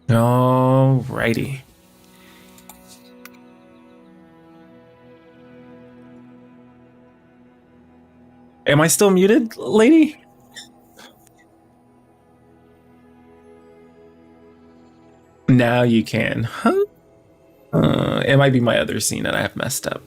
Alrighty. Am I still muted, lady? Now you can. Huh? It might be my other scene that I have messed up.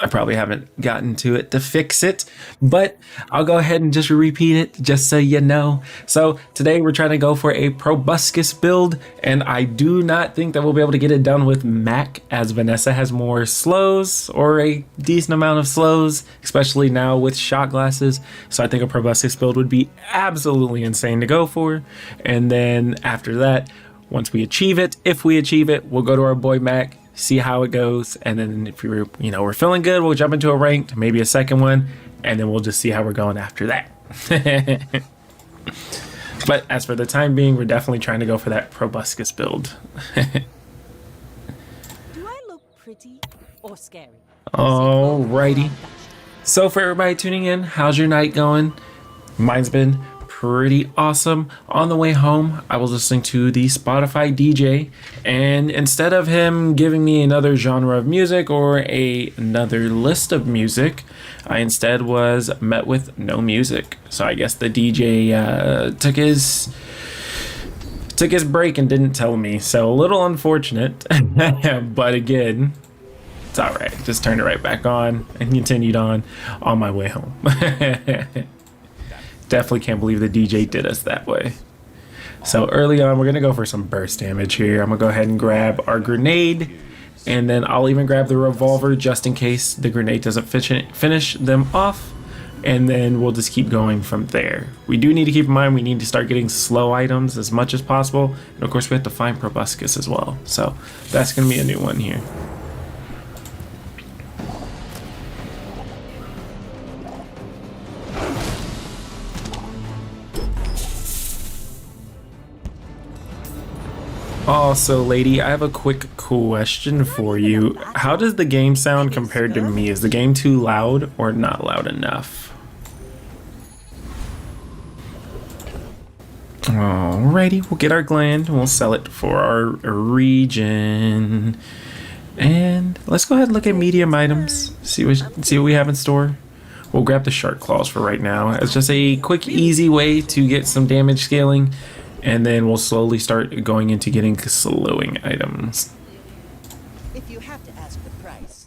I probably haven't gotten to it to fix it, but I'll go ahead and just repeat it just so you know. So today we're trying to go for a proboscis build, and I do not think that we'll be able to get it done with Mac, as Vanessa has more slows, or a decent amount of slows, especially now with shot glasses. So I think a proboscis build would be absolutely insane to go for. And then after that, once we achieve it, if we achieve it, we'll go to our boy Mac, see how it goes, and then if we're feeling good, we'll jump into a ranked, maybe a second one, and then we'll just see how we're going after that. But as for the time being, we're definitely trying to go for that proboscis build. Do I look pretty or scary? Alrighty. So for everybody tuning in, how's your night going? Mine's been pretty awesome. On the way home, I was listening to the Spotify DJ, and instead of him giving me another genre of music or another list of music, I instead was met with no music. So I guess the DJ took his break and didn't tell me. So a little unfortunate, but again, it's all right. Just turned it right back on and continued on my way home. Definitely can't believe the DJ did us that way. So early on, we're going to go for some burst damage here. I'm going to go ahead and grab our grenade, and then I'll even grab the revolver just in case the grenade doesn't finish them off, and then we'll just keep going from there. We do need to keep in mind we need to start getting slow items as much as possible, and of course we have to find proboscis as well. So that's going to be a new one here. Also, lady, I have a quick question for you. How does the game sound compared to me? Is the game too loud or not loud enough? Alrighty, we'll get our gland and we'll sell it for our region. And let's go ahead and look at medium items. See what we have in store. We'll grab the shark claws for right now. It's just a quick, easy way to get some damage scaling. And then we'll slowly start going into getting slowing items. If you have to ask the price,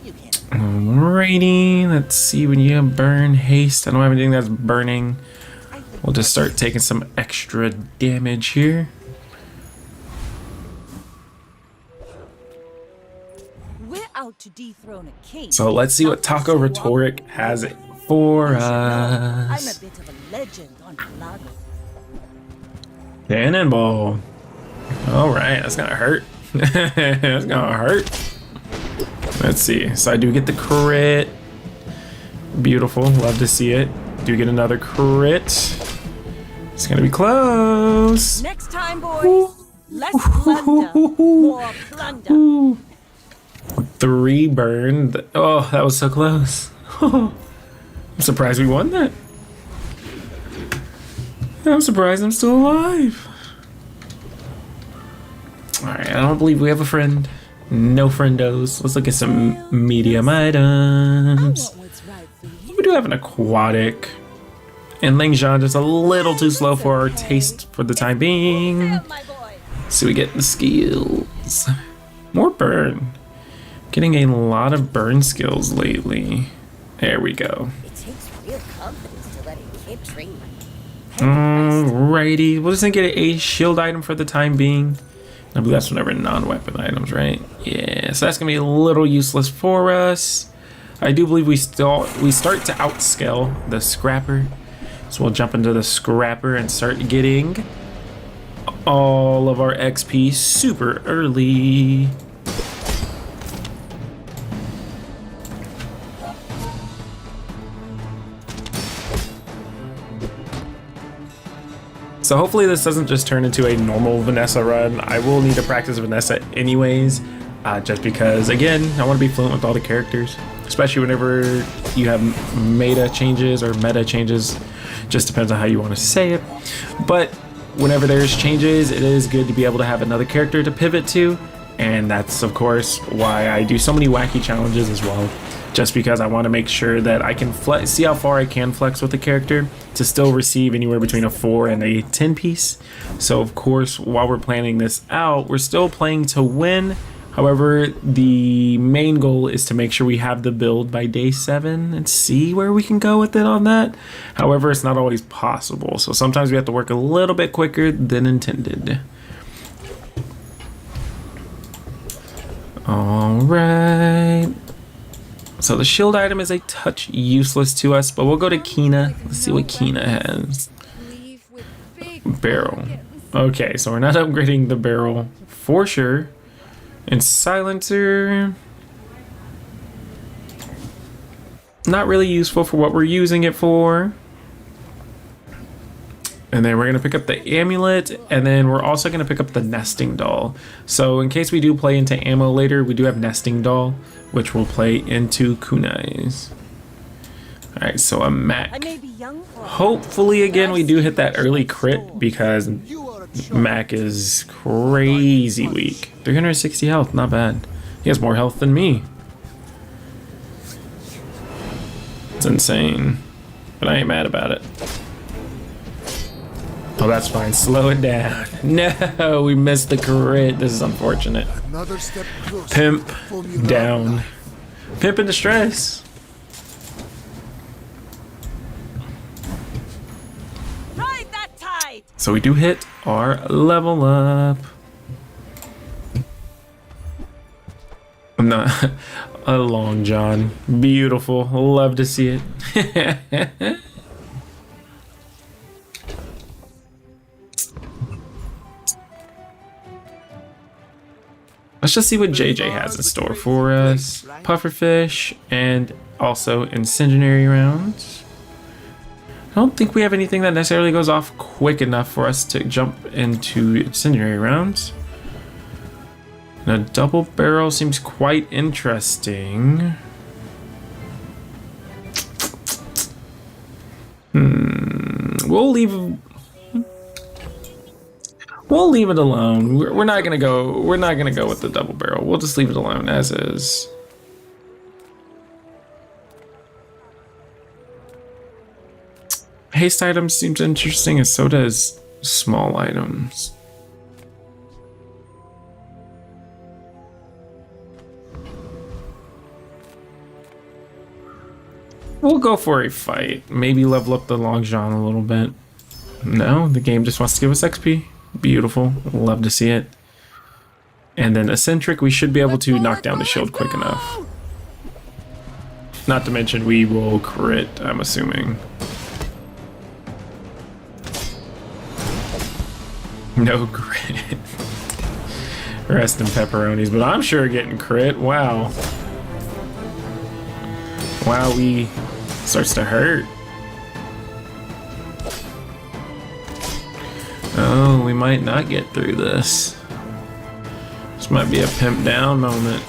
you can. Alrighty, let's see, when you burn haste. I don't have anything that's burning. We'll just start taking some extra damage here. We're out to dethrone a king. So let's see what Taco Rhetoric has for I'm us. a bit of a legend on Lago. Cannonball. Alright, that's gonna hurt. That's gonna hurt. Let's see. So I do get the crit. Beautiful. Love to see it. Do get another crit. It's gonna be close. Next time, boys. Less plunder, more plunder. 3 burned. Oh, that was so close. I'm surprised we won that. I'm surprised I'm still alive. Alright, I don't believe we have a friend. No friendos. Let's look at some medium items. We do have an aquatic. And Ling Zhan just a little too slow for our taste for the time being. So we get the skills. More burn. Getting a lot of burn skills lately. There we go. It takes real confidence to let a kid train you. Alrighty, we'll just get a shield item for the time being. I believe that's whenever non-weapon items, right? Yeah, so that's gonna be a little useless for us. I do believe we start to outscale the scrapper. So we'll jump into the scrapper and start getting all of our XP super early. So hopefully this doesn't just turn into a normal Vanessa run. I will need to practice Vanessa anyways, just because, again, I want to be fluent with all the characters, especially whenever you have meta changes or meta changes. Just depends on how you want to say it. But whenever there's changes, it is good to be able to have another character to pivot to. And that's, of course, why I do so many wacky challenges as well. Just because I want to make sure that I can see how far I can flex with the character to still receive anywhere between a 4 and a 10 piece. So, of course, while we're planning this out, we're still playing to win. However, the main goal is to make sure we have the build by day 7 and see where we can go with it on that. However, it's not always possible. So sometimes we have to work a little bit quicker than intended. All right. So the shield item is a touch useless to us, but we'll go to Kina. Let's see what Kina has. Barrel. Okay, so we're not upgrading the barrel for sure. And silencer. Not really useful for what we're using it for. And then we're going to pick up the amulet, and then we're also going to pick up the nesting doll. So in case we do play into ammo later, we do have nesting doll, which will play into kunais. Alright, so a Mac. Hopefully again we do hit that early crit, because Mac is crazy weak. 360 health, not bad. He has more health than me. It's insane, but I ain't mad about it. Oh, that's fine. Slow it down. No, we missed the crit. This is unfortunate. Pimp down. Pimp in distress. Ride that tide. So we do hit our level up. No, a long john. Beautiful. Love to see it. Let's just see what JJ has in store for us. Pufferfish and also incendiary rounds. I don't think we have anything that necessarily goes off quick enough for us to jump into incendiary rounds. And a double barrel seems quite interesting. We'll leave it alone. We're not gonna go. We're not gonna go with the double barrel. We'll just leave it alone as is. Haste items seems interesting, and so does small items. We'll go for a fight. Maybe level up the long john a little bit. No, the game just wants to give us XP. Beautiful. Love to see it. And then eccentric, we should be able to knock down the shield quick enough. Not to mention we will crit, I'm assuming. No crit. Rest in pepperonis, but I'm sure getting crit. Wow. Wow, we starts to hurt. Oh, we might not get through this. This might be a pimp down moment.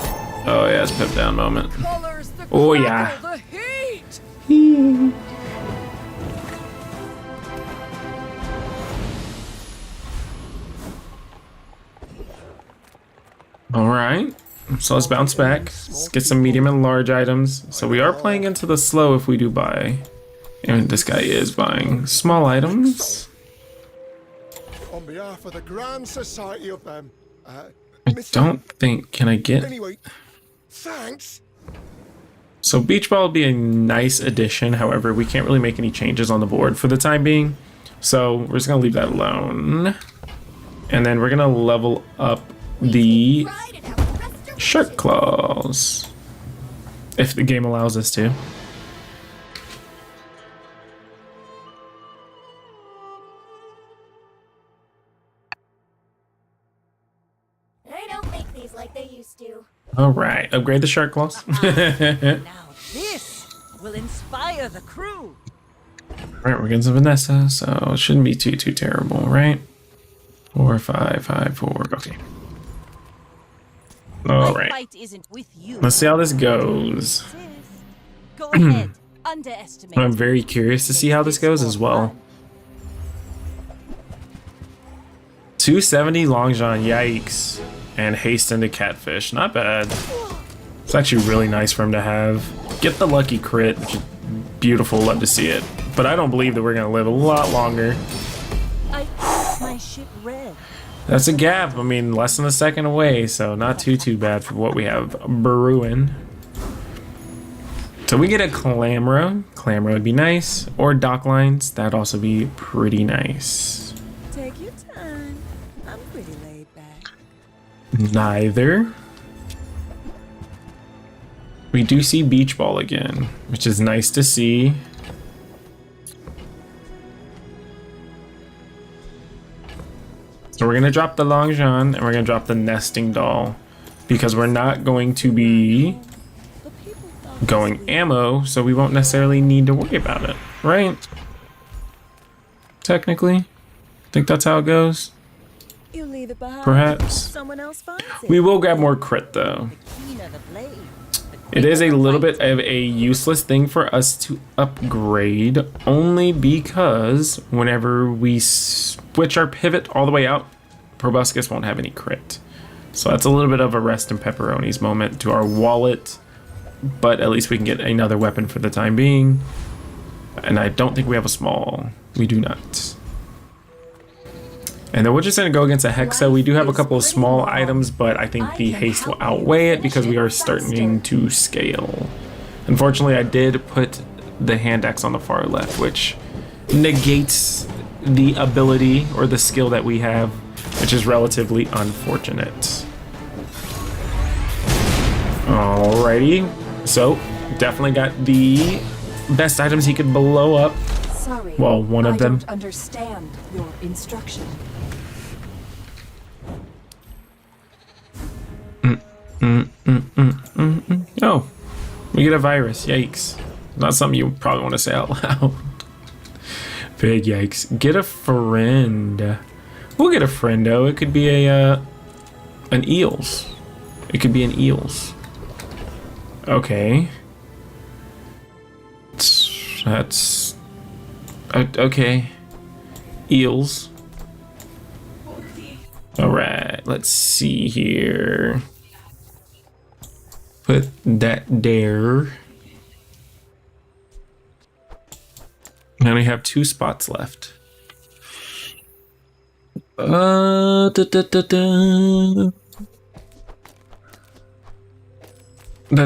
Oh yeah, it's pimp down moment. Oh yeah. All right, so let's bounce back. Let's get some medium and large items. So we are playing into the slow if we do buy. And this guy is buying small items. On behalf of the Grand Society of them, I don't think, can I get... Anyway, thanks. So beach ball would be a nice addition. However, we can't really make any changes on the board for the time being. So we're just gonna leave that alone. And then we're gonna level up the shark claws. If the game allows us to. All right, upgrade the shark claws. Now this will inspire the crew. All right, we're getting some Vanessa, so it shouldn't be too terrible, right? 4, 5, 5, 4. Okay. All right. Fight isn't with you. Let's see how this goes. Go ahead. Underestimate. I'm very curious to see how this goes as well. 270 Long John, yikes. And haste into catfish, not bad. It's actually really nice for him to have. Get the lucky crit, which is beautiful, love to see it. But I don't believe that we're gonna live a lot longer. My ship red. That's a gap, I mean, less than a second away, so not too bad for what we have brewing. So we get a Clamra. Clamra would be nice. Or dock lines, that'd also be pretty nice. Take your time. I'm pretty laid back. Neither. We do see Beach Ball again, which is nice to see. So we're gonna drop the Long John and we're gonna drop the Nesting Doll because we're not going to be going ammo, so we won't necessarily need to worry about it, right? Technically, I think that's how it goes. You leave it behind. Perhaps. Someone else finds it. We will grab more crit though. It is a little bit of a useless thing for us to upgrade, only because whenever we switch our pivot all the way out, Proboscis won't have any crit. So that's a little bit of a rest in pepperonis moment to our wallet, but at least we can get another weapon for the time being. And I don't think we have a small. We do not. And then we're just going to go against a Hexa. We do have a couple of small items, but I think the haste will outweigh it because we are starting to scale. Unfortunately, I did put the hand axe on the far left, which negates the ability or the skill that we have, which is relatively unfortunate. Alrighty, so definitely got the best items he could blow up. Sorry, well, one of them. I don't understand your instruction. Oh, we get a virus. Yikes. Not something you probably want to say out loud. Big yikes. Get a friend. We'll get a friendo. It could be a an eels. It could be an eels. Okay. That's okay. Eels. All right. Let's see here. Put that there. I only have 2 spots left. That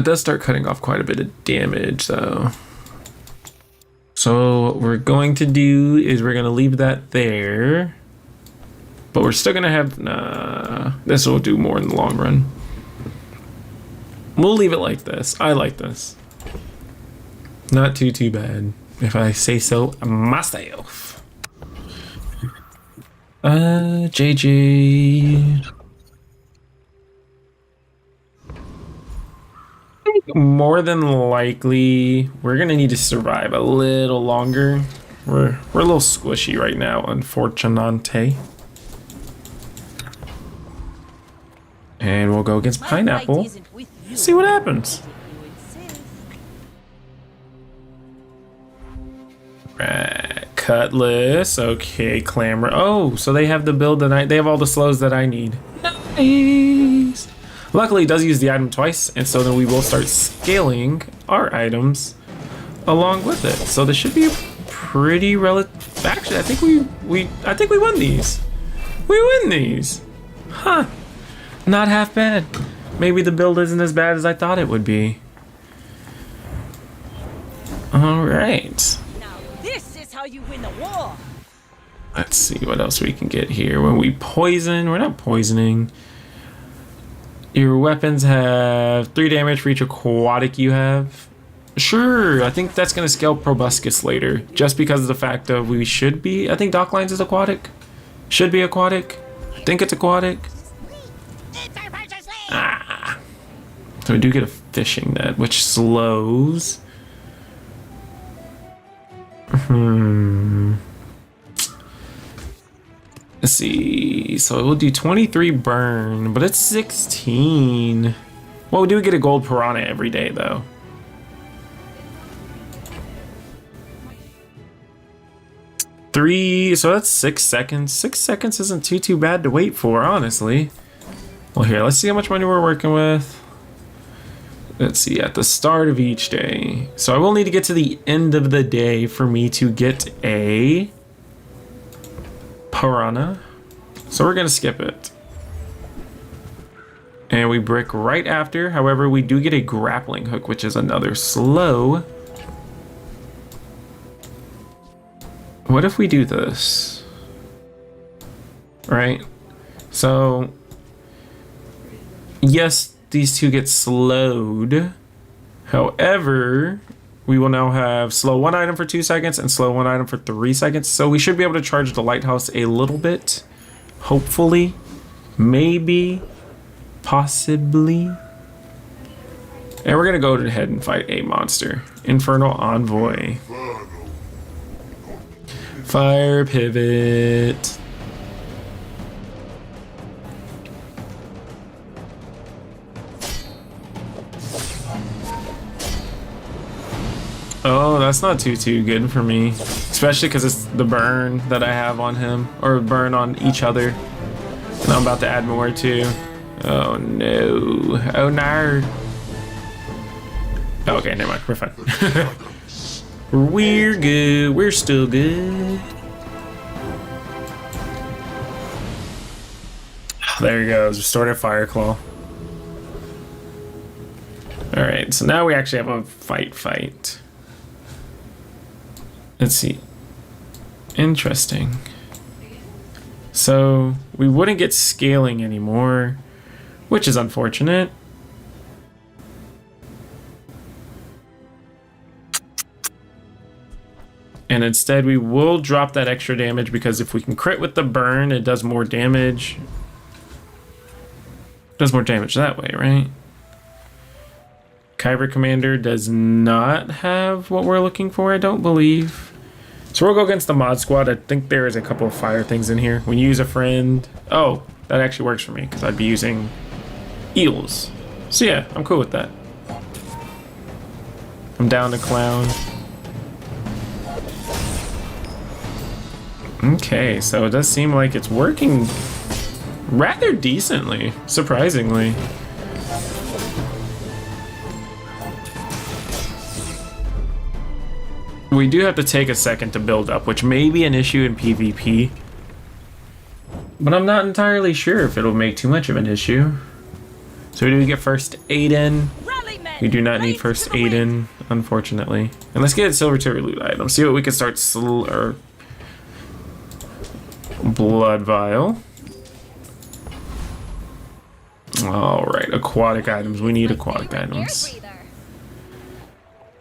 does start cutting off quite a bit of damage, though. So what we're going to do is we're going to leave that there. But we're still going to have... Nah, this will do more in the long run. We'll leave it like this. I like this. Not too bad, if I say so myself. JJ... More than likely, we're gonna need to survive a little longer. We're a little squishy right now, unfortunate. And we'll go against Pineapple. See what happens. Right, Cutlass. Okay, Clamor. Oh, so they have the build that they have all the slows that I need. Nice. Luckily, it does use the item twice, and so then we will start scaling our items along with it. So this should be a pretty relative. Actually, I think we won these. We win these. Huh. Not half bad. Maybe the build isn't as bad as I thought it would be. All right. Now this is how you win the war. Let's see what else we can get here. When we poison, we're not poisoning. Your weapons have 3 damage for each aquatic you have. Sure, I think that's going to scale Proboscis later. Just because of the fact that we should be... I think Docklines is aquatic. Should be aquatic. I think it's aquatic. Ah. So we do get a fishing net, which slows. Let's see, so we'll do 23 burn, but it's 16. Well, we do get a gold piranha every day, though. 3, so that's 6 seconds. 6 seconds isn't too bad to wait for, honestly. Well, here, let's see how much money we're working with. Let's see, at the start of each day. So I will need to get to the end of the day for me to get a piranha. So we're gonna skip it. And we brick right after. However, we do get a grappling hook, which is another slow. What if we do this? Right? So, yes, these two get slowed. However, we will now have slow 1 item for 2 seconds and slow 1 item for 3 seconds. So we should be able to charge the lighthouse a little bit. Hopefully. Maybe. Possibly. And we're going to go ahead and fight a monster. Infernal Envoy. Fire pivot. Oh, that's not too good for me. Especially because it's the burn that I have on him. Or burn on each other. And I'm about to add more too. Oh no. Oh no. Oh, okay, never mind. We're fine. We're good. We're still good. There he goes. Restored our Fire Claw. Alright, so now we actually have a fight. Let's see. Interesting. So, we wouldn't get scaling anymore, which is unfortunate. And instead we will drop that extra damage because if we can crit with the burn, it does more damage. Does more damage that way, right? Kyber Commander does not have what we're looking for, I don't believe. So we'll go against the mod squad. I think there is a couple of fire things in here. When you use a friend... Oh, that actually works for me because I'd be using eels. So yeah, I'm cool with that. I'm down to clown. Okay, so it does seem like it's working rather decently, surprisingly. We do have to take a second to build up, which may be an issue in PvP. But I'm not entirely sure if it'll make too much of an issue. So do we get first aid in? We do not need first aid in, unfortunately. And let's get a silver tier loot item. See what we can start blood vial. Alright, aquatic items. We need aquatic items.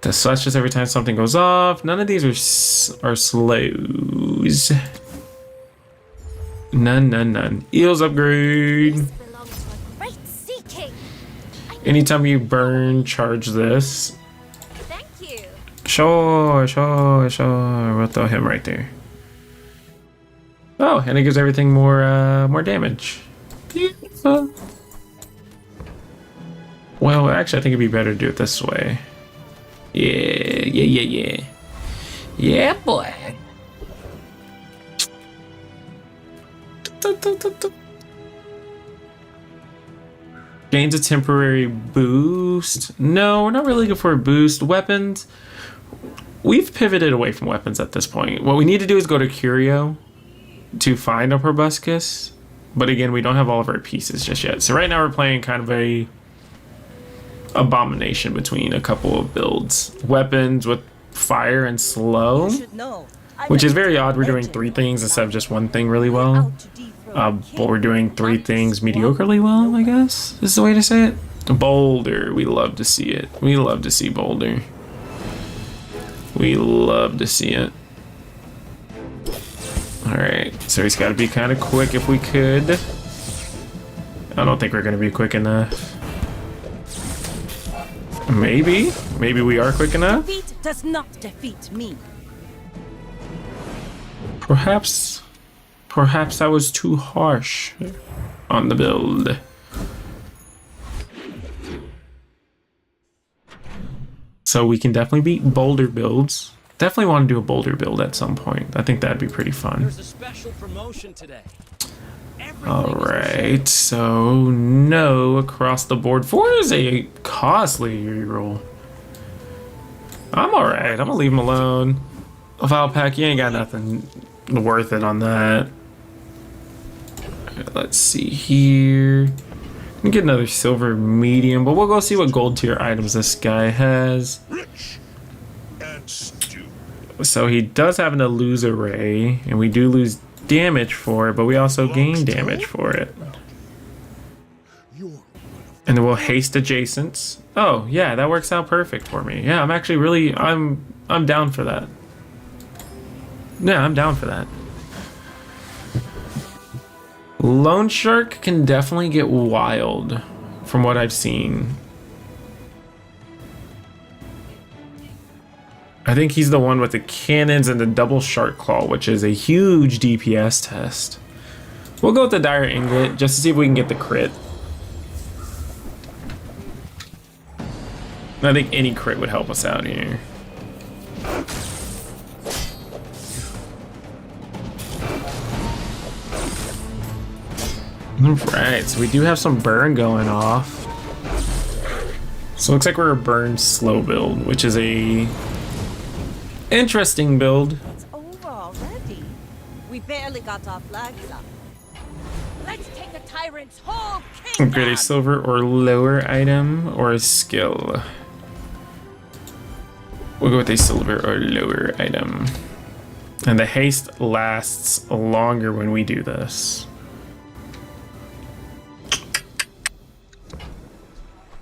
The slash just every time something goes off. None of these are slows. None. Eels upgrade. Anytime you burn, charge this. Thank you. Sure. We'll throw him right there. Oh, and it gives everything more damage. Beautiful. Well, actually, I think it'd be better to do it this way. Yeah. Yeah, boy. Gains a temporary boost. No, we're not really looking for a boost. Weapons. We've pivoted away from weapons at this point. What we need to do is go to Curio to find a proboscis. But again, we don't have all of our pieces just yet. So right now we're playing kind of a abomination between a couple of builds. Weapons with fire and slow, which is very odd. We're doing 3 things instead of just 1 thing really well. But we're doing 3 things mediocrely well, I guess is the way to say it. Boulder, we love to see it. We love to see Boulder. We love to see it. Alright, so he's got to be kind of quick if we could. I don't think we're going to be quick enough. Maybe we are quick enough. Defeat does not defeat me. Perhaps I was too harsh on the build. So we can definitely beat boulder builds. Definitely want to do a boulder build at some point. I think that'd be pretty fun. There's a special promotion today. All right, so no across the board. 4 is a costly reroll. I'm all right. I'm gonna leave him alone. A file pack, you ain't got nothing worth it on that. Let's see here. We get another silver medium, but we'll go see what gold tier items this guy has. Rich and stupid. So he does have an illusory ray, and we do lose damage for it, but we also gain damage for it. And then we'll haste adjacents. Oh yeah, that works out perfect for me. Yeah, I'm actually really I'm down for that. Yeah, I'm down for that. Lone Shark can definitely get wild from what I've seen. I think he's the one with the cannons and the double shark claw, which is a huge DPS test. We'll go with the dire ingot just to see if we can get the crit. I think any crit would help us out here. Alright, so we do have some burn going off. So it looks like we're a burn slow build, which is a interesting build. It's over already. We barely got our flags up. Let's take the tyrant's whole kingdom. Upgrade a silver or lower item or a skill. We'll go with a silver or lower item. And the haste lasts longer when we do this.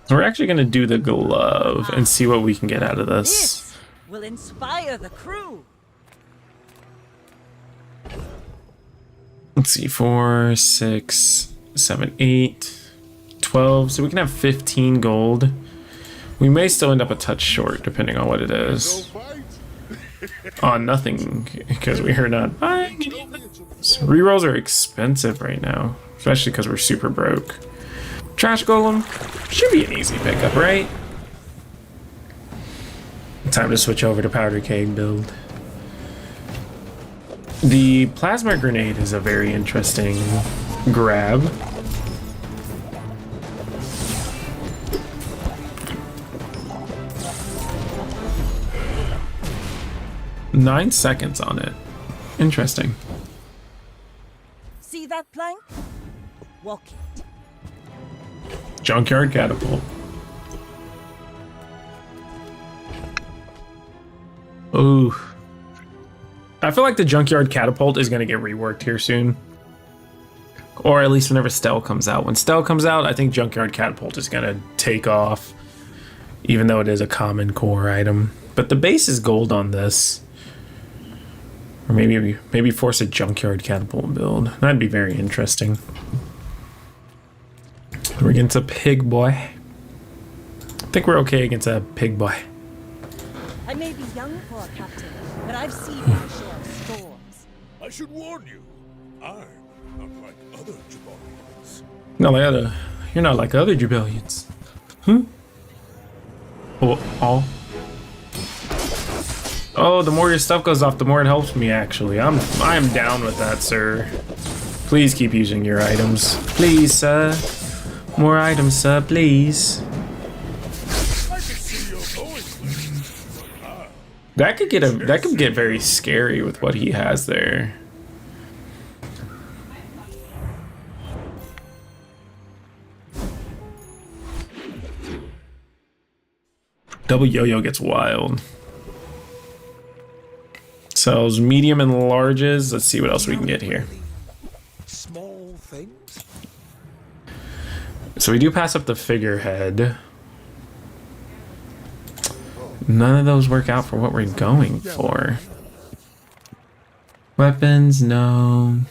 We're actually going to do the glove and see what we can get out of this. This will inspire the crew. Let's see, 4, 6, 7, 8, 12. So we can have 15 gold. We may still end up a touch short, depending on what it is. On nothing, because we are not buying anything. So rerolls are expensive right now, especially because we're super broke. Trash Golem should be an easy pickup, right? Time to switch over to Powder Keg build. The Plasma Grenade is a very interesting grab. Nine seconds on it. Interesting. See that plank? Walk it. Junkyard Catapult. Ooh. I feel like the Junkyard Catapult is going to get reworked here soon. Or at least whenever Stell comes out. When Stell comes out, I think Junkyard Catapult is going to take off. Even though it is a common core item. But the base is gold on this. Or maybe force a Junkyard Catapult build. That'd be very interesting. We're against a pig boy. I think we're okay against a pig boy. I may be young for a captain, but I've seen my share of storms. I should warn you, I'm not like other Jabarians. You're not like other Jubelians. Oh, the more your stuff goes off, the more it helps me, actually. I'm down with that, sir. Please keep using your items. Please, sir. More items, sir, please. That could get very scary with what he has there. Double yo-yo gets wild. Sells medium and larges. Let's see what else we can get here. Small things. So we do pass up the figurehead. None of those work out for what we're going for. Weapons, no.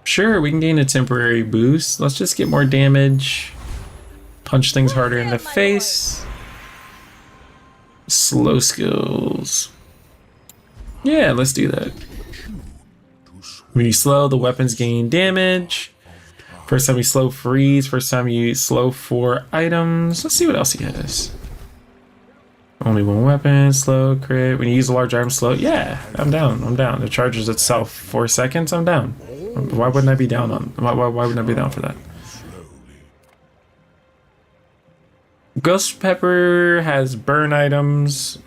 Sure, we can gain a temporary boost. Let's just get more damage. Punch things harder in the face. Slow skills. Yeah, let's do that. When you slow, the weapons gain damage. First time you slow, freeze. First time you slow 4 items. Let's see what else he has. Only one weapon, slow crit. When you use a large item, slow. Yeah, I'm down. I'm down. It charges itself 4 seconds. I'm down. Why wouldn't I be down on? Why wouldn't I be down for that? Ghost Pepper has burn items.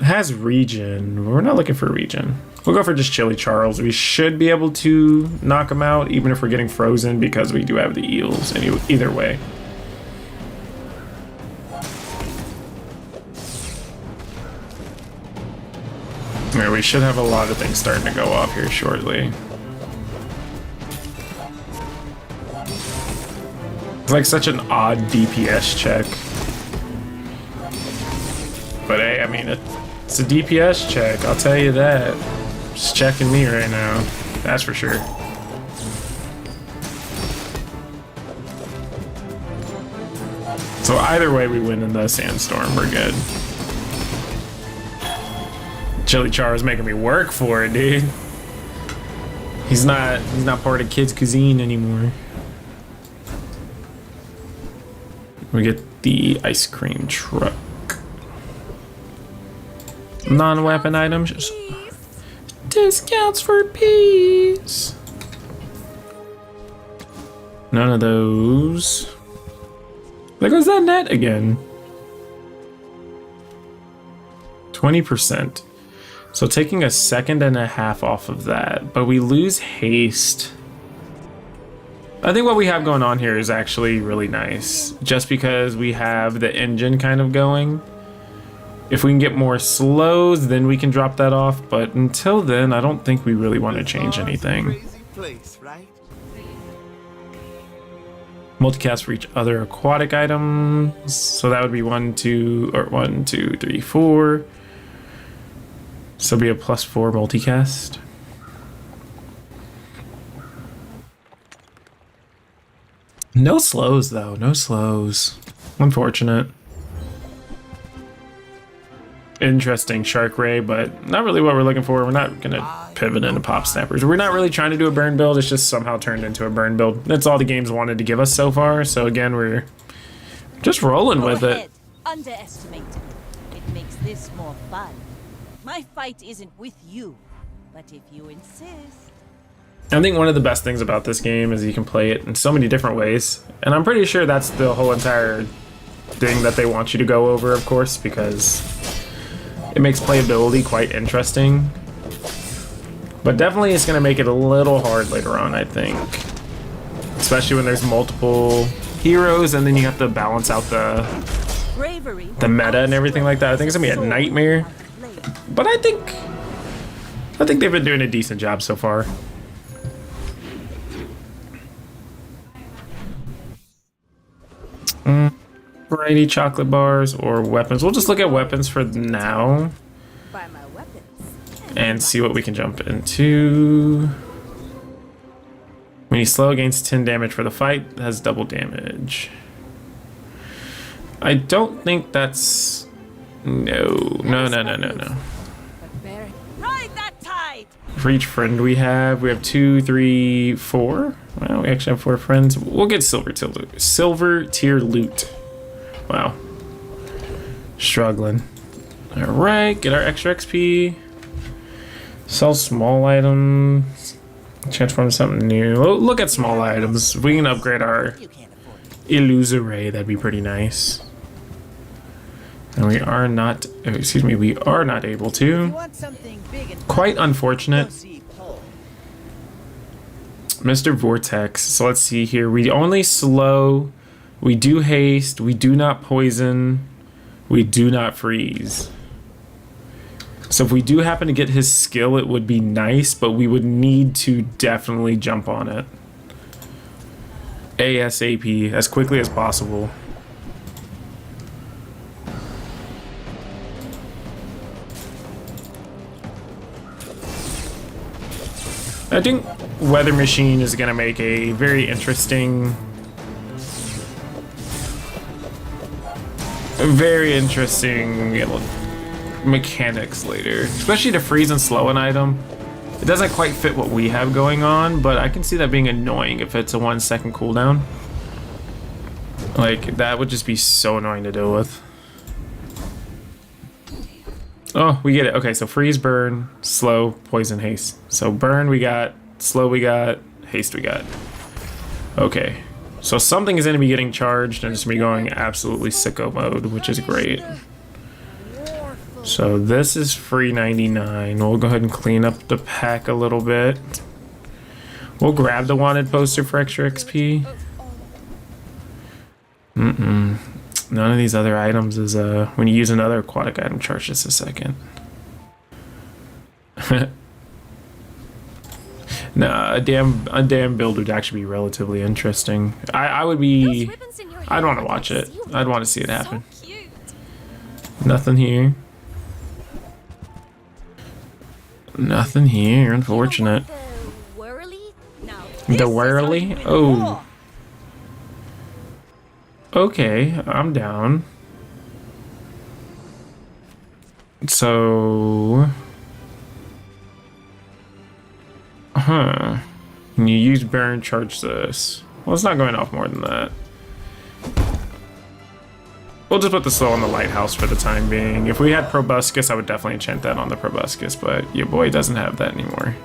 Has regen. We're not looking for regen. We'll go for just Chili Charles. We should be able to knock him out, even if we're getting frozen, because we do have the eels. Either way. Yeah, we should have a lot of things starting to go off here shortly. It's like such an odd DPS check. But hey, I mean, it's a DPS check, I'll tell you that. Just checking me right now, that's for sure. So either way we win in the sandstorm, we're good. Chili Char is making me work for it, dude. He's not part of kids' cuisine anymore. We get the ice cream truck. Non-weapon items. Discounts for peace. None of those. There goes that net again. 20%. So taking a second and a half off of that, but we lose haste. I think what we have going on here is actually really nice, just because we have the engine kind of going. If we can get more slows, then we can drop that off, but until then, I don't think we really want to change anything. Multicast for each other aquatic items, so that would be 1, 2, 3, 4. So it'll be a +4 multicast. No slows though, no slows. Unfortunate. Interesting Shark Ray, but not really what we're looking for. We're not gonna pivot into Pop Snappers. We're not really trying to do a burn build, it's just somehow turned into a burn build. That's all the game's wanted to give us so far, so again, we're just rolling with it. Underestimate it. It makes this more fun. My fight isn't with you, but if you insist. I think one of the best things about this game is you can play it in so many different ways, and I'm pretty sure that's the whole entire thing that they want you to go over, of course, because it makes playability quite interesting. But definitely it's going to make it a little hard later on, I think. Especially when there's multiple heroes and then you have to balance out the meta and everything like that. I think it's going to be a nightmare. But I think they've been doing a decent job so far. Variety chocolate bars or weapons. We'll just look at weapons for now and see what we can jump into. When you slow, gains 10 damage for the fight, has double damage. I don't think that's... No. Ride that tide. For each friend we have 2, 3, 4. Well, we actually have 4 friends. We'll get silver tier loot. Wow. Struggling. Alright, get our extra XP. Sell small items. Transform to something new. Look at small items. If we can upgrade our Illusoray, that'd be pretty nice. And we are not able to. Quite unfortunate. Mr. Vortex. So let's see here. We only slow. We do haste. We do not poison. We do not freeze. So if we do happen to get his skill, it would be nice, but we would need to definitely jump on it. ASAP, as quickly as possible. I think Weather Machine is going to make a very interesting mechanics later, especially to freeze and slow an item. It doesn't quite fit what we have going on, but I can see that being annoying if it's a 1 second cooldown. Like, that would just be so annoying to deal with. Oh, we get it. Okay, so freeze, burn, slow, poison, haste. So burn we got, slow we got, haste we got. Okay. So something is going to be getting charged and it's going to be going absolutely sicko mode, which is great. So this is free 99. We'll go ahead and clean up the pack a little bit. We'll grab the wanted poster for extra XP. None of these other items is when you use another aquatic item, charge just a second. Nah, a damn build would actually be relatively interesting. I would be. I'd want to watch it. I'd want to see it happen. Nothing here. Nothing here. Unfortunate. The whirly? Oh. Okay, I'm down. So... Can you use burn, charge this? Well, it's not going off more than that. We'll just put the slow on the lighthouse for the time being. If we had proboscis, I would definitely enchant that on the proboscis, but your boy doesn't have that anymore.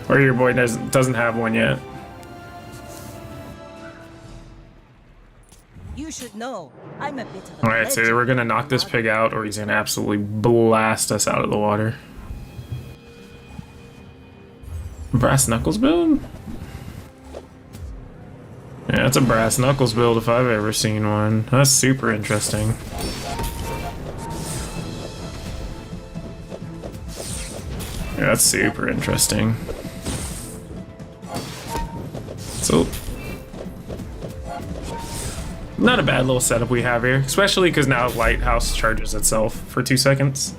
Or your boy doesn't have one yet. You should know, I'm a bit of a Alright, so we're gonna knock this pig out or he's gonna absolutely blast us out of the water. Brass knuckles build? Yeah, that's a brass knuckles build if I've ever seen one. That's super interesting. Yeah, that's super interesting. So, not a bad little setup we have here, especially because now Lighthouse charges itself for 2 seconds.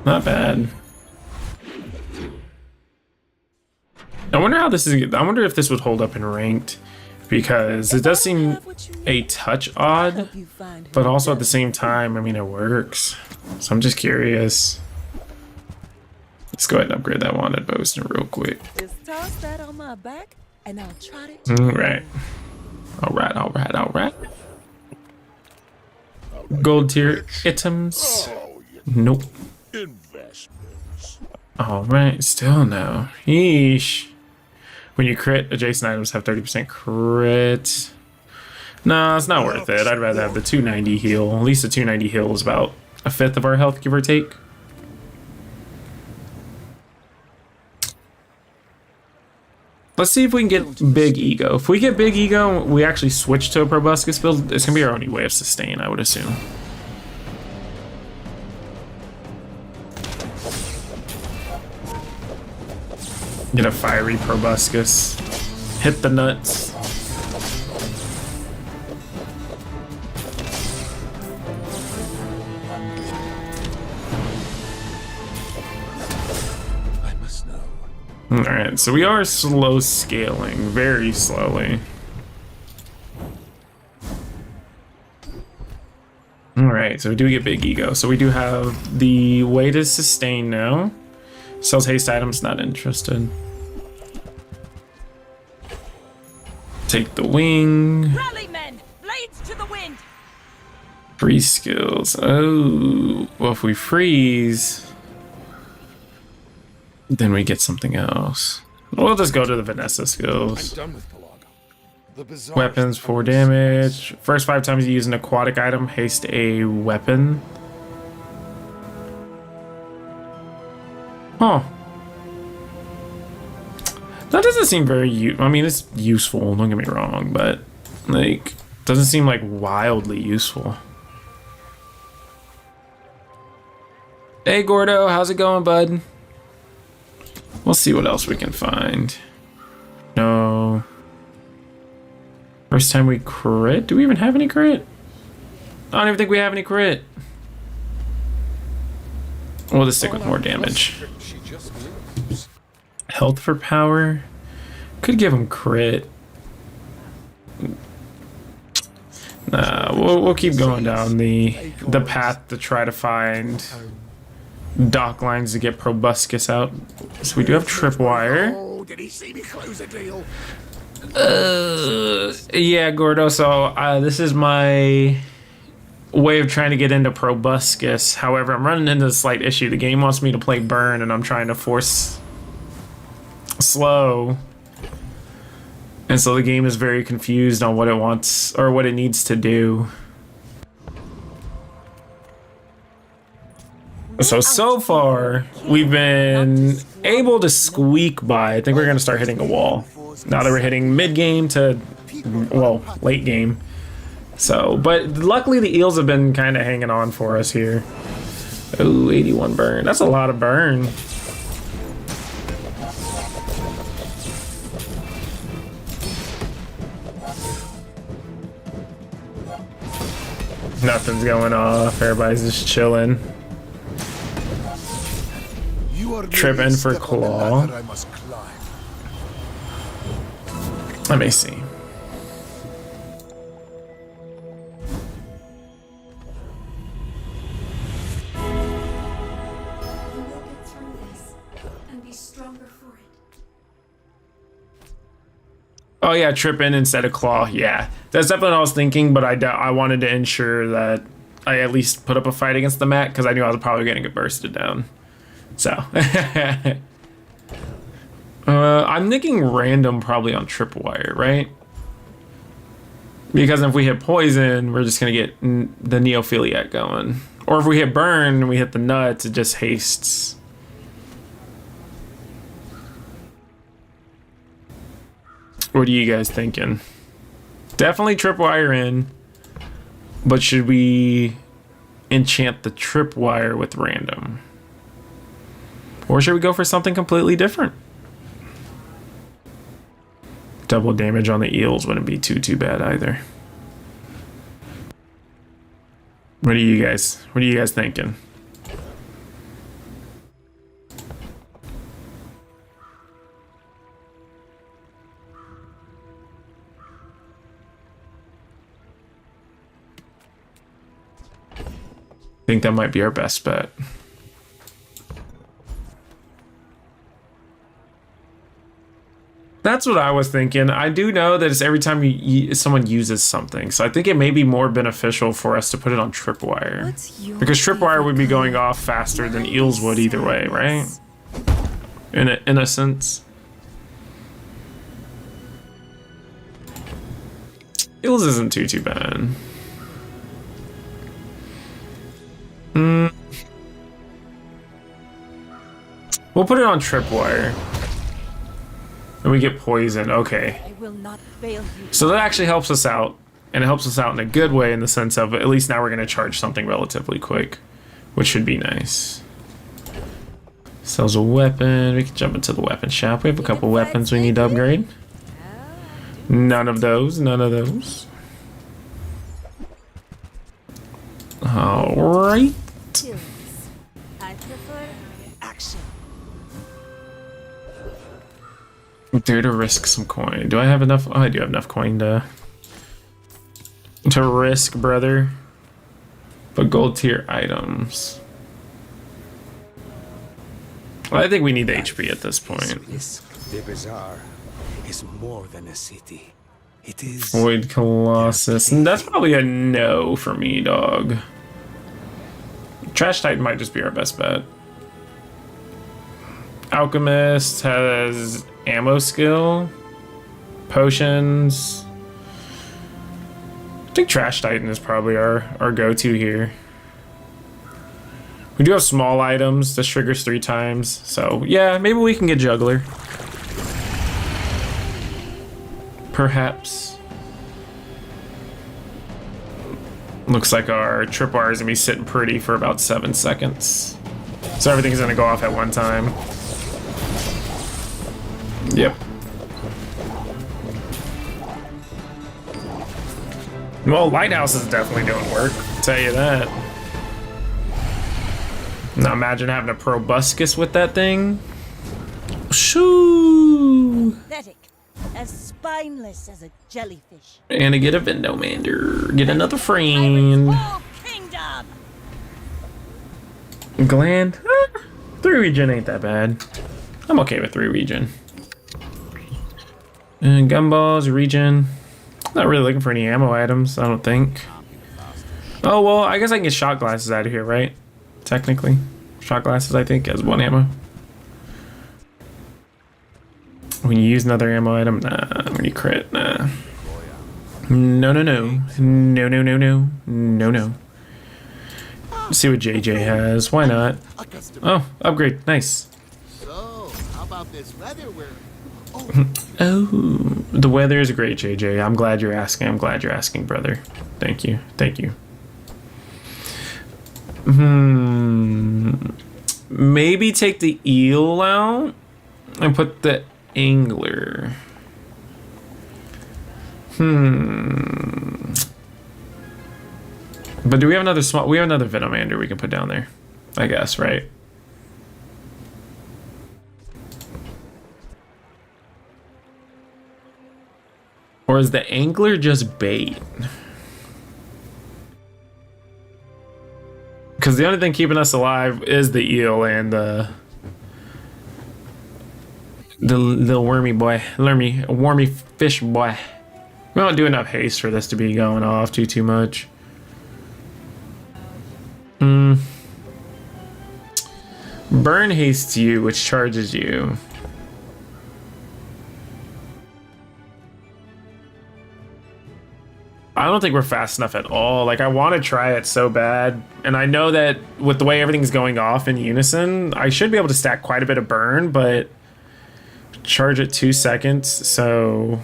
Not bad. I wonder how this is. I wonder if this would hold up in ranked, because it does seem a touch odd, but also at the same time, I mean, it works. So I'm just curious. Let's go ahead and upgrade that wanted poster real quick. Just toss that on my back, and I'll trot it. Alright. Alright. Gold tier items. Nope. Investments. Alright, still no. Yeesh. When you crit, adjacent items have 30% crit. No, it's not worth it. I'd rather have the 290 heal. At least the 290 heal is about a fifth of our health, give or take. Let's see if we can get Big Ego. If we get Big Ego, we actually switch to a proboscis build, it's going to be our only way of sustain, I would assume. Get a fiery proboscis. Hit the nuts. I must know. Alright, so we are slow scaling, very slowly. Alright, so we do get Big Ego. So we do have the way to sustain now. Sells haste items, not interested. Take the wing. Rally, men! Blades to the wind! Freeze skills. Oh, well, if we freeze, then we get something else. We'll just go to the Vanessa skills. I'm done with Pelago. The Bazaar Weapons, 4 damage. First 5 times you use an aquatic item, haste a weapon. Huh. That doesn't seem very I mean, it's useful, don't get me wrong, but, like, doesn't seem, like, wildly useful. Hey, Gordo, how's it going, bud? We'll see what else we can find. No. First time we crit? Do we even have any crit? I don't even think we have any crit. We'll just stick with more damage. She just moves. Health for power. Could give him crit. Nah, we'll keep going down the path to try to find dock lines to get proboscis out. So we do have tripwire. Oh, did he see me close a deal? Yeah, Gordo. So this is my way of trying to get into Proboscis. However, I'm running into a slight issue. The game wants me to play Burn, and I'm trying to force slow. And so the game is very confused on what it wants or what it needs to do. So far, we've been able to squeak by. I think we're going to start hitting a wall. Now that we're hitting mid-game to, well, late game. So, but luckily the eels have been kind of hanging on for us here. Oh, 81 burn. That's a lot of burn. Nothing's going off. Everybody's just chilling. Tripping for claw. Let me see. Oh yeah, trip in instead of claw. Yeah, that's definitely what I was thinking, but I wanted to ensure that I at least put up a fight against the mat because I knew I was probably going to get bursted down. So, I'm thinking random probably on tripwire, right? Because if we hit poison, we're just going to get the neophiliac going. Or if we hit burn and we hit the nuts, it just hastes. What are you guys thinking? Definitely tripwire in, but should we enchant the tripwire with random? Or should we go for something completely different? Double damage on the eels wouldn't be too bad either. What are you guys thinking? I think that might be our best bet. That's what I was thinking. I do know that it's every time someone uses something, so I think it may be more beneficial for us to put it on tripwire. Because tripwire would be going off faster than eels would either way, right? In a sense. Eels isn't too bad. We'll put it on tripwire. And we get poison. Okay. I will not fail you. So that actually helps us out. And it helps us out in a good way in the sense of at least now we're going to charge something relatively quick. Which should be nice. Sells a weapon. We can jump into the weapon shop. We have a couple weapons we need to upgrade. None of those. None of those. Alright. I prefer action. Dare to risk some coin. Do I have enough? Oh, I do have enough coin to risk, brother. But gold tier items. Well, I think we need HP at this point. The Bazaar is more than a city. It is Void Colossus. And that's probably a no for me, dog. Trash Titan might just be our best bet. Alchemist has ammo skill, potions. I think Trash Titan is probably our go-to here. We do have small items. This triggers 3 times. So yeah, maybe we can get Juggler. Perhaps. Looks like our tripwire is gonna be sitting pretty for about 7 seconds. So everything's gonna go off at one time. Yep. Well, Lighthouse is definitely doing work, I'll tell you that. Now imagine having a proboscis with that thing. Shoo! Pathetic. As spineless as a jellyfish. And to get a Vendomander. Get another friend. Whole kingdom. Gland? 3 regen ain't that bad. I'm okay with 3 regen. And gumballs, regen. Not really looking for any ammo items, I don't think. Oh, well, I guess I can get shot glasses out of here, right? Technically. Shot glasses, I think, as 1 ammo. When you use another ammo item, nah. When you crit, nah. No, no, no. No, no, no, no. No, no. Let's see what JJ has. Why not? Oh, upgrade. Nice. So, how about this weather we're... Oh, the weather is great, JJ. I'm glad you're asking. I'm glad you're asking, brother. Thank you. Thank you. Maybe take the eel out and put the angler. But do we have another small? We have another Venomander we can put down there, I guess, right? Or is the angler just bait? Because the only thing keeping us alive is the eel and the little wormy boy, wormy fish boy. We don't do enough haste for this to be going off too much. Burn hastes you, which charges you. I don't think we're fast enough at all. Like, I want to try it so bad. And I know that with the way everything's going off in unison, I should be able to stack quite a bit of burn, but charge it 2 seconds, so...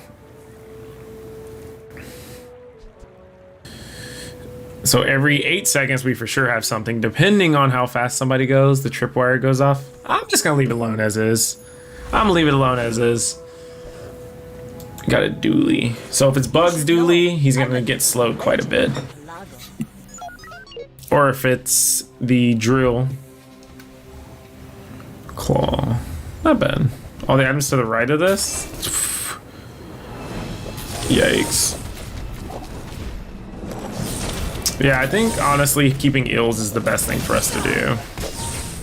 So every 8 seconds, we for sure have something. Depending on how fast somebody goes, the tripwire goes off. I'm just gonna leave it alone as is. I'm gonna leave it alone as is. Got a dually. So if it's Bugs dually, he's gonna get slowed quite a bit. Or if it's the drill. Claw. Not bad. All the items to the right of this? Yikes. Yeah, I think honestly keeping eels is the best thing for us to do.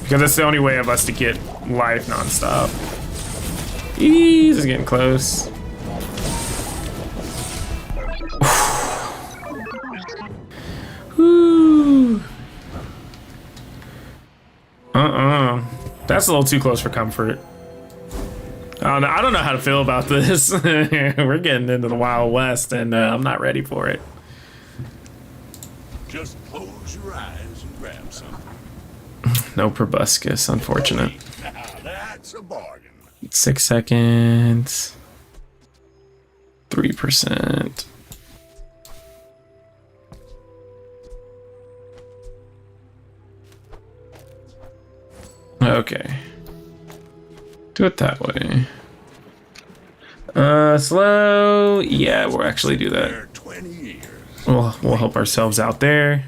Because that's the only way of us to get life nonstop. Ease is getting close. Whew. That's a little too close for comfort. I don't know how to feel about this. We're getting into the Wild West and I'm not ready for it. Just close your eyes and grab something. No proboscis, unfortunate. Now that's a bargain. 6 seconds. 3%. Okay. Do it that way. Slow. Yeah, we'll actually do that. There 20 years. We'll help ourselves out there.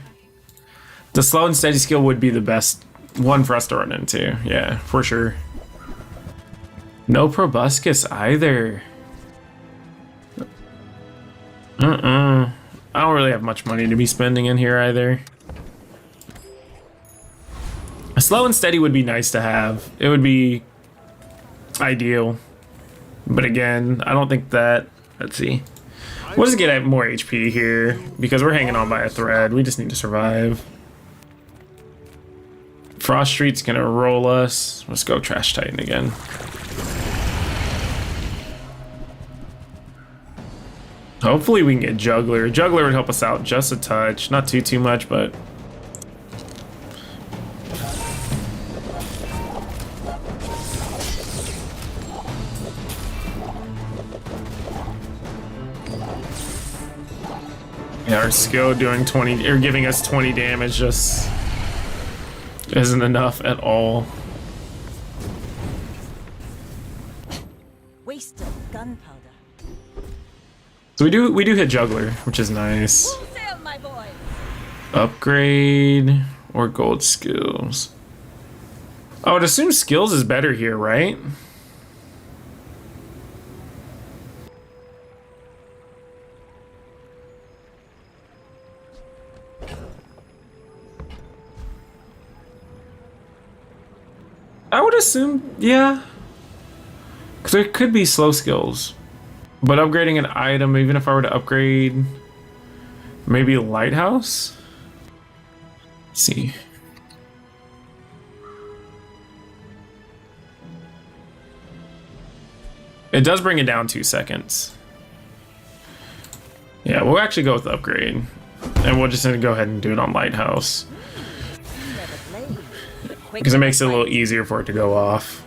The slow and steady skill would be the best one for us to run into. Yeah, for sure. No proboscis either. I don't really have much money to be spending in here either. A slow and steady would be nice to have. It would be ideal. But again, I don't think that... Let's see. We'll just get more HP here because we're hanging on by a thread. We just need to survive. Frost Street's gonna roll us. Let's go Trash Titan again. Hopefully we can get Juggler. Juggler would help us out just a touch. Not too much, but... Yeah, our skill doing 20 or giving us 20 damage just isn't enough at all. Waste of gunpowder. So we do hit Juggler, which is nice. Full sail, my boy. Upgrade or gold skills. I would assume skills is better here, right? I would assume, yeah. Because there could be slow skills. But upgrading an item, even if I were to upgrade maybe a lighthouse? Let's see. It does bring it down 2 seconds. Yeah, we'll actually go with the upgrade. And we'll just go ahead and do it on lighthouse. Because it makes it a little easier for it to go off.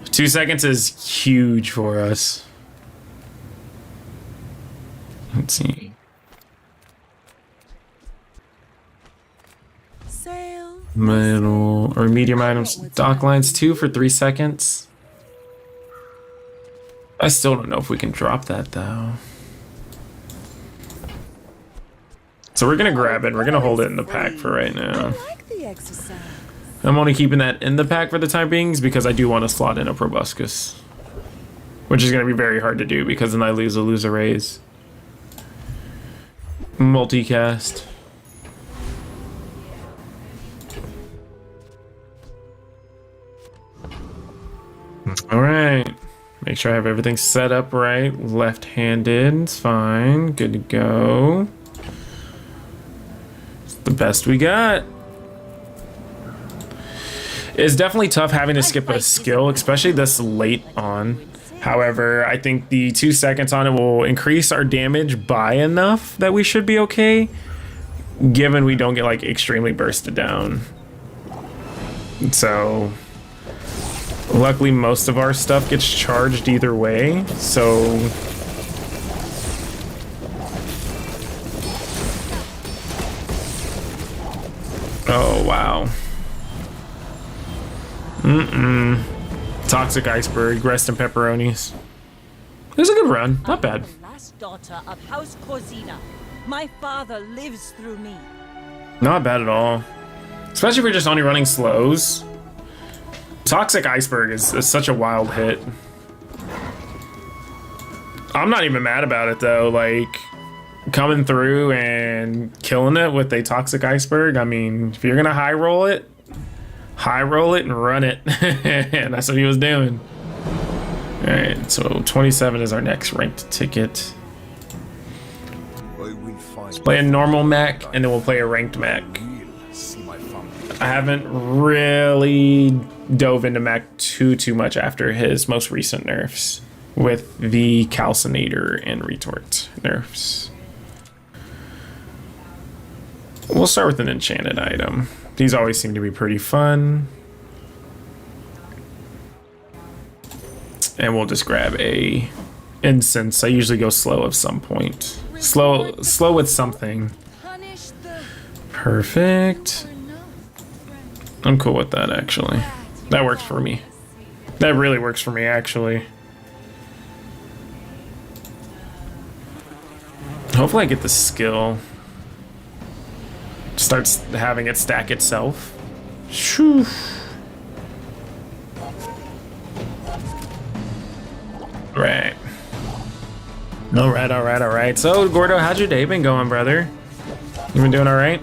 2 seconds is huge for us. Let's see. Sail. Middle or medium items. Dock lines 2 for 3 seconds. I still don't know if we can drop that though. So we're gonna grab it. We're gonna hold it in the pack for right now. I like the exercise. I'm only keeping that in the pack for the time being because I do want to slot in a proboscis, which is gonna be very hard to do because then I lose a raise. Multicast. All right. Make sure I have everything set up right. Left-handed, it's fine. Good to go. It's the best we got. It's definitely tough having to skip a skill, especially this late on. However, I think the 2 seconds on it will increase our damage by enough that we should be okay, given we don't get like extremely bursted down. So luckily most of our stuff gets charged either way, so oh wow. Toxic iceberg, rest and pepperonis. It was a good run, not bad. The last daughter of House Corzina. My father lives through me. Not bad at all. Especially if you're just only running slows. Toxic iceberg is such a wild hit. I'm not even mad about it though, like coming through and killing it with a toxic iceberg. I mean, if you're gonna high roll it and run it. And that's what he was doing. Alright, so 27 is our next ranked ticket. Let's play a normal mech and then we'll play a ranked mech. I haven't really dove into mech too much after his most recent nerfs with the calcinator and retort nerfs. We'll start with an enchanted item. These always seem to be pretty fun. And we'll just grab a incense. I usually go slow at some point. Slow with something. Perfect. I'm cool with that actually. That works for me. That really works for me actually. Hopefully I get the skill. Starts having it stack itself. Shoo. Right. Alright. So, Gordo, how's your day been going, brother? You been doing alright?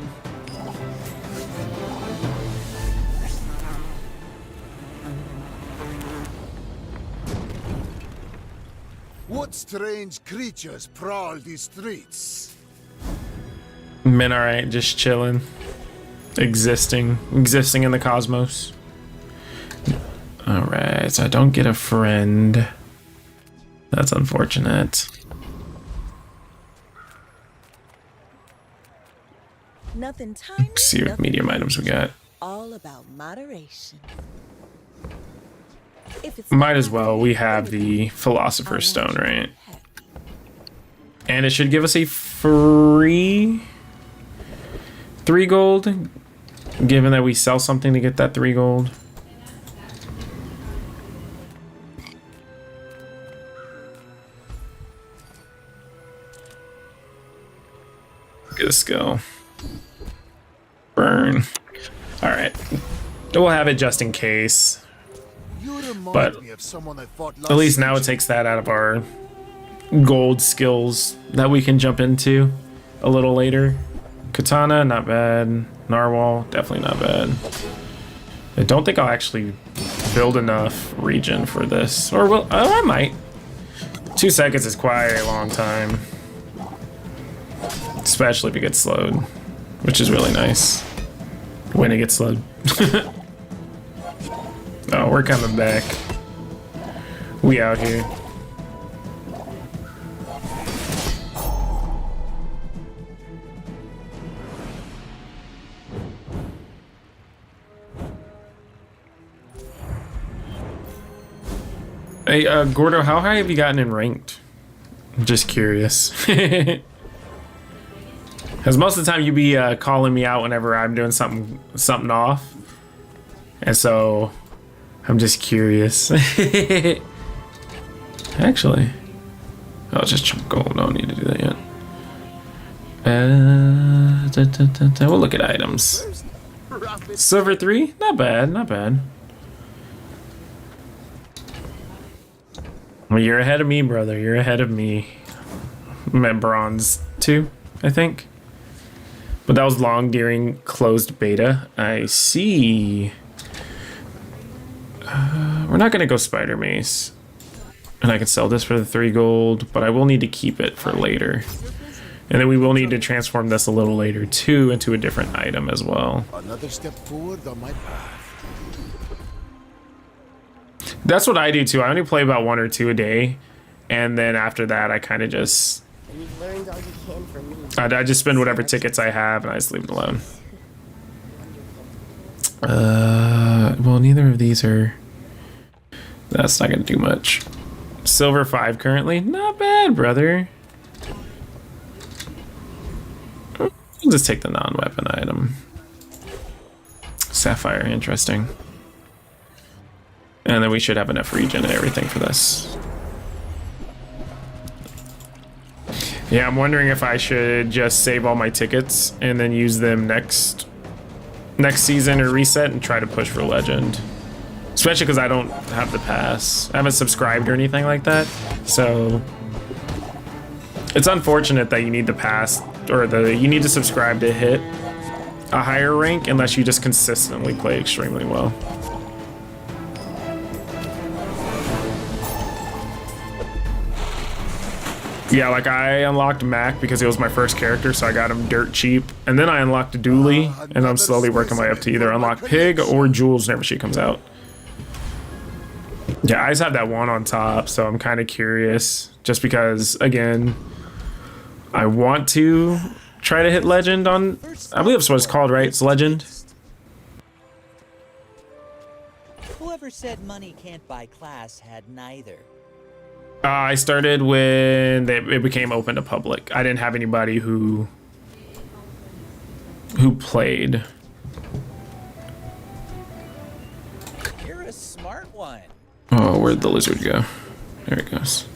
What strange creatures prowl these streets? Been alright, just chilling. Existing in the cosmos. Alright, so I don't get a friend. That's unfortunate. Nothing tiny. Let's see what medium items we got. All about moderation. If it's Might as well. We have the Philosopher's Stone, right? And it should give us a free 3 gold, given that we sell something to get that 3 gold. Get a skill. Burn. Alright. We'll have it just in case. But at least now it takes that out of our gold skills that we can jump into a little later. Katana, not bad. Narwhal, definitely not bad. I don't think I'll actually build enough regen for this. Or will, oh, I might. 2 seconds is quite a long time. Especially if it gets slowed, which is really nice. When it gets slowed. Oh, we're coming back. We out here. Hey, Gordo, how high have you gotten in ranked? I'm just curious. Because most of the time you be calling me out whenever I'm doing something off. And so, I'm just curious. Actually, I'll just chunk gold. I don't need to do that yet. We'll look at items. Silver 3? Not bad, not bad. Well, you're ahead of me, brother. You're ahead of me. I'm at bronze 2, I think. But that was long during closed beta. I see. We're not going to go Spider Mace. And I can sell this for the 3 gold, but I will need to keep it for later. And then we will need to transform this a little later, too, into a different item as well. Another step forward on my path. That's what I do too. I only play about 1 or 2 a day, and then after that, I kind of just You've learned all you can from me. I just spend whatever tickets I have, and I just leave it alone. Well, neither of these are. That's not gonna do much. Silver 5 currently, not bad, brother. I'll just take the non-weapon item. Sapphire, interesting. And then we should have enough regen and everything for this. Yeah, I'm wondering if I should just save all my tickets and then use them next season or reset and try to push for legend. Especially because I don't have the pass. I haven't subscribed or anything like that. So it's unfortunate that you need the pass or you need to subscribe to hit a higher rank unless you just consistently play extremely well. Yeah, like I unlocked Mac because it was my first character, so I got him dirt cheap. And then I unlocked Dooley, and I'm slowly working my way up to either unlock Pig or Jules whenever she comes out. Yeah, I just have that one on top, so I'm kind of curious. Just because, again, I want to try to hit Legend on... I believe that's what it's called, right? It's Legend. Whoever said money can't buy class had neither. I started when it became open to public. I didn't have anybody who played. You're a smart one. Oh, where'd the lizard go? There it goes.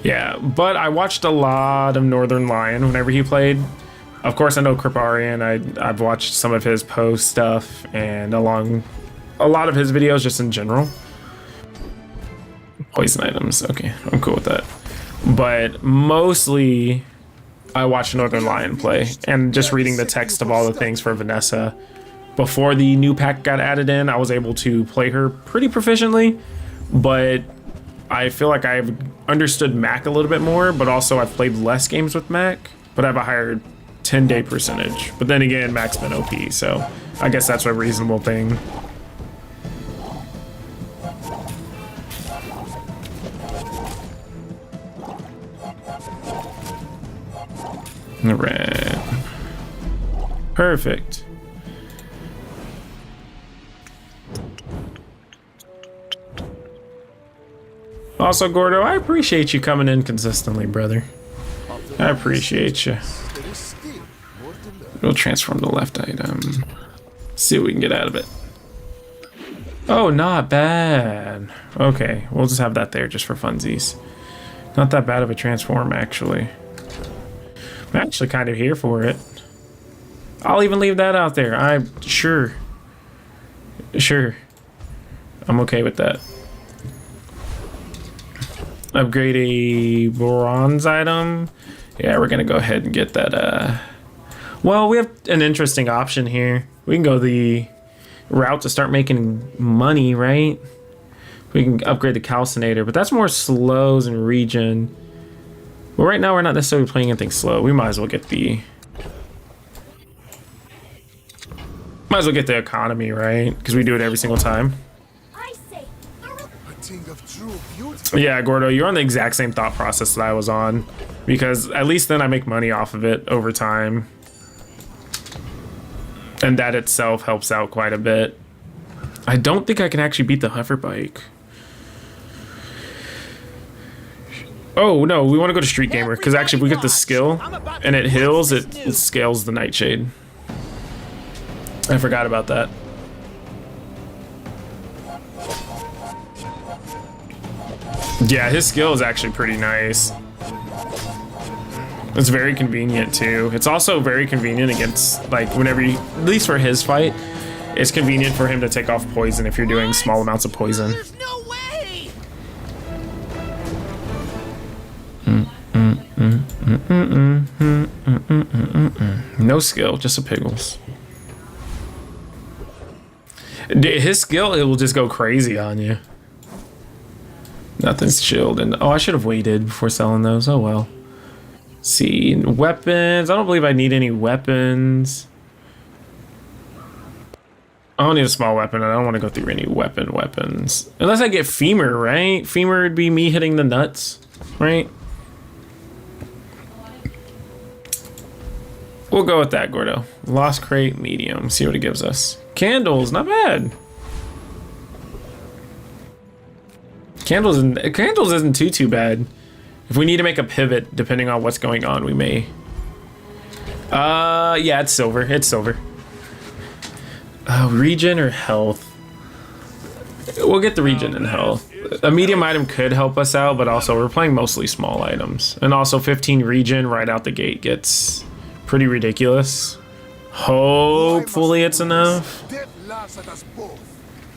Yeah, but I watched a lot of Northern Lion whenever he played. Of course, I know Kriparian. I've watched some of his post stuff and along a lot of his videos just in general. Poison items, okay, I'm cool with that. But mostly, I watched Northern Lion play and just reading the text of all the things for Vanessa. Before the new pack got added in, I was able to play her pretty proficiently, but I feel like I've understood Mac a little bit more, but also I've played less games with Mac, but I have a higher 10-day percentage. But then again, Mac's been OP, so I guess that's a reasonable thing. Alright. Perfect. Also, Gordo, I appreciate you coming in consistently, brother. I appreciate you. We'll transform the left item. See what we can get out of it. Oh, not bad. Okay, we'll just have that there just for funsies. Not that bad of a transform, actually. I'm actually kind of here for it. I'll even leave that out there. I'm sure. Sure. I'm okay with that. Upgrade a bronze item. Yeah, we're gonna go ahead and get that. Well, we have an interesting option here. We can go the route to start making money, right? We can upgrade the calcinator, but that's more slows and regen. Well, right now we're not necessarily playing anything slow. We might as well get the economy, right? Because we do it every single time. A thing of true beauty. Yeah, Gordo, you're on the exact same thought process that I was on, because at least then I make money off of it over time. And that itself helps out quite a bit. I don't think I can actually beat the hover bike. Oh no, we want to go to Street Gamer, because actually if we get the skill and it heals, it scales the Nightshade. I forgot about that. Yeah, his skill is actually pretty nice. It's very convenient too. It's also very convenient against, like, whenever you, at least for his fight, it's convenient for him to take off poison if you're doing small amounts of poison. There's no way! No skill, just a Piggles. His skill, it will just go crazy on you. Nothing's chilled. And oh, I should have waited before selling those. Oh well. See, weapons. I don't believe I need any weapons. I don't need a small weapon. I don't want to go through any weapons. Unless I get Femur, right? Femur would be me hitting the nuts, right? We'll go with that, Gordo. Lost Crate, medium. See what it gives us. Candles, not bad. Candles isn't too bad. If we need to make a pivot, depending on what's going on, we may. Yeah, it's silver. It's silver. Regen or health? We'll get the regen and health. A medium item could help us out, but also we're playing mostly small items. And also 15 regen right out the gate gets pretty ridiculous. Hopefully it's enough.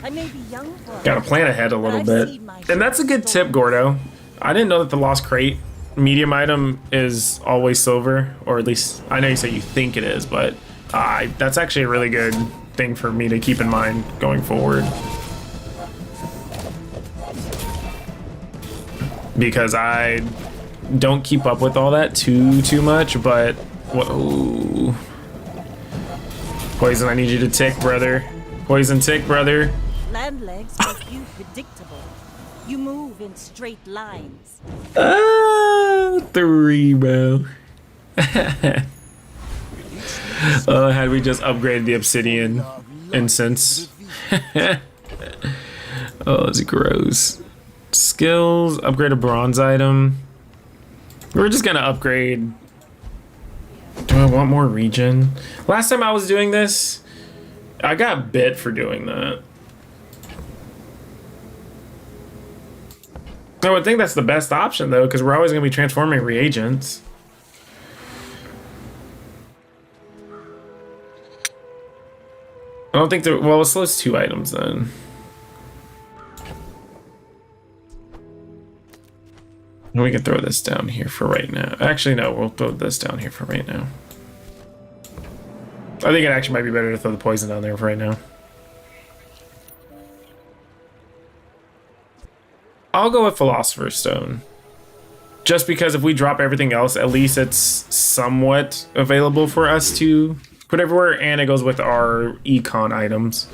I may be young for it, Gotta plan ahead a little I've bit. seen my And that's a good tip, Gordo. I didn't know that the Lost Crate medium item is always silver, or at least I know you say you think it is, but that's actually a really good thing for me to keep in mind going forward. Because I don't keep up with all that too much, but whoa. Poison, I need you to tick, brother. Poison tick, brother. land legs make you predictable. You move in straight lines. 3, bro. Oh, had we just upgraded the obsidian incense. Oh, it's gross. Skills, upgrade a bronze item. We're just gonna upgrade. Do I want more regen? Last time I was doing this, I got bit for doing that. I would think that's the best option though, because we're always gonna be transforming reagents. I don't think well, let's list 2 items then. And we can throw this down here for right now. Actually, no, we'll throw this down here for right now. I think it actually might be better to throw the poison down there for right now. I'll go with Philosopher's Stone. Just because if we drop everything else, at least it's somewhat available for us to put everywhere, and it goes with our econ items.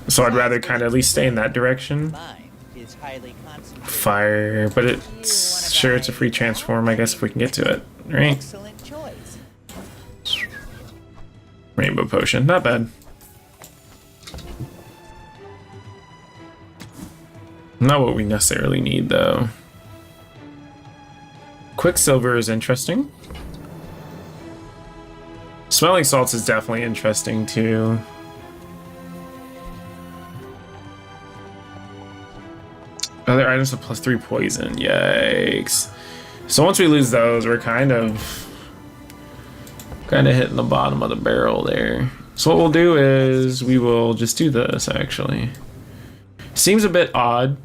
So I'd rather kind of at least stay in that direction. Mine is highly concentrated. Fire, but it's sure it's a free transform, I guess, if we can get to it, right? Excellent choice. Rainbow potion, not bad. Not what we necessarily need though. Quicksilver is interesting. Smelling salts is definitely interesting too. Other items with +3 poison. Yikes. So once we lose those, we're kind of hitting the bottom of the barrel there. So what we'll do is we will just do this actually. Seems a bit odd,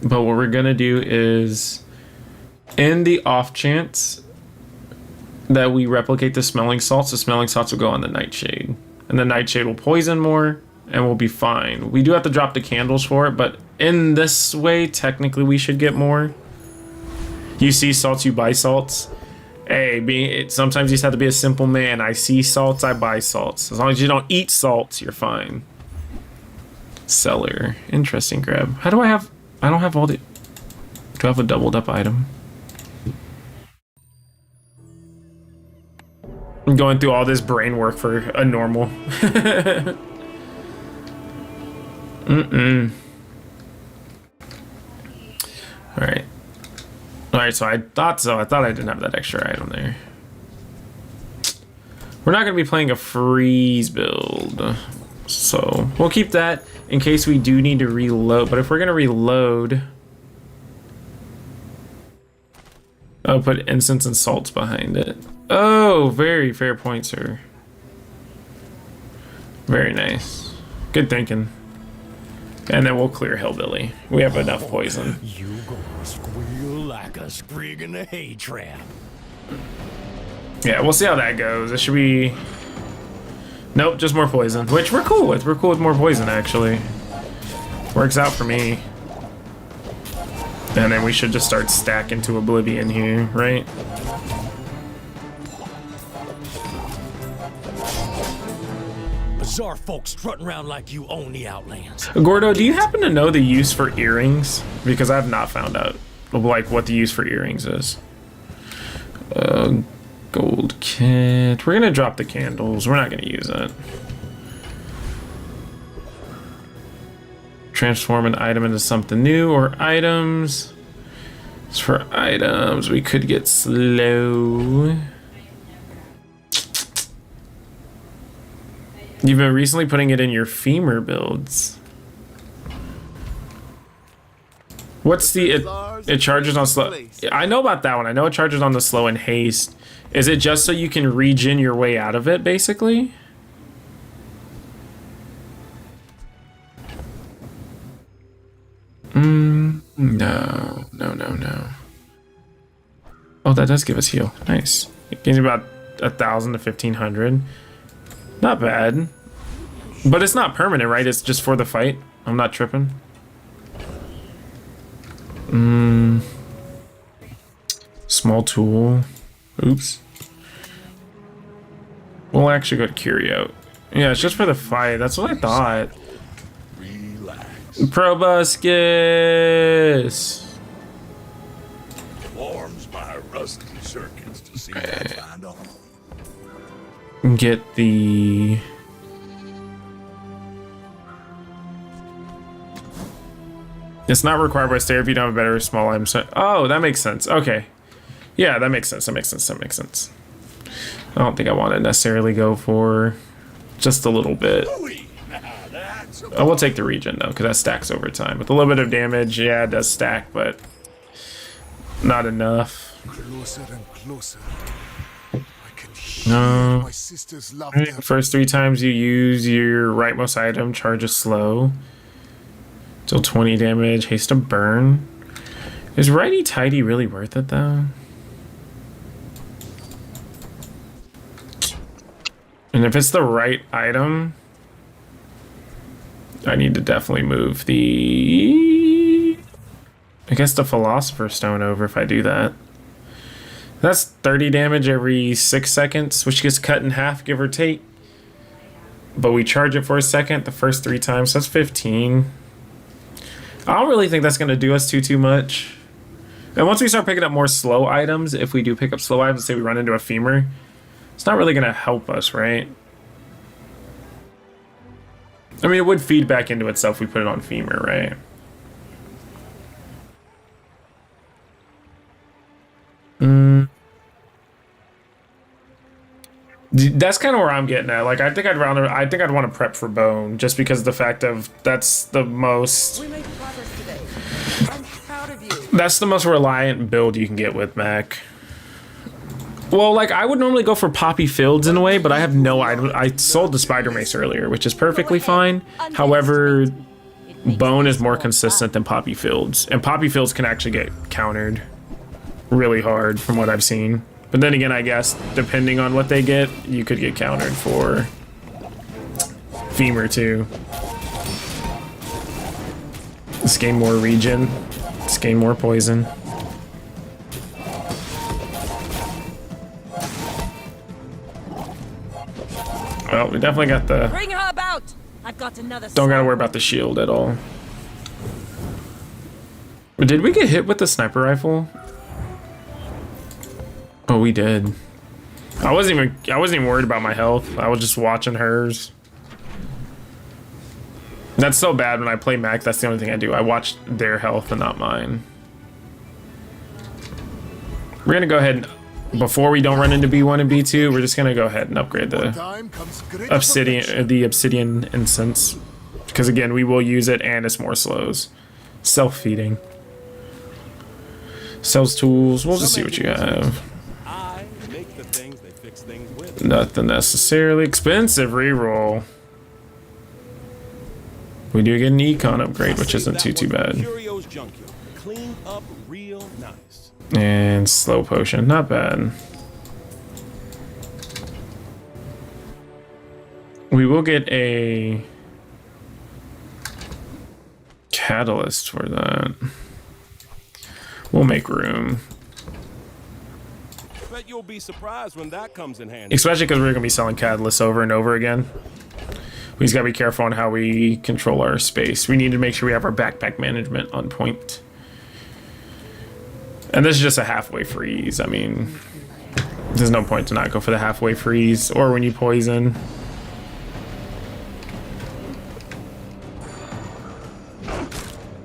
but what we're gonna do is, in the off chance that we replicate the smelling salts will go on the nightshade, and the nightshade will poison more, and we'll be fine. We do have to drop the candles for it, but in this way, technically we should get more. You see salts, you buy salts. Hey, sometimes you just have to be a simple man. I see salts, I buy salts. As long as you don't eat salts, you're fine. Seller. Interesting grab. How do I have... I don't have all the... Do I have a doubled up item? I'm going through all this brain work for a normal. Alright. Alright, so I thought so. I thought I didn't have that extra item there. We're not going to be playing a freeze build. So we'll keep that in case we do need to reload. But if we're going to reload... I'll put incense and salts behind it. Oh, very fair point, sir. Very nice. Good thinking. And then we'll clear Hillbilly. We have enough poison. You gonna squeal like a sprig in a hay trap. Yeah, we'll see how that goes. It should be... Nope, just more poison, which we're cool with. We're cool with more poison, actually. Works out for me. And then we should just start stacking to oblivion here, right? Bazaar folks strutting around like you own the Outlands. Gordo, do you happen to know the use for earrings? Because I have not found out, like, what the use for earrings is. Gold kit. We're gonna drop the candles. We're not gonna use it. Transform an item into something new or items. As for items, we could get slow. You've been recently putting it in your femur builds. What's the it charges on slow? I know about that one. I know it charges on the slow and haste. Is it just so you can regen your way out of it, basically? No. Oh, that does give us heal. Nice. It gives you about 1,000 to 1,500. Not bad. But it's not permanent, right? It's just for the fight. I'm not tripping. Small tool. Oops. We'll actually go to Curio. Yeah, it's just for the fight. That's what I thought. Relax. Proboscis. Warms my rusty circuits to see that find off. Get the... It's not required by stare if you don't have a better small item set. Oh, that makes sense. Okay. Yeah, that makes sense. That makes sense. I don't think I want to necessarily go for just a little bit. I will take the regen though, because that stacks over time. With a little bit of damage, yeah, it does stack, but not enough. Closer and closer. I can hear No. my sister's laughter. First 3 times you use your rightmost item, charges slow. Still 20 damage, haste to burn. Is righty tighty really worth it though? And if it's the right item, I need to definitely move the... I guess the Philosopher's Stone over if I do that. That's 30 damage every 6 seconds, which gets cut in half, give or take. But we charge it for a second the first 3 times, so that's 15. I don't really think that's going to do us too much. And once we start picking up more slow items, if we do pick up slow items, say we run into a femur, it's not really going to help us, right? I mean, it would feed back into itself if we put it on femur, right? That's kind of where I'm getting at. Like, I think I'd want to prep for bone, just because of the fact of that's the most. We made progress today. I'm proud of you. That's the most reliant build you can get with Mac. Well, like, I would normally go for Poppy Fields in a way, but I have no idea. I sold the Spider Mace earlier, which is perfectly fine. However, Bone is more consistent than Poppy Fields, and Poppy Fields can actually get countered really hard from what I've seen. But then again, I guess, depending on what they get, you could get countered for femur too. Let's gain more regen. Let's gain more poison. Well, we definitely got the... Bring her about! I've got another. Don't gotta worry about the shield at all. Did we get hit with the sniper rifle? Oh, we did. I wasn't even worried about my health. I was just watching hers. That's so bad when I play Mac. That's the only thing I do. I watch their health and not mine. We're gonna go ahead and, before we don't run into B1 and B2, we're just gonna go ahead and upgrade the obsidian incense, because again, we will use it and it's more slows. Self-feeding. Sells tools. We'll just see what you have. I make the things they fix things with. Nothing necessarily expensive. Reroll. We do get an econ upgrade, which isn't too bad. Curios junkyard. Clean up real nice. And slow potion, not bad. We will get a catalyst for that. We'll make room. Bet you'll be surprised when that comes in handy. Especially because we're going to be selling catalysts over and over again. We just got to be careful on how we control our space. We need to make sure we have our backpack management on point. And this is just a halfway freeze. I mean, there's no point to not go for the halfway freeze or when you poison.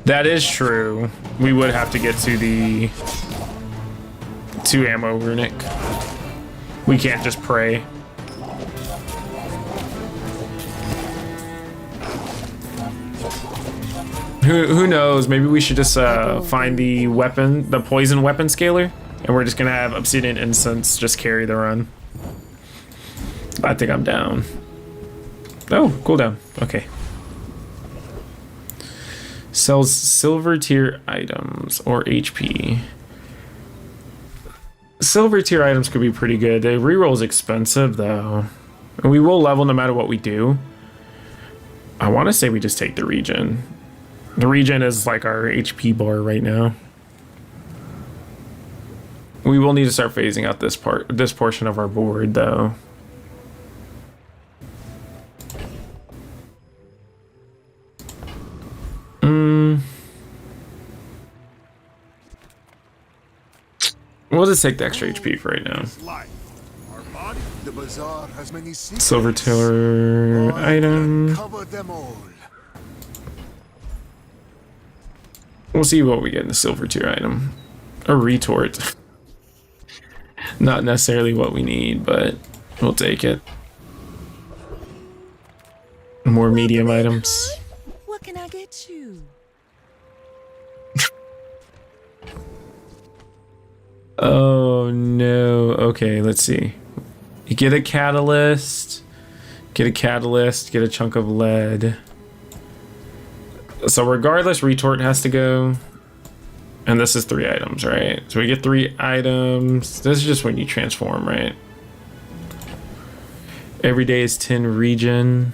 That is true. We would have to get to the 2 ammo runic. We can't just pray. Who knows? Maybe we should just find the weapon, the poison weapon scaler, and we're just gonna have obsidian incense just carry the run. I think I'm down. Oh, cooldown. Okay. Sells silver tier items or HP. Silver tier items could be pretty good. The reroll is expensive though, and we will level no matter what we do. I want to say we just take the regen. The regen is like our HP bar right now. We will need to start phasing out this portion of our board though. We'll just take the extra HP for right now. The Bazaar has many secrets. Silver tier item. Cover them all. We'll see what we get in the silver tier item. A retort. Not necessarily what we need, but we'll take it. More medium items. What can I get you? Oh no. Okay, let's see. You get a catalyst. Get a catalyst. Get a chunk of lead. So regardless, retort has to go. And this is 3 items, right? So we get 3 items. This is just when you transform, right? Every day is 10 regen.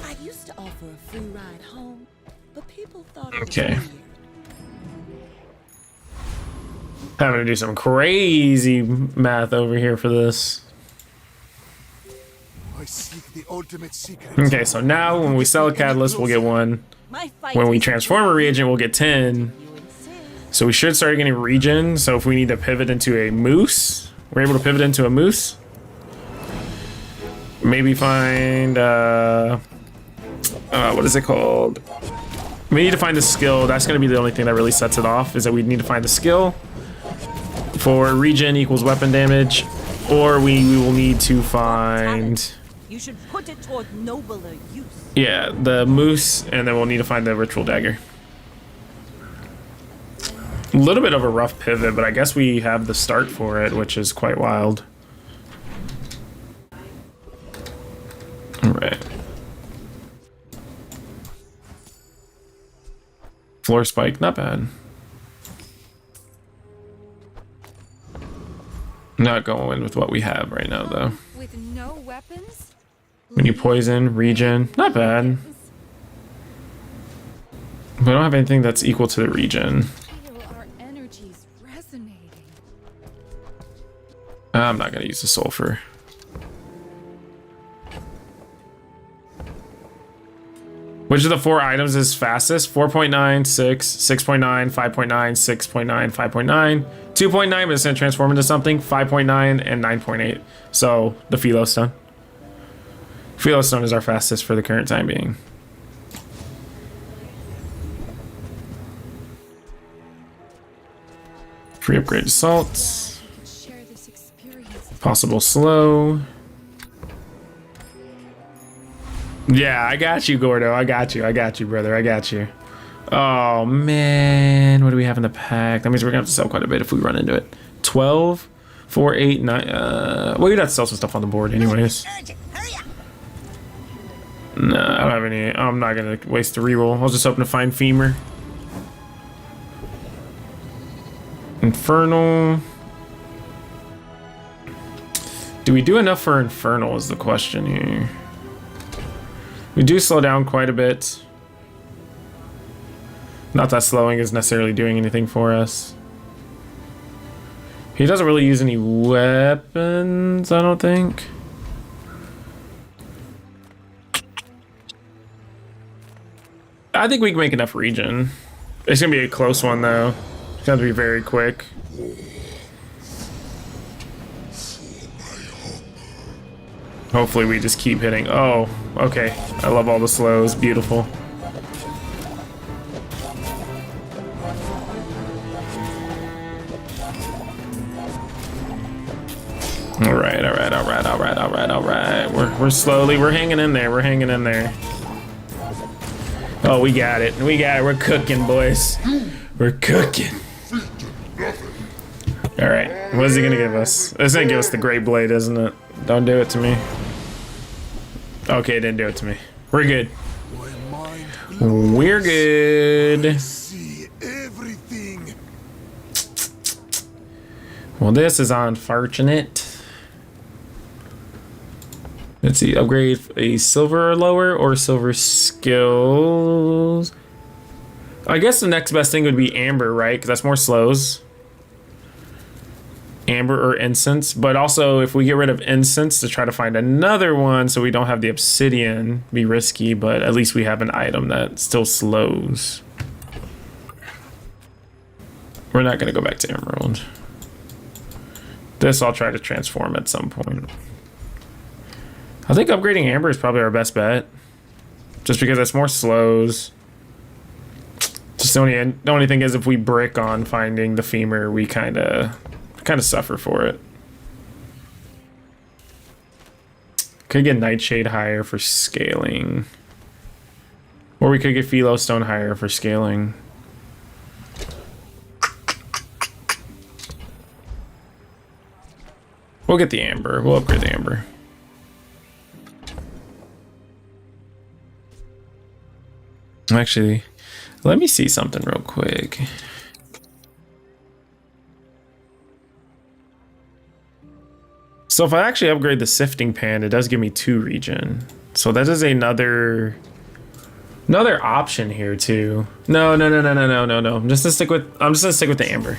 I used to offer a free ride home, but people thought it was Okay. weird. Having to do some crazy math over here for this. I seek the ultimate secret. Okay, so now when we sell a catalyst, we'll get 1. My fight When we isn't transform a with reagent, we'll get 10. you, you insist. So we should start getting regen. So if we need to pivot into a moose, we're able to pivot into a moose. Maybe find what is it called? We need to find the skill. That's going to be the only thing that really sets it off, is that we need to find the skill for regen equals weapon damage, or we will need to find, You should put it toward nobler use. yeah, the moose, and then we'll need to find the ritual dagger. A little bit of a rough pivot, but I guess we have the start for it, which is quite wild. All right. Floor spike, not bad. Not going with what we have right now, though. With no weapons? When you poison, regen, not bad. We don't have anything that's equal to the regen. Feel our energies resonating. I'm not gonna use the sulfur. Which of the 4 items is fastest? 4.9, 6, 6.9, 5.9, 6.9, 5.9, 2.9, but it's gonna transform into something, 5.9, and 9.8. So the Philo Stone. Philo Stone is our fastest for the current time being. Free upgrade assaults. We can share this experience. Possible slow. Yeah, I got you, Gordo. I got you, brother. I got you. Oh, man. What do we have in the pack? That means we're going to have to sell quite a bit if we run into it. 12, 4, 8, 9. Well, you'd have to sell some stuff on the board anyways. Nah, I don't have any. I'm not going to waste the reroll. I was just hoping to find Femur. Infernal. Do we do enough for Infernal is the question here. We do slow down quite a bit. Not that slowing is necessarily doing anything for us. He doesn't really use any weapons, I don't think. I think we can make enough regen. It's gonna be a close one though. It's gonna be very quick. Hopefully we just keep hitting. Oh, okay. I love all the slows. Beautiful. All right. We're slowly, we're hanging in there. We're hanging in there. Oh, we got it. We're cooking, boys. We're cooking. All right. What is he gonna give us? It's gonna give us the Great Blade, isn't it? Don't do it to me. Okay, it didn't do it to me. We're good. We're good. See everything. Well, this is unfortunate. Let's see. Upgrade a silver or lower or silver skills. I guess the next best thing would be amber, right? Because that's more slows. Amber or incense, but also if we get rid of incense to try to find another one so we don't have the obsidian, be risky, but at least we have an item that still slows. We're not going to go back to emerald. This I'll try to transform at some point. I think upgrading amber is probably our best bet, just because it's more slows. Just the only thing is if we brick on finding the femur, we kind of suffer for it. Could get Nightshade higher for scaling. Or we could get Philo Stone higher for scaling. We'll get the amber. We'll upgrade the amber. Actually, let me see something real quick. So if I actually upgrade the sifting pan, it does give me 2 regen. So that is another option here too. No. I'm just gonna stick with the amber.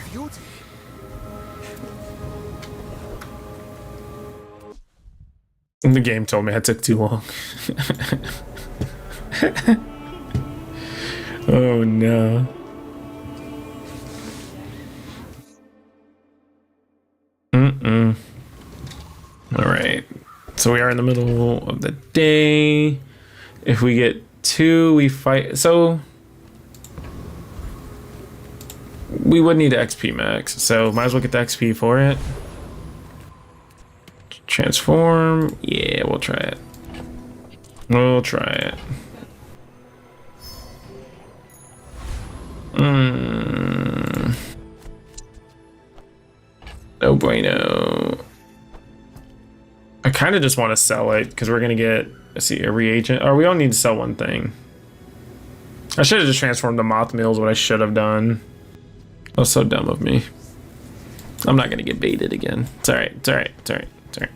The game told me I took too long. Oh no. All right, so we are in the middle of the day. If we get 2, we fight. So we would need XP max, so might as well get the XP for it. Transform. Yeah, we'll try it. We'll try it. No bueno. I kind of just want to sell it because we're going to get, let's see, a reagent. Or we don't need to sell one thing. I should have just transformed the moth mill is what I should have done. That was so dumb of me. I'm not gonna get baited again. It's alright, it's alright, it's alright, it's alright.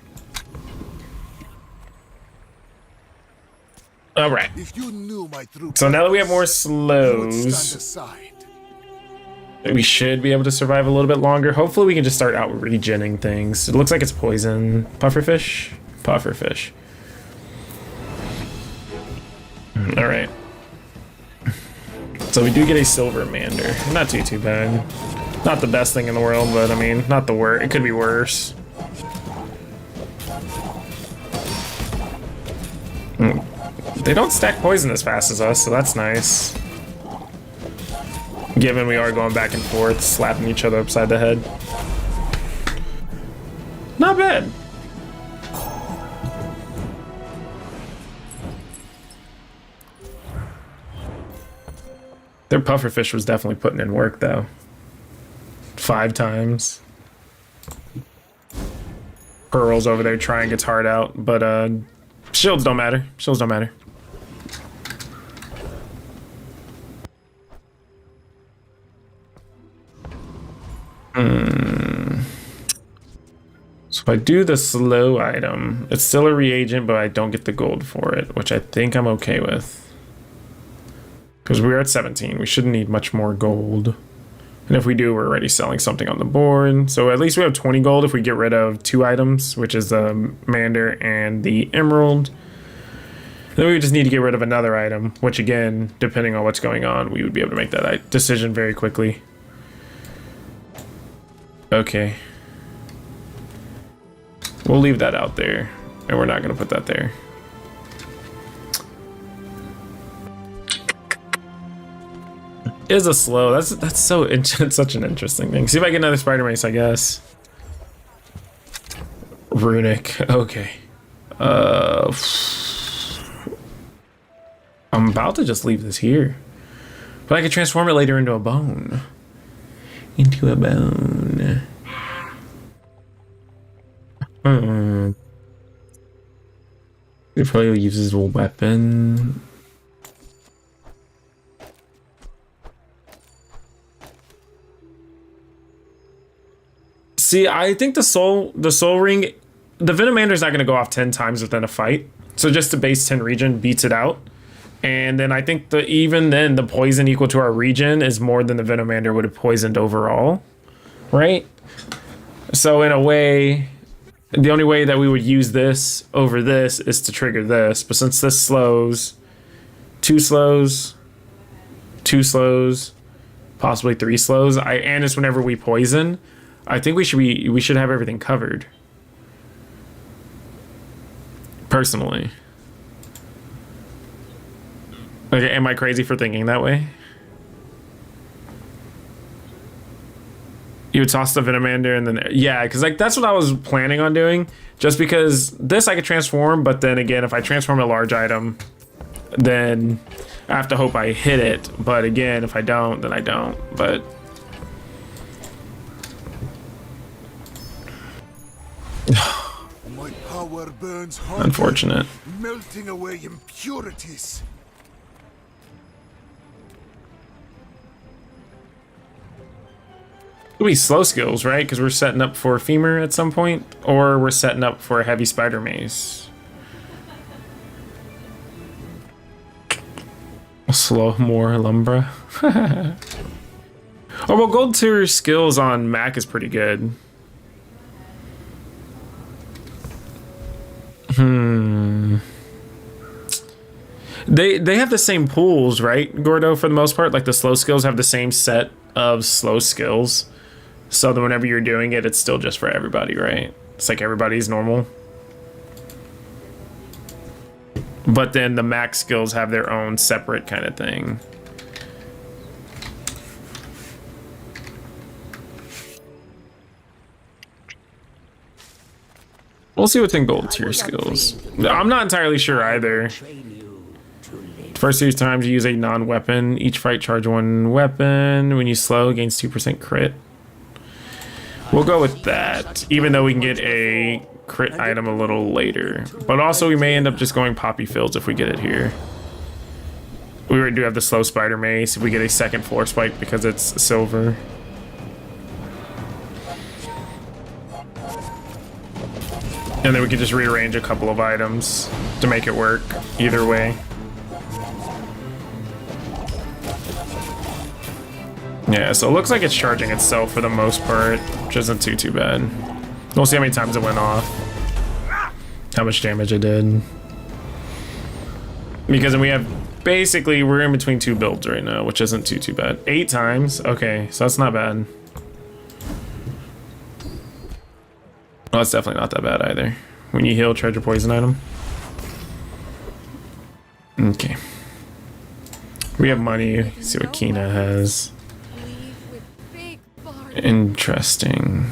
Alright. If you knew my true So now that we have more purpose, you would stand slows, aside. we should be able to survive a little bit longer. Hopefully we can just start out regenning things. It looks like it's poison. Pufferfish? Pufferfish. Alright. So we do get a silver mander. Not too bad. Not the best thing in the world, but I mean, not the worst. It could be worse. They don't stack poison as fast as us, so that's nice. Given we are going back and forth, slapping each other upside the head. Not bad. Their pufferfish was definitely putting in work, though. 5 times. Pearl's over there trying gets hard out, but shields don't matter. Shields don't matter. So if I do the slow item, it's still a reagent, but I don't get the gold for it, which I think I'm okay with. Because we're at 17, we shouldn't need much more gold. And if we do, we're already selling something on the board. So at least we have 20 gold if we get rid of 2 items, which is the Mander and the Emerald. Then we would just need to get rid of another item, which again, depending on what's going on, we would be able to make that decision very quickly. Okay. We'll leave that out there, and we're not going to put that there. Is a slow. That's so it's such an interesting thing. See if I get another spider mace, I guess. Runic. Okay. I'm about to just leave this here, but I could transform it later into a bone. Into a bone. He probably uses a weapon. See, I think the soul ring, the Venomander is not going to go off 10 times within a fight. So just the base 10 regen beats it out. And then I think even then the poison equal to our regen is more than the Venomander would have poisoned overall, right? So in a way, the only way that we would use this over this is to trigger this. But since this slows, 2 slows, 2 slows, possibly 3 slows, and it's whenever we poison, I think we should have everything covered. Personally. Okay, am I crazy for thinking that way? You would toss the Venomander and then yeah, because like that's what I was planning on doing. Just because this I could transform, but then again, if I transform a large item, then I have to hope I hit it. But again, if I don't, then I don't. But My power burns hot, unfortunate. melting away impurities. It'll be slow skills, right? Because we're setting up for femur at some point, or we're setting up for a heavy spider mace. Slow more Lumbra. Oh well, gold tier skills on Mac is pretty good. They have the same pools, right, Gordo, for the most part? Like the slow skills have the same set of slow skills. So that whenever you're doing it, it's still just for everybody, right? It's like everybody's normal. But then the max skills have their own separate kind of thing. We'll see what's in gold tier skills. I'm not entirely sure either. First series times you use a non-weapon. Each fight charge 1 weapon. When you slow, gains 2% crit. We'll go with that, even though we can get a crit item a little later. But also we may end up just going Poppy Fields if we get it here. We already do have the slow spider mace if we get a second floor spike because it's silver. And then we could just rearrange a couple of items to make it work either way. Yeah, so it looks like it's charging itself for the most part, which isn't too bad. We'll see how many times it went off. How much damage it did. Because we have basically, we're in between two builds right now, which isn't too bad. 8 times? Okay, so that's not bad. Well, that's definitely not that bad either. When you heal, treasure poison item. Okay. We have money. See what Kina has. Interesting.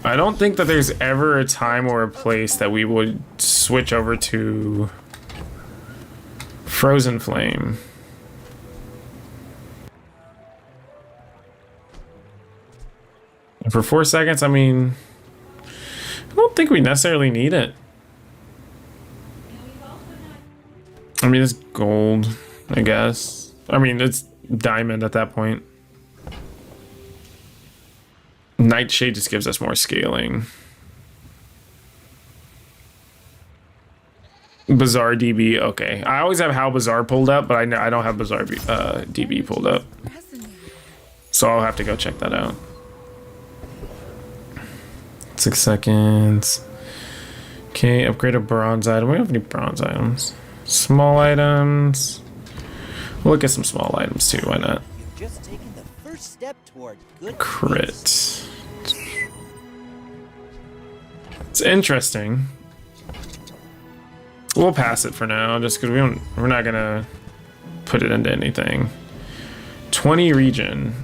I don't think that there's ever a time or a place that we would switch over to Frozen Flame. And for 4 seconds, I mean, I don't think we necessarily need it. I mean, it's gold, I guess. I mean, it's diamond at that point. Nightshade just gives us more scaling. Bazaar DB, okay. I always have How Bazaar pulled up, but I don't have Bazaar DB pulled up. So I'll have to go check that out. 6 seconds. Okay, upgrade a bronze item. We don't have any bronze items. Small items. We'll look at some small items too, why not? You've just taken the first step toward good Crit. It's interesting. We'll pass it for now, just because we're not gonna put it into anything. 20 region.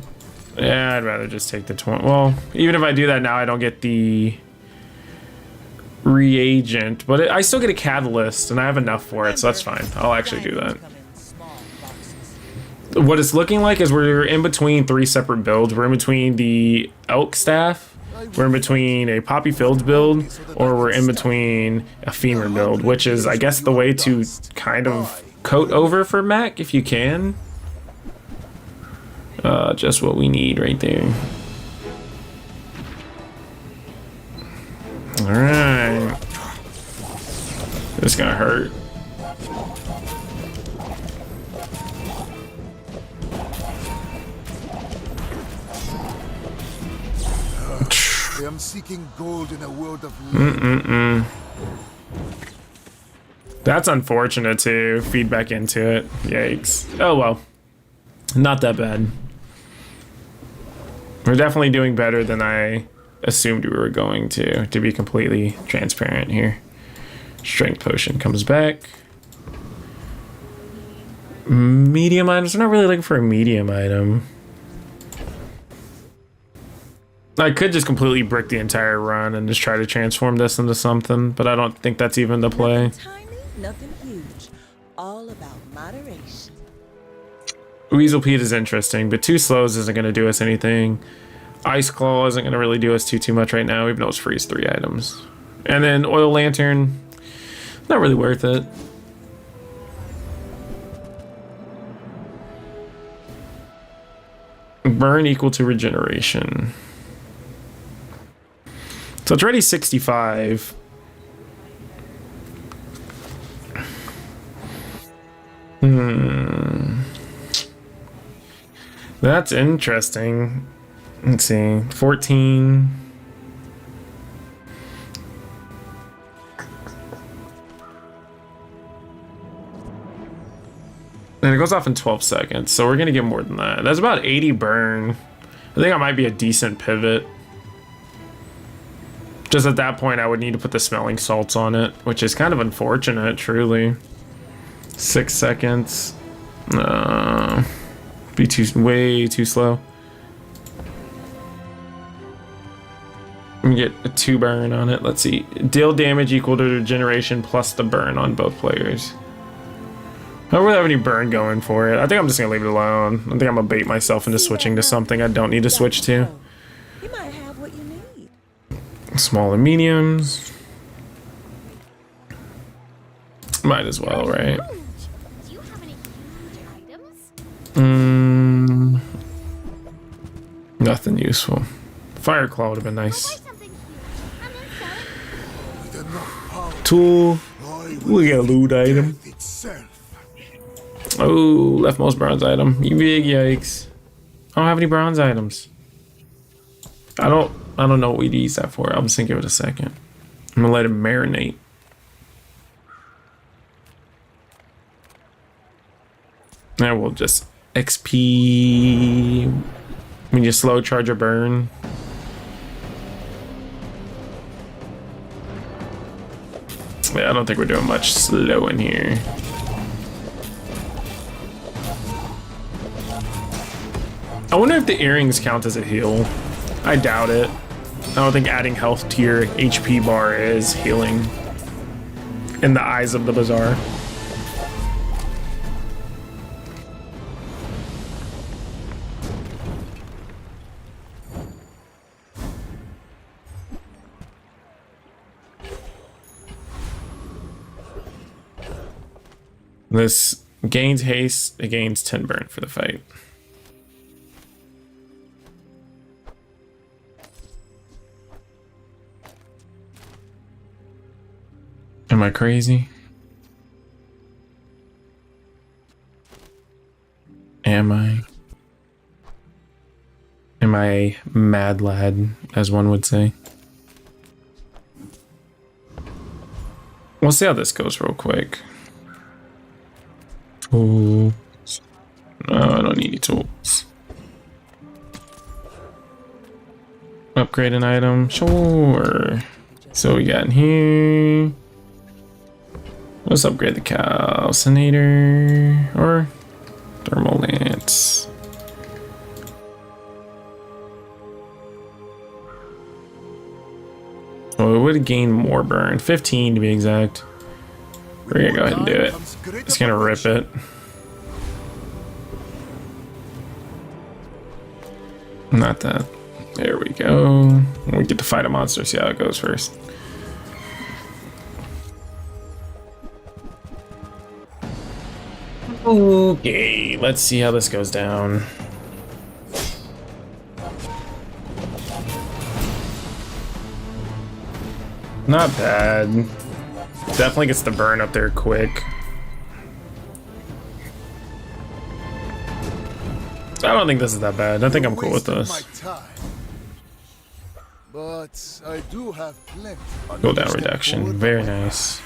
Yeah, I'd rather just take the 20. Well, even if I do that now, I don't get the reagent, but I still get a catalyst, and I have enough for it, so that's fine. I'll actually do that. What it's looking like is we're in between 3 separate builds. We're in between the elk staff, we're in between a poppy fields build, or we're in between a femur build, which is, I guess, the way to kind of coat over for mech if you can. Just what we need right there. All right, this is gonna hurt. I am seeking gold in a world of That's unfortunate too. Feed back into it. Yikes. Oh well. Not that bad. We're definitely doing better than I assumed we were going to be completely transparent here. Strength potion comes back. Medium items. We're not really looking for a medium item. I could just completely brick the entire run and just try to transform this into something, but I don't think that's even the play. Nothing tiny, nothing huge. All about moderation. Weasel Pete is interesting, but 2 slows isn't going to do us anything. Ice Claw isn't going to really do us too much right now, even though it's freeze 3 items. And then Oil Lantern, not really worth it. Burn equal to regeneration. So it's already 65. That's interesting. Let's see. 14. And it goes off in 12 seconds, so we're gonna get more than that. That's about 80 burn. I think that might be a decent pivot. Just at that point, I would need to put the smelling salts on it, which is kind of unfortunate, truly. 6 seconds. Be way too slow. Let me get a 2 burn on it. Let's see. Deal damage equal to regeneration plus the burn on both players. I don't really have any burn going for it. I think I'm just gonna leave it alone. I think I'm gonna bait myself into switching to something I don't need to switch to. You might have what you need. Small and mediums. Might as well, right? Do you have any huge items? Nothing useful. Fire Claw would have been nice. tool. I We got a loot item. death itself. Oh, leftmost bronze item. You big yikes. I don't have any bronze items. I don't know what we'd use that for. I'm just gonna give it a second. I'm gonna let it marinate. Now we'll just XP when you slow charge or burn. Yeah, I don't think we're doing much slow in here. I wonder if the earrings count as a heal. I doubt it. I don't think adding health to your HP bar is healing in the eyes of the Bazaar. This gains haste, it gains 10 burn for the fight. Am I crazy? Am I a mad lad, as one would say? We'll see how this goes real quick. Tools. No, I don't need any tools. Upgrade an item, sure. So we got in here. Let's upgrade the calcinator or thermal lance. Oh, it would gain more burn, 15 to be exact. We're gonna go ahead and do it. Just gonna rip it. Not that. There we go. We get to fight a monster, see how it goes first. Okay, let's see how this goes down. Not bad. Definitely gets the burn up there quick. I don't think this is that bad. I think I'm cool with this. But I do have plenty. Cooldown reduction, very nice.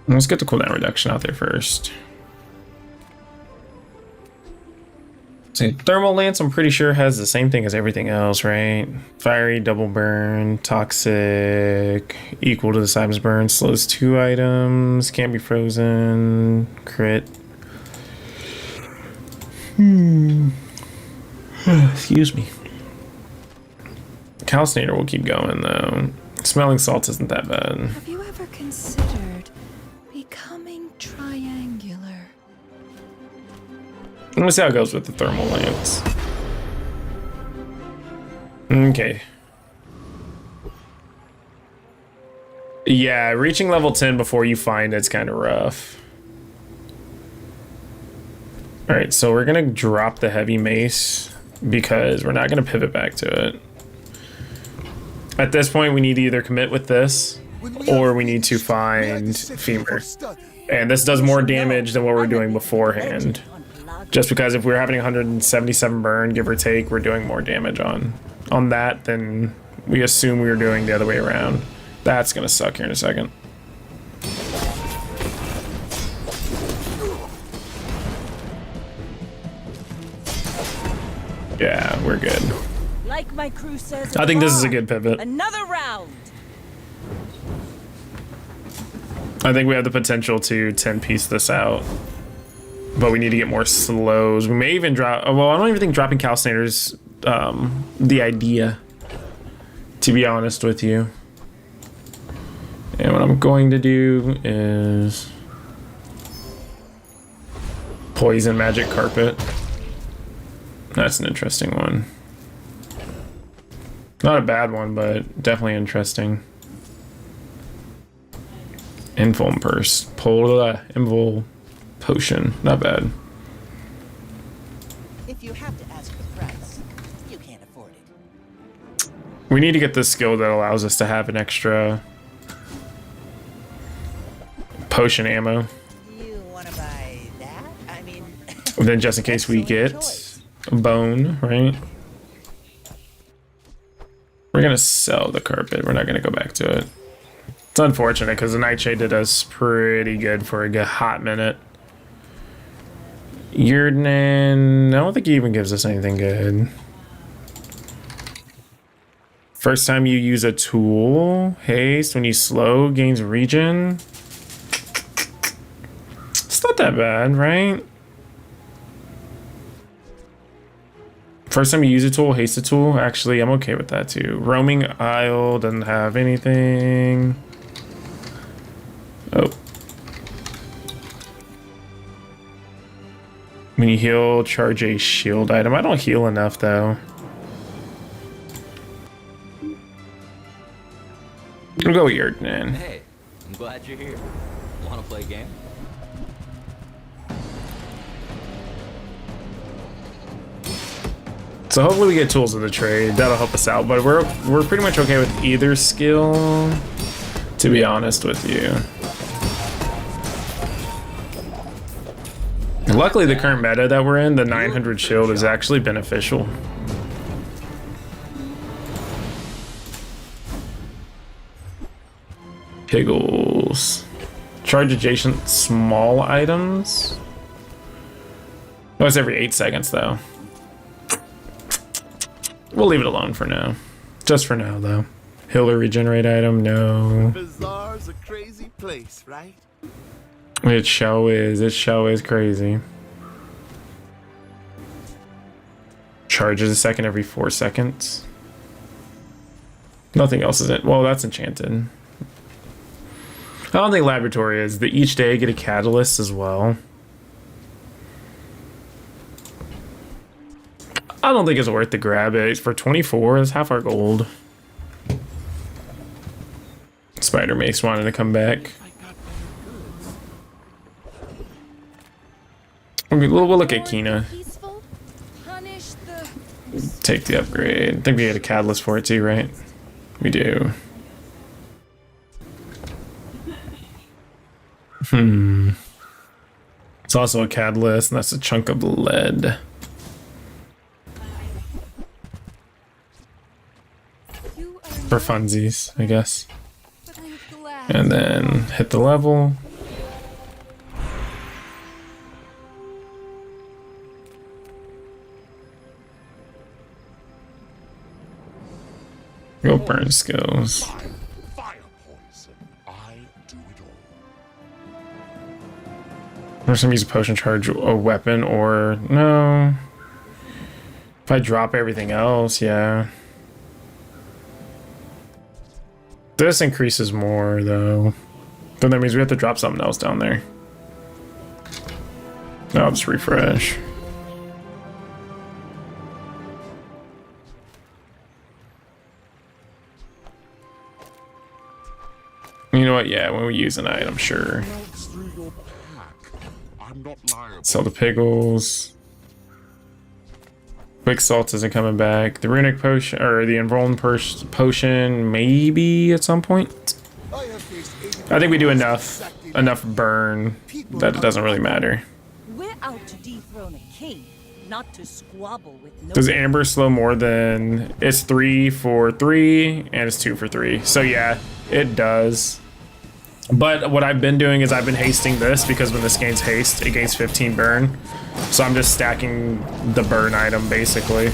Let's get the cooldown reduction out there first. See, thermal lance, I'm pretty sure has the same thing as everything else, right? Fiery, double burn, toxic, equal to the size burn, slows 2 items, can't be frozen, crit. Excuse me. Calcinator will keep going though. Smelling salts isn't that bad. Have you ever considered becoming triangular? Let me see how it goes with the thermal lance. Okay. Yeah, reaching level 10 before you find it's kind of rough. Alright, so we're gonna drop the heavy mace because we're not gonna pivot back to it. At this point, we need to either commit with this or we need to find femur. And this does more damage than what we were doing beforehand. Just because if we're having 177 burn, give or take, we're doing more damage on that than we assume we were doing the other way around. That's gonna suck here in a second. Yeah, we're good. Like my crew says, I think this is a good pivot. another round. I think we have the potential to 10-piece this out. But we need to get more slows. We may even drop... Well, I don't even think dropping calcinator's the idea, to be honest with you. And what I'm going to do is... Poison magic carpet. That's an interesting one. Not a bad one, but definitely interesting. Invuln purse. Invul potion. Not bad. If you have to ask the price, you can't afford it. We need to get this skill that allows us to have an extra potion ammo. You wanna buy that? I mean, Then just in case we excellent get choice. a bone, right? We're gonna sell the carpet. We're not gonna go back to it. It's unfortunate because the nightshade did us pretty good for a good hot minute. Yurden, I don't think he even gives us anything good. First time you use a tool, haste when you slow gains regen. It's not that bad, right? First time you use a tool, haste a tool. Actually, I'm okay with that too. Roaming Isle doesn't have anything. Oh. When you heal, charge a shield item. I don't heal enough though. We'll go Yurden. Hey, I'm glad you're here. Want to play a game? So hopefully we get tools of the trade. That'll help us out. But we're pretty much okay with either skill, to be honest with you. Luckily, the current meta that we're in, the 900 shield, is actually beneficial. Piggles. Charge adjacent small items. Oh, it's every 8 seconds, though. We'll leave it alone for now. Just for now, though. Heal or regenerate item, no. Bazaar's a crazy place, right? It show is. It show is crazy. Charges a second every 4 seconds. Nothing else is it. Well, that's enchanted. I don't think laboratory is. The each day get a catalyst as well. I don't think it's worth to grab it. For 24, it's half our gold. Spider Mace wanted to come back. We'll look at Kina. Peaceful, punish the Take the upgrade. I think we get a catalyst for it too, right? We do. It's also a catalyst, and that's a chunk of lead. you are For funsies, I guess. but I'm glad. And then hit the level. Go burn skills. Fire poison. I do it all. Or some use a potion charge a weapon or no. If I drop everything else, yeah. This increases more though. Then that means we have to drop something else down there. I'll just refresh. You know what? Yeah, when we use an item, sure. Melts through your pack. I'm not liable. Sell the piggles. Quick salt isn't coming back. The runic potion or the enrolled potion, maybe at some point. I think we do enough burn that it doesn't really matter. We're out to dethrone a king, not to squabble with no. Does Amber slow more than it's 3 for 3 and it's 2 for 3? So yeah, it does. But what I've been doing is I've been hasting this because when this gains haste, it gains 15 burn. So I'm just stacking the burn item basically.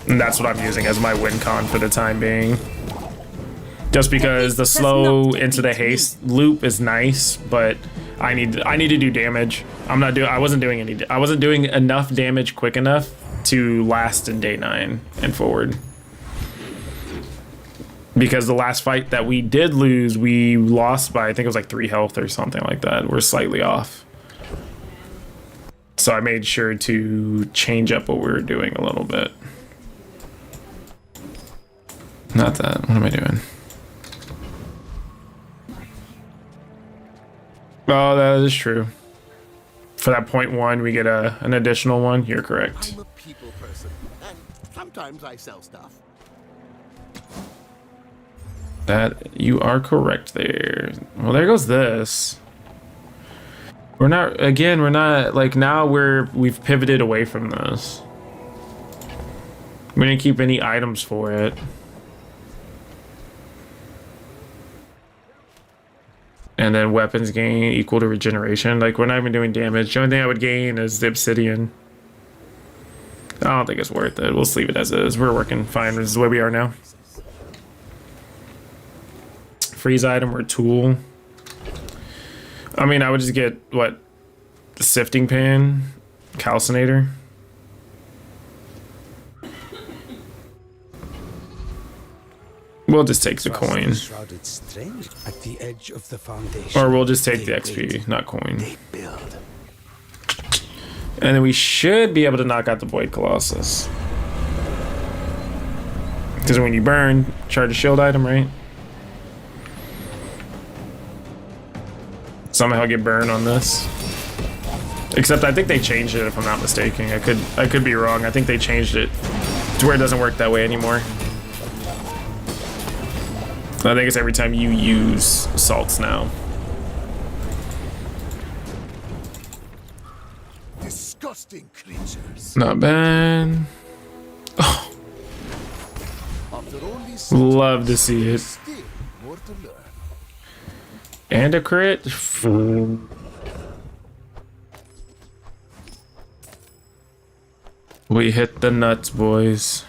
And that's what I'm using as my win con for the time being. Just because the slow into the haste loop is nice, but I need to do damage. I wasn't doing enough damage quick enough to last in day 9 and forward. Because the last fight that we did lose, we lost by, I think it was like 3 health or something like that. We're slightly off. So I made sure to change up what we were doing a little bit. Not that. What am I doing? Oh, that is true. For that 0.1, we get an additional one. You're correct. I'm a people person, and from Sometimes I sell stuff. That you are correct there. Well, there goes this. We're not like now we've pivoted away from this. We didn't keep any items for it. And then weapons gain equal to regeneration. Like, we're not even doing damage. The only thing I would gain is the obsidian. I don't think it's worth it. We'll just leave it as is. We're working fine. This is the way we are now. Freeze item or tool. I mean, I would just get, what? The sifting pan? Calcinator? We'll just take the coin. Shrouded strength at the edge of the foundation. Or we'll just take the They XP, build, not coin. They build. And then we should be able to knock out the Void Colossus. Because when you burn, charge a shield item, right? Somehow get burned on this. Except I think they changed it, if I'm not mistaken. I could be wrong. I think they changed it to where it doesn't work that way anymore. I think it's every time you use salts now. Disgusting creatures. Not bad. Oh, After only love to see it. still more to learn. And a crit. We hit the nuts, boys.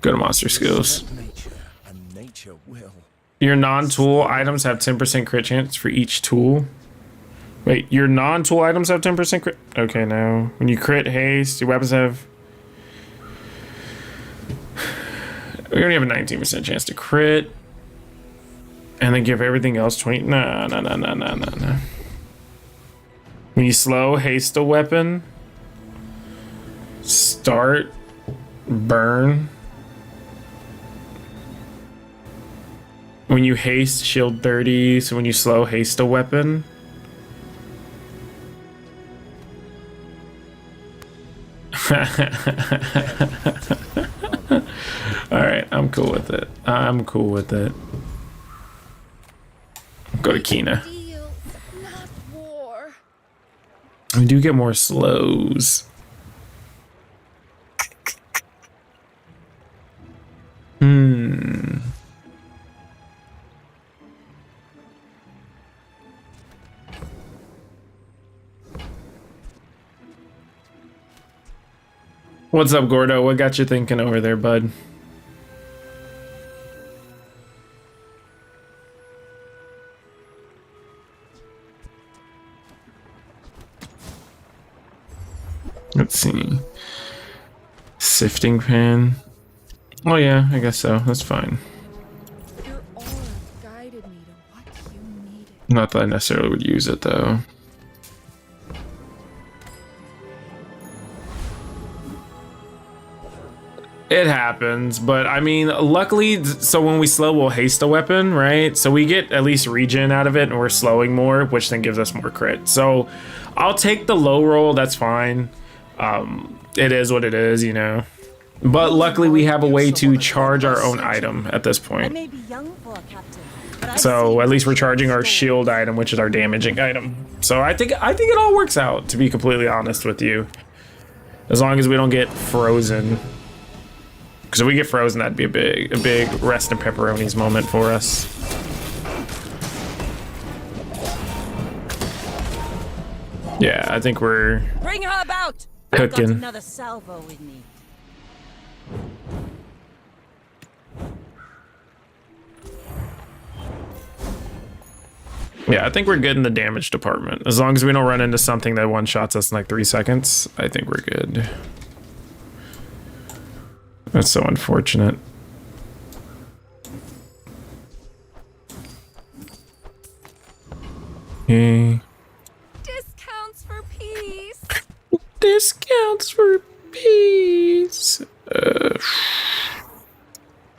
Go to monster skills. Nature and nature will. Your non-tool items have 10% crit chance for each tool. Wait, your non-tool items have 10% crit? Okay, now. When you crit haste, your weapons have... We only have a 19% chance to crit. And then give everything else 20... Nah. When you slow, haste a weapon. Start. Burn. When you haste, shield 30. So when you slow, haste a weapon. Alright, I'm cool with it. I'm cool with it. Go to Kina. Deals, not war. We do get more slows. What's up, Gordo? What got you thinking over there, bud? Let's see. Sifting pan. Oh yeah, I guess so. That's fine. Your aura guided me to what you needed. Not that I necessarily would use it though. It happens, but I mean, luckily, so when we slow, we'll haste a weapon, right? So we get at least regen out of it, and we're slowing more, which then gives us more crit. So I'll take the low roll, that's fine. It is what it is, you know. But luckily, we have a way to charge our own item at this I point. may be young for a captain, but I've So seen at least we're much charging our stories. shield item, which is our damaging item. So I think it all works out, to be completely honest with you. As long as we don't get frozen. Because if we get frozen, that'd be a big rest in pepperonis moment for us. Yeah, I think we're Bring her about. I've got cooking. another salvo with me. Yeah, I think we're good in the damage department. As long as we don't run into something that one-shots us in like 3 seconds, I think we're good. That's so unfortunate. Okay. Discounts for peace. Discounts for peace.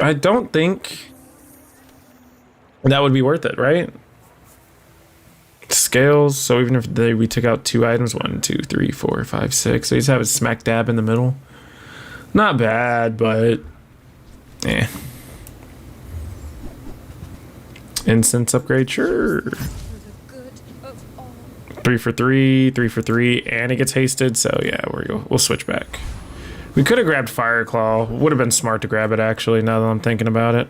I don't think that would be worth it, right? Scales. So even if we took out 2 items, 1, 2, 3, 4, 5, 6, so you just have it smack dab in the middle. Not bad, but eh. Incense upgrade, sure. For the good of all. 3 for 3, 3 for 3, and it gets hasted. So yeah, we'll switch back. We could have grabbed Fireclaw. Would have been smart to grab it actually. Now that I'm thinking about it.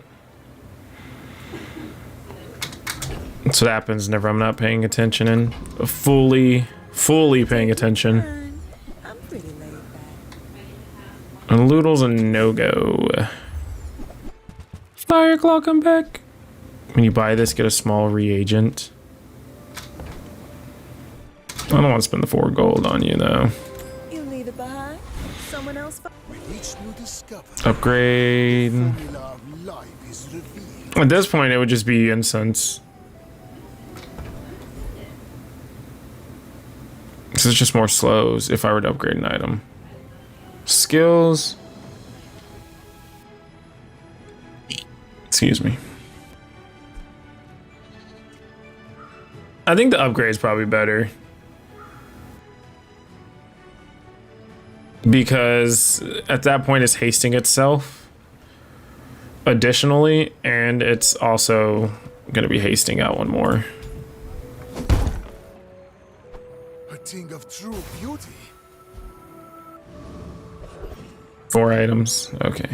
That's what happens whenever I'm not paying attention and fully paying attention. I'm pretty laid back. And Loodle's a no-go. Fireclaw, come back. When you buy this, get a small reagent. I don't want to spend the 4 gold on you though. You leave it behind. Someone else. With each new discovery, Upgrade. the formula of life is revealed. At this point, it would just be incense. This is just more slows if I were to upgrade an item. Skills. Excuse me. I think the upgrade is probably better. Because at that point it's hasting itself additionally, and it's also going to be hasting out one more. A thing of true beauty. 4 items. Okay.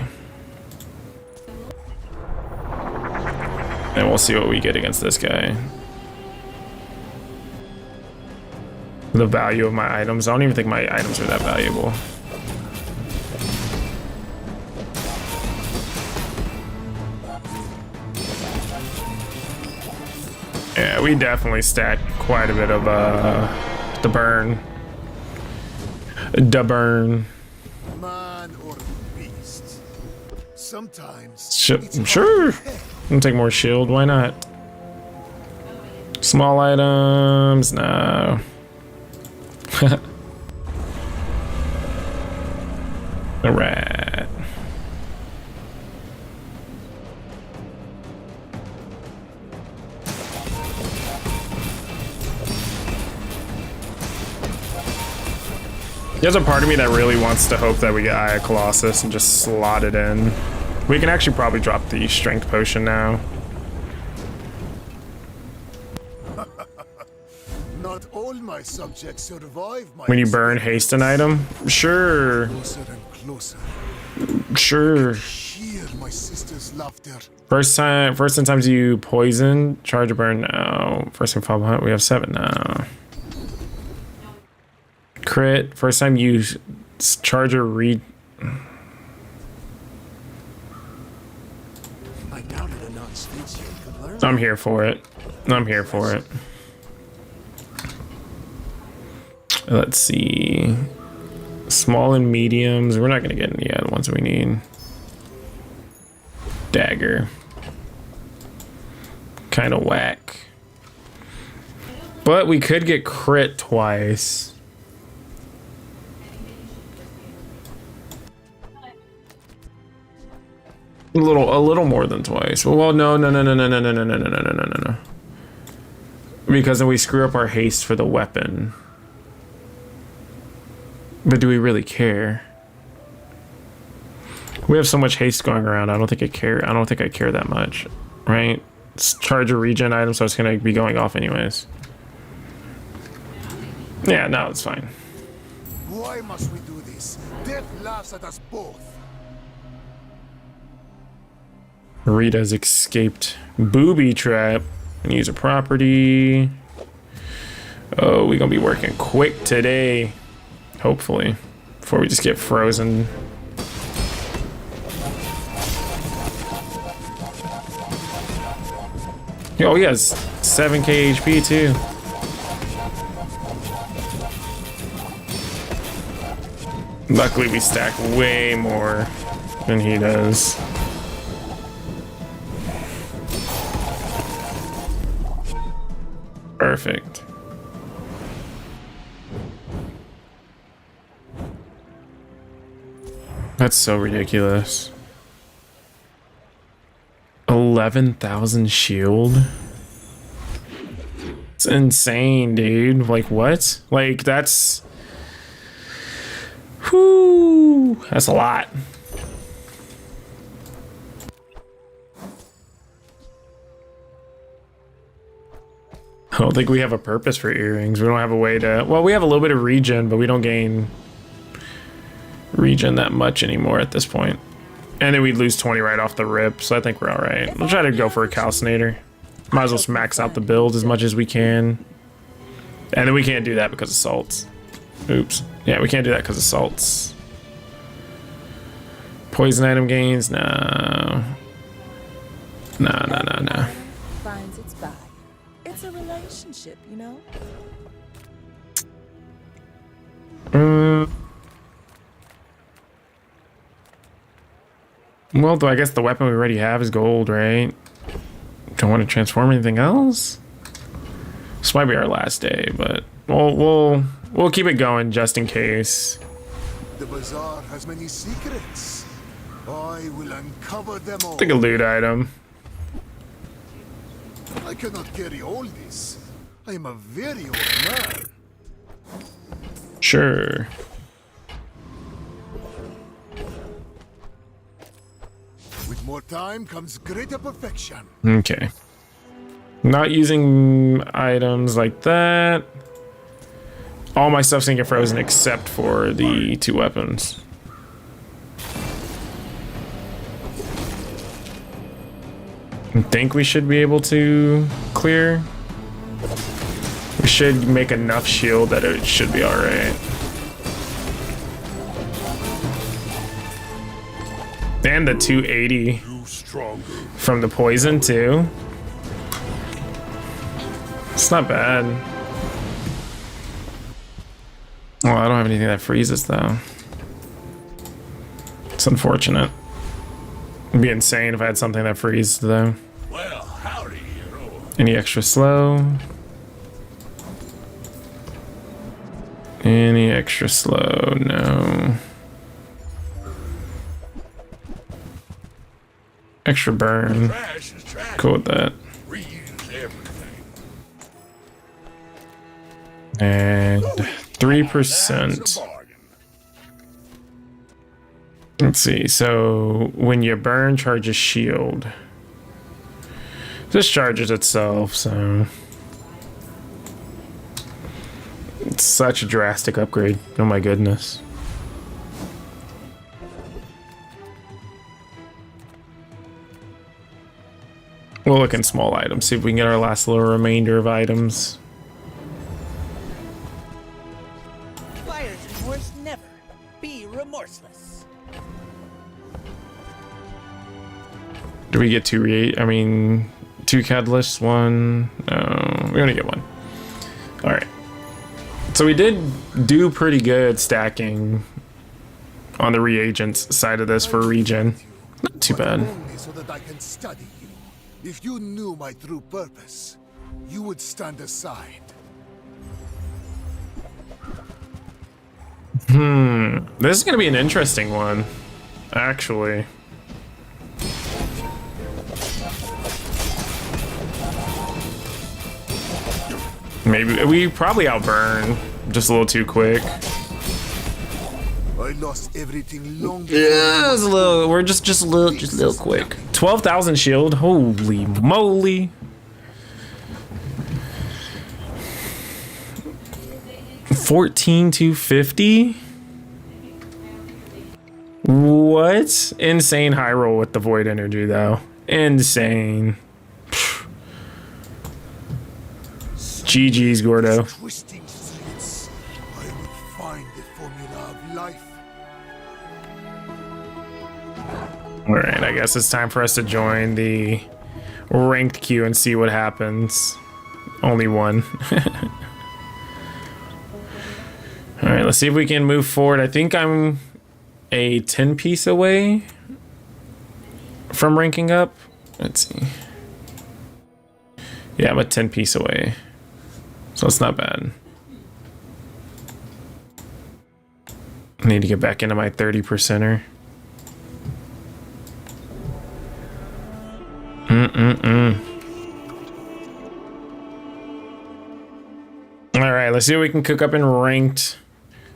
And we'll see what we get against this guy. The value of my items. I don't even think my items are that valuable. Yeah, we definitely stacked quite a bit of the burn. The burn. Man or beast. Sometimes Sure. it's Sure. all head. I'm gonna take more shield. Why not? Small items. No. A rat. There's a part of me that really wants to hope that we get Eye of Colossus and just slot it in. We can actually probably drop the strength potion now. Not all my subjects survive my When you burn haste an item? Sure. closer and closer. Sure. Hear my sister's laughter. First in times you poison, charge or burn now. First in 500, we have 7 now. Crit, first time you charge or read. I doubted a non-sphinx here could learn. I'm here for it. I'm here for it. Let's see. Small and mediums. We're not going to get any other ones we need. Dagger. Kind of whack. But we could get crit twice. A little more than twice. Well, no. Because then we screw up our haste for the weapon. But do we really care? We have so much haste going around. I don't think I care. I don't think I care that much, right? It's charge a regen item, so it's gonna be going off anyways. Yeah, no, it's fine. Why must we do this? Death laughs at us both. Rita's escaped booby trap and use a property. Oh, we're gonna be working quick today. Hopefully, before we just get frozen. Oh, he has 7k HP too. Luckily, we stack way more than he does. Perfect. That's so ridiculous. 11,000 shield? It's insane, dude. Like, what? Like, that's... Whew. Woo, that's a lot. I don't think we have a purpose for earrings. We don't have a way to... Well, we have a little bit of regen, but we don't gain regen that much anymore at this point. And then we'd lose 20 right off the rip, so I think we're all right. We'll try to go for a calcinator. Might as well max out the build as much as we can. And then we can't do that because of salts. Oops. Yeah, we can't do that because of salts. Poison item gains? No. No. Finds its body. It's a relationship, you know? Well, I guess the weapon we already have is gold, right? Don't want to transform anything else? This might be our last day, but we'll keep it going just in case. The bazaar has many secrets. I will uncover them all. Take a loot item. I cannot carry all this. I am a very old man. Sure. With more time comes greater perfection. Okay. Not using items like that. All my stuff's gonna get frozen except for the 2 weapons. I think we should be able to clear. We should make enough shield that it should be alright. And the 280 from the poison too. It's not bad. Well, I don't have anything that freezes though. It's unfortunate. It'd be insane if I had something that freezes though. Well, howdy, hero. Any extra slow? Any extra slow? No. Extra burn. Trash is trash. Cool with that. Reuse everything. And That's 3%. a bargain. Let's see. So when you burn, charges shield. This charges itself, so it's such a drastic upgrade. Oh my goodness. We'll look in small items, see if we can get our last little remainder of items. Buyer's remorse never. Be remorseless. Do we get 2 2 catalysts? 1? No, we only get 1. All right. So we did do pretty good stacking on the reagents side of this for regen. Not too bad. Only so that I can study you. If you knew my true purpose, you would stand aside. This is gonna be an interesting one, actually. Maybe we probably outburn just a little too quick. I lost everything long Yeah, it's a little. We're just a little quick. 12,000 shield. Holy moly! 14,250. What? Insane high roll with the void energy though. Insane. GG's, Gordo. twisting streets. I will find the formula of life. All right, I guess it's time for us to join the ranked queue and see what happens. Only one. All right, let's see if we can move forward. I think I'm a 10 piece away from ranking up. Let's see. Yeah, I'm a 10 piece away. So it's not bad. I need to get back into my 30%er. All right, let's see what we can cook up in ranked.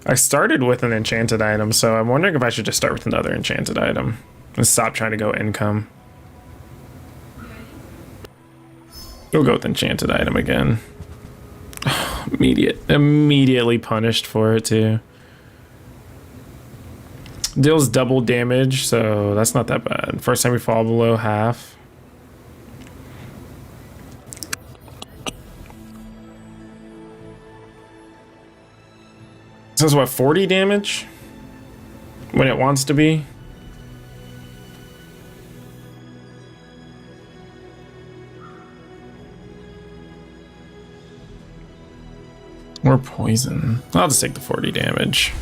I started with an enchanted item, so I'm wondering if I should just start with another enchanted item and stop trying to go income. We'll go with enchanted item again. Immediately punished for it too. Deals double damage, so that's not that bad. First time we fall below half. So it's what, 40 damage? When it wants to be? Or poison. I'll just take the 40 damage.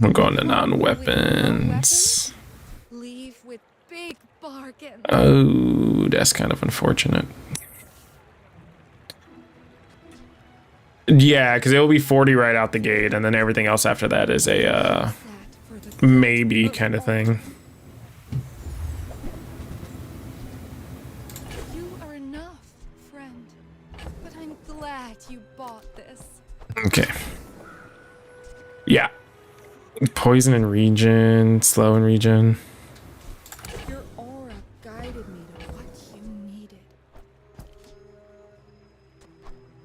We're going to non-weapons. Leave with big bargain. Oh, that's kind of unfortunate. Yeah, because it will be 40 right out the gate, and then everything else after that is a maybe kind of thing. You are enough, friend. But I'm glad you bought this. Okay. Yeah. Poison in regen, slow in regen. Your aura guided me to what you needed.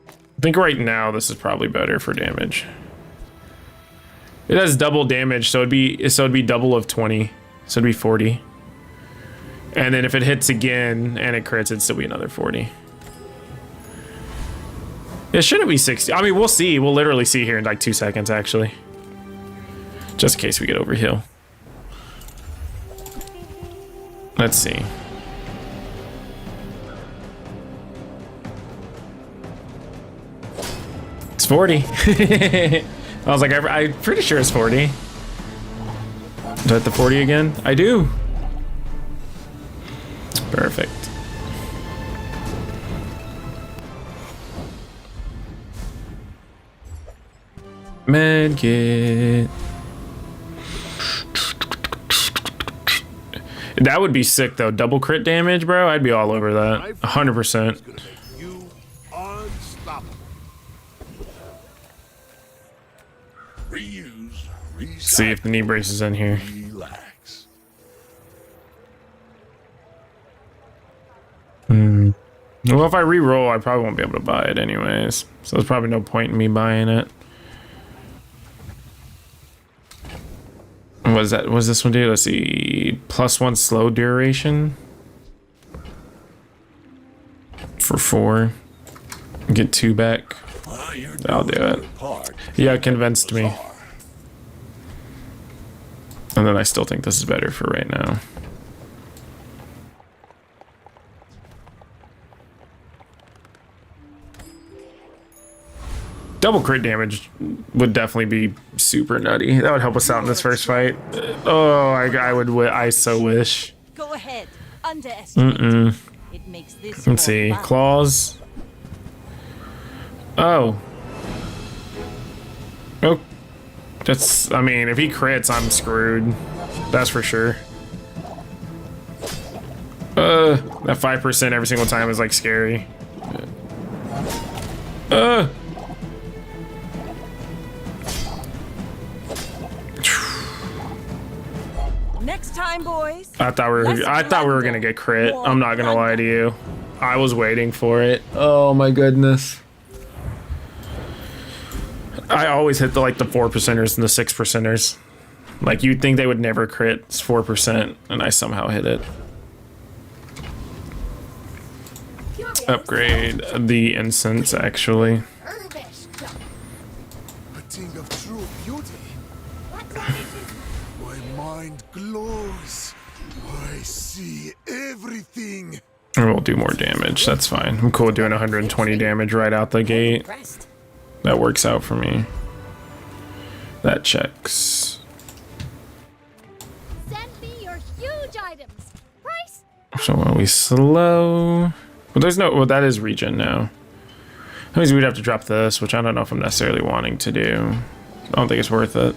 I think right now this is probably better for damage. It has double damage, so it'd be double of 20. So it'd be 40. And then if it hits again and it crits, it'd still be another 40. It shouldn't be 60. I mean, we'll see. We'll literally see here in like 2 seconds, actually. Just in case we get over hill. Let's see. It's 40. I was like, I'm pretty sure it's 40. Do I hit the 40 again? I do. Perfect. Medkit. That would be sick though. Double crit damage, bro. I'd be all over that. 100%. You unstoppable. Reuse, recycle, See if the knee brace is in here. relax. Well, if I re-roll, I probably won't be able to buy it anyways. So there's probably no point in me buying it. What was that? What does this one do? Let's see. +1 slow duration. For 4. Get 2 back. Well, you're I'll doing do it. your part. Yeah, it convinced me. Bazaar. And then I still think this is better for right now. Double crit damage would definitely be super nutty. That would help us out in this first fight. Oh, I so wish. Go ahead. Underestimate. It makes this more Let's see. fun. Claws. Oh. Oh. That's, I mean, if he crits, I'm screwed. That's for sure. That 5% every single time is like scary. Next time, boys. I thought we were gonna get crit. I'm not gonna lie to you. I was waiting for it. Oh my goodness. I always hit the 4%ers and the 6%ers. Like you'd think they would never crit. It's 4%, and I somehow hit it. Upgrade the incense actually. A thing of true beauty. My mind glows. I see everything. And we'll do more damage. That's fine. I'm cool doing 120 damage right out the gate. That works out for me. That checks. Send me your huge items. Price? So while we slow. Well, there's no. Well, that is regen now. That means we'd have to drop this, which I don't know if I'm necessarily wanting to do. I don't think it's worth it.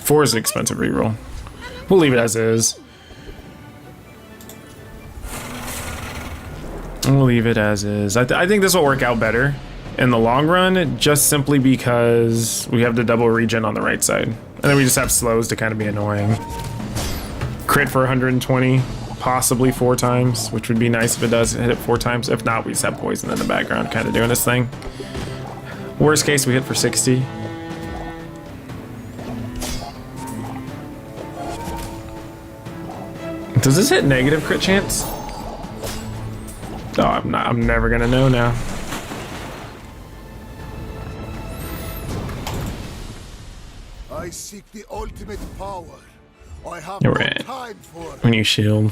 4 is an expensive reroll. We'll leave it as is. We'll leave it as is. I think this will work out better in the long run, just simply because we have the double regen on the right side. And then we just have slows to kind of be annoying. Crit for 120, possibly 4 times, which would be nice if it does hit it 4 times. If not, we just have poison in the background kind of doing this thing. Worst case, we hit for 60. Does this hit negative crit chance? Oh, I'm never gonna know now. I seek the ultimate power. I have You're no right. time for When you shield.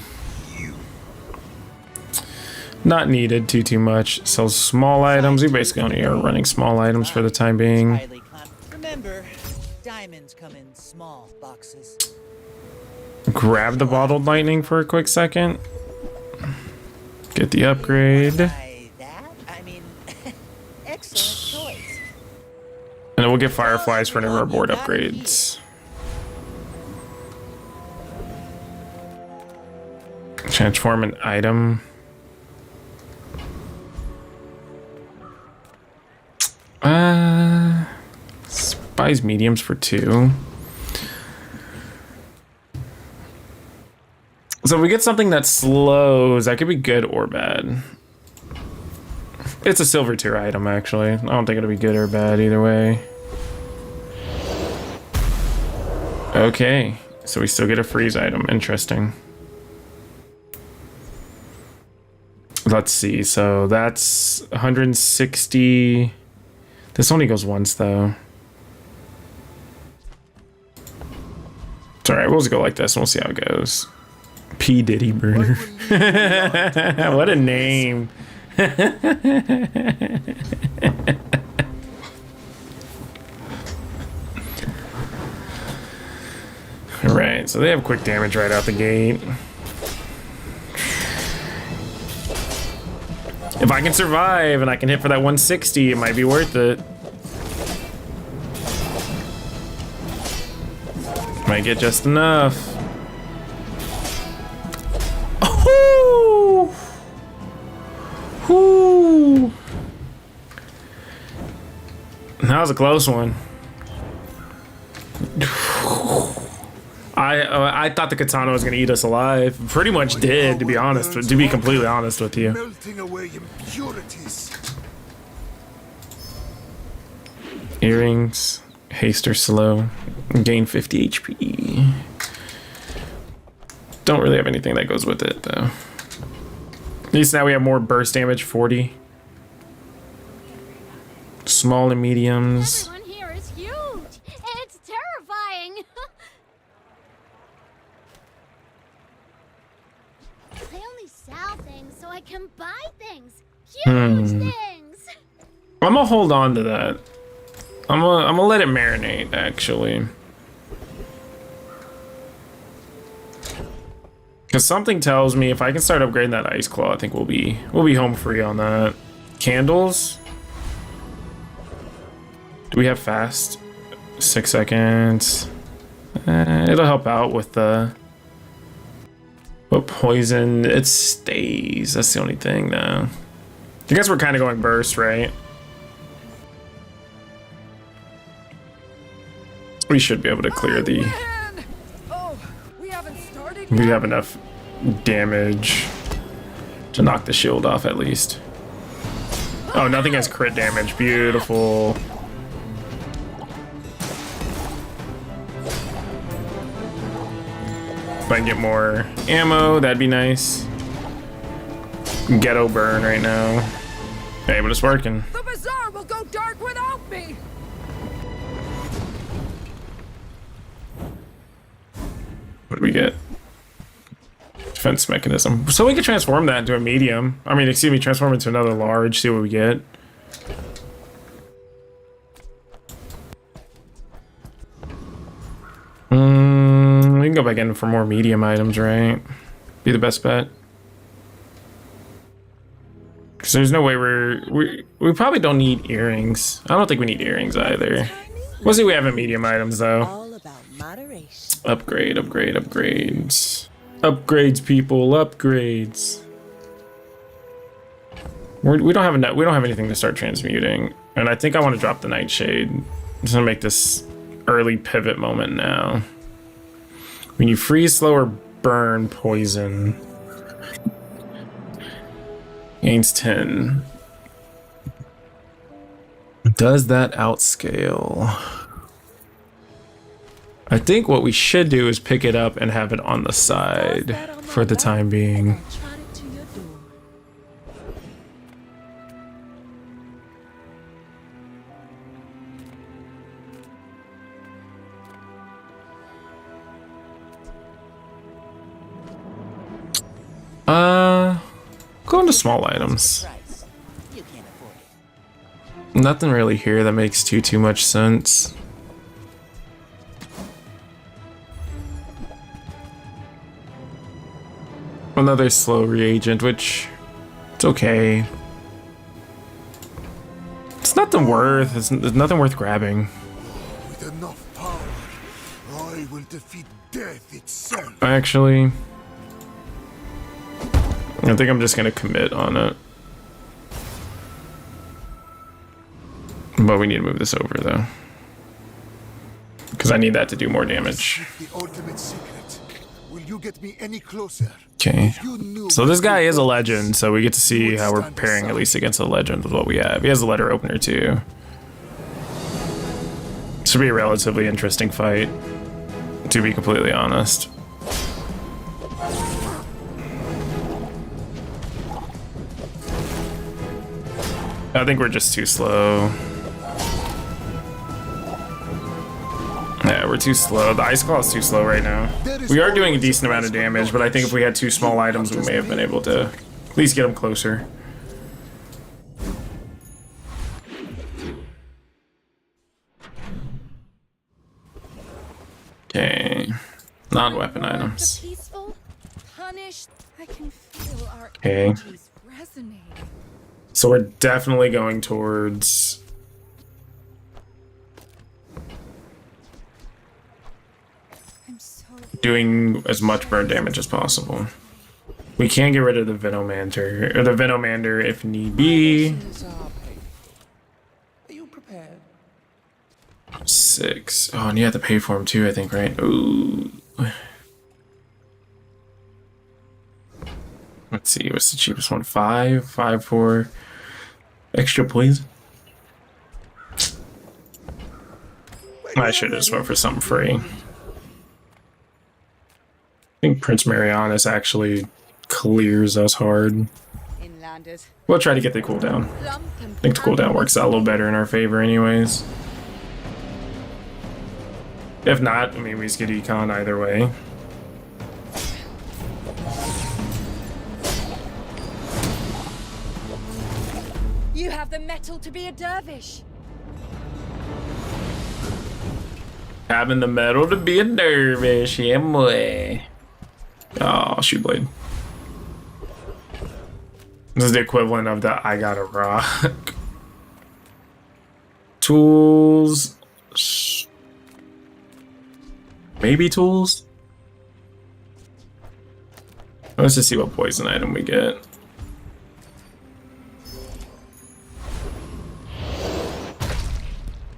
Not needed too much. Sells small items. We basically only are running small items for the time being. Highly remember, diamonds come in small boxes. Grab the bottled lightning for a quick second. Get the upgrade. By that, I mean, excellent choice. And then we'll get fireflies for any of our board upgrades. Transform an item. Buys mediums for 2. So if we get something that slows, that could be good or bad. It's a silver tier item, actually. I don't think it'll be good or bad either way. Okay, so we still get a freeze item. Interesting. Let's see, so that's 160. This only goes once, though. It's alright, we'll just go like this and we'll see how it goes. P. Diddy Burner. What a name. Alright, so they have quick damage right out the gate. If I can survive and I can hit for that 160, it might be worth it. Might get just enough. Oh! Whoo! That was a close one. I thought the katana was gonna eat us alive. Pretty much did, to be honest. To be completely honest with you. melting away impurities. Earrings, haste or slow, gain 50 HP. Don't really have anything that goes with it though. At least now we have more burst damage, 40. Small and mediums. Everyone here is huge. It's terrifying. I only sell things so I can buy things. Huge things. I'm gonna hold on to that. I'm gonna let it marinate, actually. Because something tells me if I can start upgrading that ice claw, I think we'll be home free on that. Candles. Do we have fast? 6 seconds. It'll help out with the... But poison, it stays. That's the only thing, though. I guess we're kind of going burst, right? We should be able to clear the... We have enough damage to knock the shield off, at least. Oh, nothing has crit damage. Beautiful. If I can get more ammo, that'd be nice. Ghetto burn right now. Hey, but it's working. The bazaar will go dark without me. What do we get? Defense mechanism. So we could transform that into a medium. I mean, excuse me, transform it into another large, see what we get. We can go back in for more medium items, right? Be the best bet. Because there's no way we probably don't need earrings. I don't think we need earrings either. We'll see, we have medium items though. All about moderation. Upgrade, upgrades. Upgrades, people, upgrades. We don't have enough. We don't have anything to start transmuting, and I think I want to drop the Nightshade. I'm just gonna make this early pivot moment now. When you freeze, slow, or burn poison, gains 10. Does that outscale? I think what we should do is pick it up and have it on the side for the time being. Going to small items. Nothing really here that makes too much sense. Another slow reagent, which it's okay. It's nothing worth. It's nothing worth grabbing. With enough power, I will defeat death itself. Actually, I think I'm just gonna commit on it. But we need to move this over though, because I need that to do more damage. The ultimate secret. Will you get me any closer? Okay. So this guy is a legend, so we get to see how we're pairing at least against a legend with what we have. He has a letter opener too. Should be a relatively interesting fight, to be completely honest. I think we're just too slow. Yeah, we're too slow. The Ice Claw is too slow right now. We are doing a decent amount of damage, but I think if we had 2 small items, we may have been able to at least get them closer. Okay. Non-weapon items. Peaceful, punished. I can feel our Okay. energies resonate. So we're definitely going towards I'm so doing as much burn damage as possible. We can get rid of the Venomancer, or the Venomander if need be. Are you prepared? 6. Oh, and you have to pay for him too, I think, right? Ooh. Let's see, what's the cheapest one? 5? 5 for extra poison? I should have just went for something free. I think Prince Marianas actually clears us hard. Inlanders. We'll try to get the cooldown. I think the cooldown works out a little better in our favor anyways. If not, I mean, we just get econ either way. You have the metal to be a dervish. Having the metal to be a dervish, yeah boy. Oh, shoot blade. This is the equivalent of the I got a rock. Tools. Maybe tools? Let's just see what poison item we get.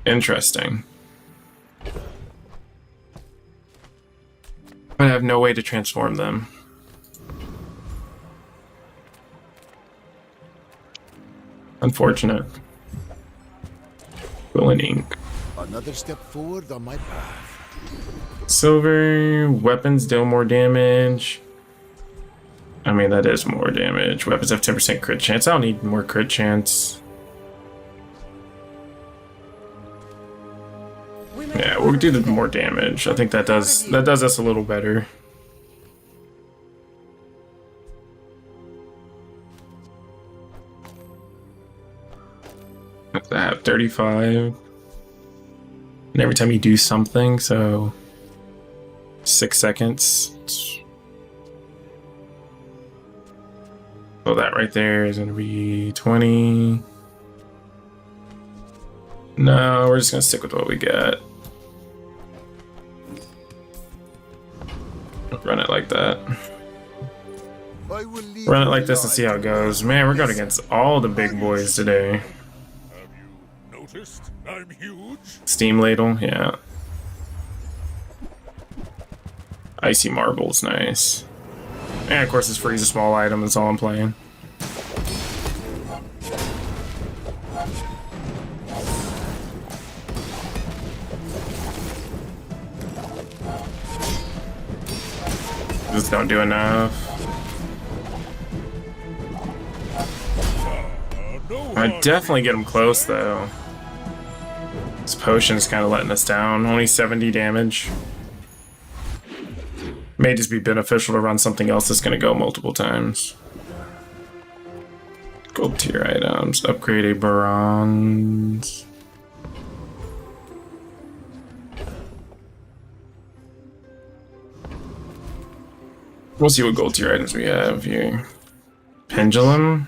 Interesting. I have no way to transform them. Unfortunate. Quill and ink. Another step forward on my path. Silver, weapons deal more damage. I mean, that is more damage. Weapons have 10% crit chance. I don't need more crit chance. Yeah, we'll do the more damage. I think that does us a little better. I have 35. And every time you do something, so 6 seconds. So that right there is gonna be 20. No, we're just gonna stick with what we got. Run it like that. I will lead Run it like this and see how it goes. Man, we're going against all the big boys today. Have you noticed I'm huge? Steam ladle, yeah. Icy marble's nice. And of course, it's freeze a small item. That's all I'm playing. Just don't do enough. I definitely get him close though. This potion's kind of letting us down. Only 70 damage. May just be beneficial to run something else that's going to go multiple times. Gold tier items. Upgrade a bronze. We'll see what gold tier items we have here. Pendulum.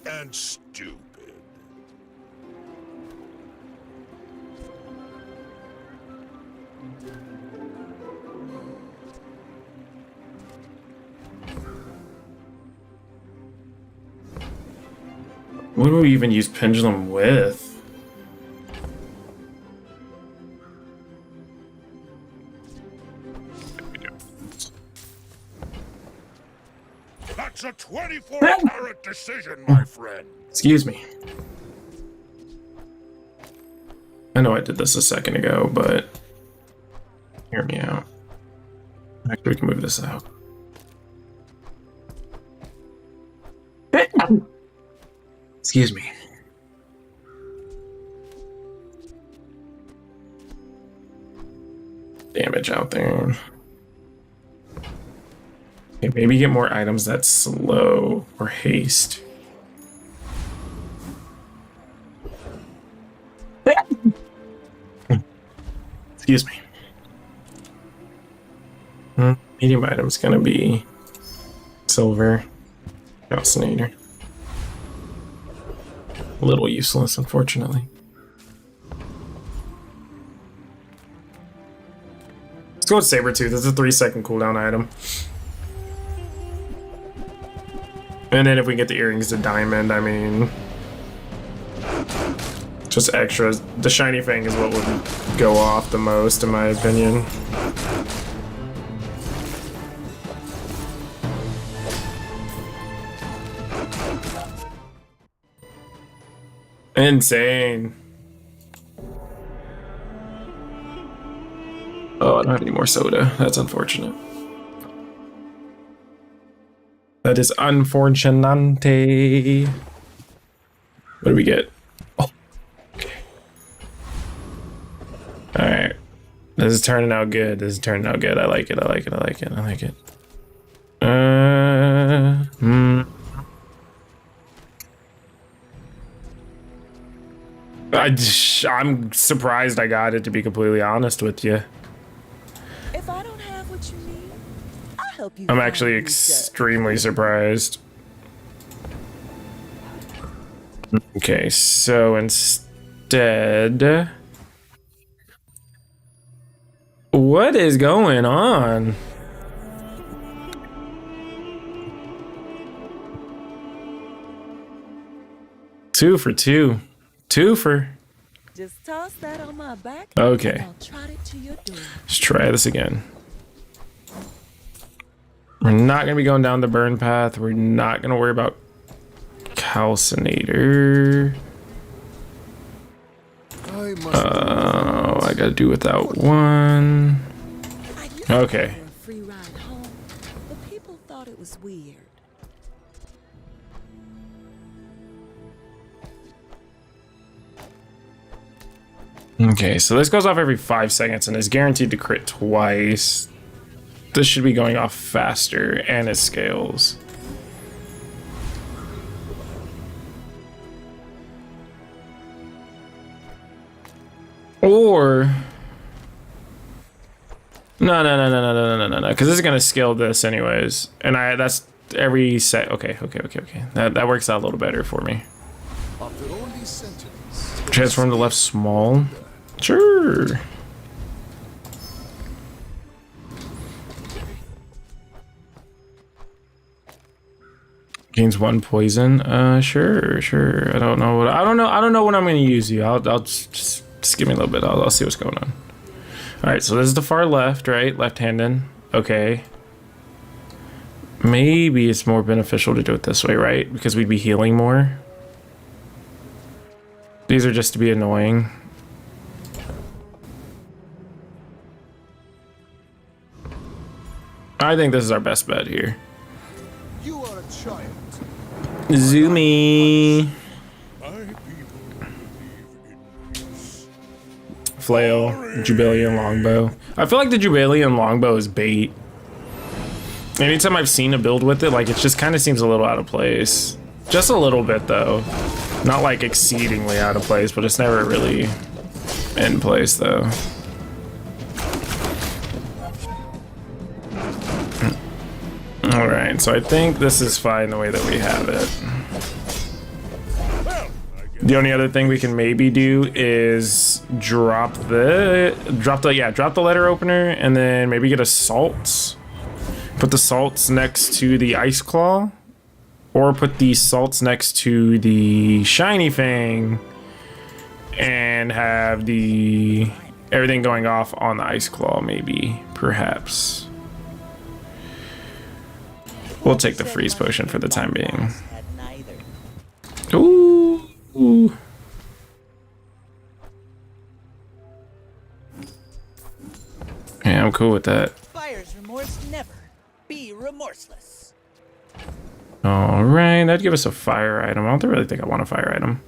And stupid. What do we even use pendulum with? That's a 24-carat decision, my friend. Excuse me. I know I did this a second ago, but hear me out. Actually, we can move this out. Excuse me. Damage out there. Okay, maybe get more items that slow or haste. Excuse me. Medium item's gonna be silver. Calcinator. A little useless, unfortunately. Let's go with Sabretooth. It's a 3-second cooldown item. And then if we get the earrings to diamond, I mean, just extras. The shiny fang is what would go off the most, in my opinion. Insane. Oh, I don't have any more soda. That's unfortunate. That is unfortunante. What do we get? Oh, okay. All right. This is turning out good. This is turning out good. I like it. I like it. I like it. I like it. I'm surprised I got it, to be completely honest with you. If I don't have what you need, I'll help you. I'm find actually who extremely surprised. Okay, so instead... What is going on? Two for two. Twofer. Just toss that on my back. Okay. And I'll trot it to your door. Let's try this again. We're not going to be going down the burn path. We're not going to worry about calcinator. I got to do without one. Okay. For a free ride home, but people thought it was weird. Okay, so this goes off every 5 seconds and is guaranteed to crit twice. This should be going off faster, and it scales. Or... No, because this is going to scale this anyways. And that's every set. Okay. That works out a little better for me. After all these centuries, Transform to left small. Sure. Gains 1 poison. Sure. I don't know what I'm gonna use you. I'll just give me a little bit. I'll see what's going on. All right, so this is the far left, right? Left-handed. Okay. Maybe it's more beneficial to do it this way, right? Because we'd be healing more. These are just to be annoying. I think this is our best bet here. You are a child. Zoomy. My people believe in peace. Flail. Jubilean longbow. I feel like the Jubilean longbow is bait. Anytime I've seen a build with it, like, it just kind of seems a little out of place. Just a little bit, though. Not, like, exceedingly out of place, but it's never really in place, though. Alright, so I think this is fine the way that we have it. The only other thing we can maybe do is drop the letter opener and then maybe get a salt. Put the salts next to the ice claw, or put the salts next to the shiny fang and have the everything going off on the ice claw, maybe, perhaps. We'll take the freeze potion for the time being. Had neither. Ooh. Yeah, I'm cool with that. Buyer's remorse never. Be remorseless. All right, that'd give us a fire item. I don't really think I want a fire item.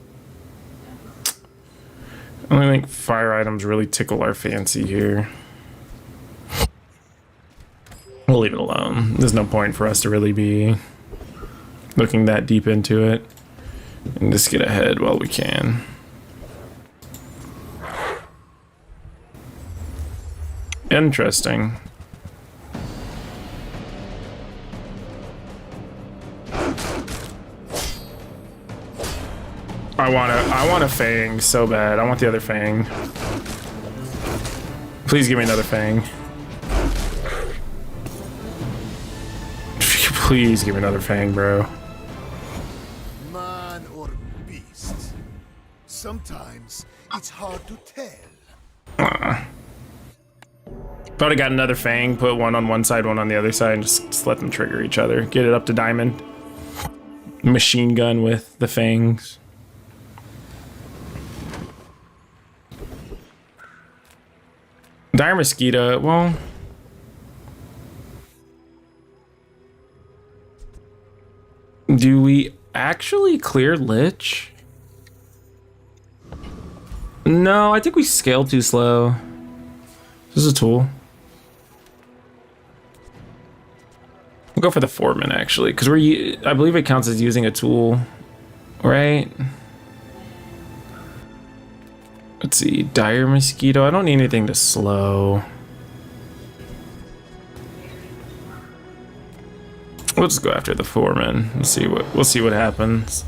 I don't think fire items really tickle our fancy here. We'll leave it alone. There's no point for us to really be looking that deep into it. And just get ahead while we can. Interesting. I want a fang so bad. I want the other fang. Please give me another fang. Please give me another fang, bro. Man or beast. Sometimes it's hard to tell. Probably got another fang, put one on one side, one on the other side, and just let them trigger each other. Get it up to diamond. Machine gun with the fangs. Dire Mosquito, well... Do we actually clear Lich? No, I think we scaled too slow. This is a tool. We'll go for the foreman, actually, because I believe it counts as using a tool, right? Let's see, Dire Mosquito. I don't need anything to slow. We'll just go after the foreman. We'll see what happens.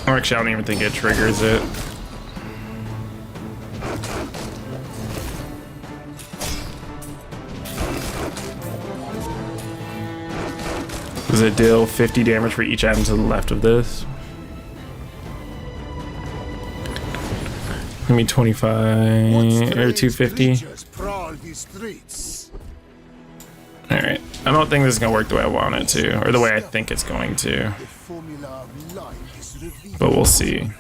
Or actually, I don't even think it triggers it. Does it deal 50 damage for each item to the left of this? Give me 25 or 250. Alright. I don't think this is gonna work the way I want it to, or the way I think it's going to. But we'll see.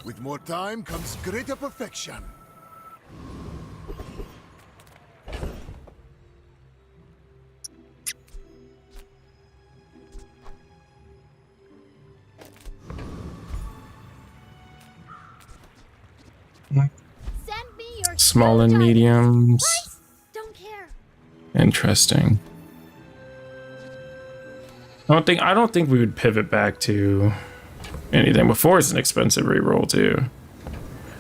With more time comes greater perfection. Send me your Small and showtime. mediums. Price? Don't care. Interesting. I don't think we would pivot back to anything. Before is an expensive reroll too.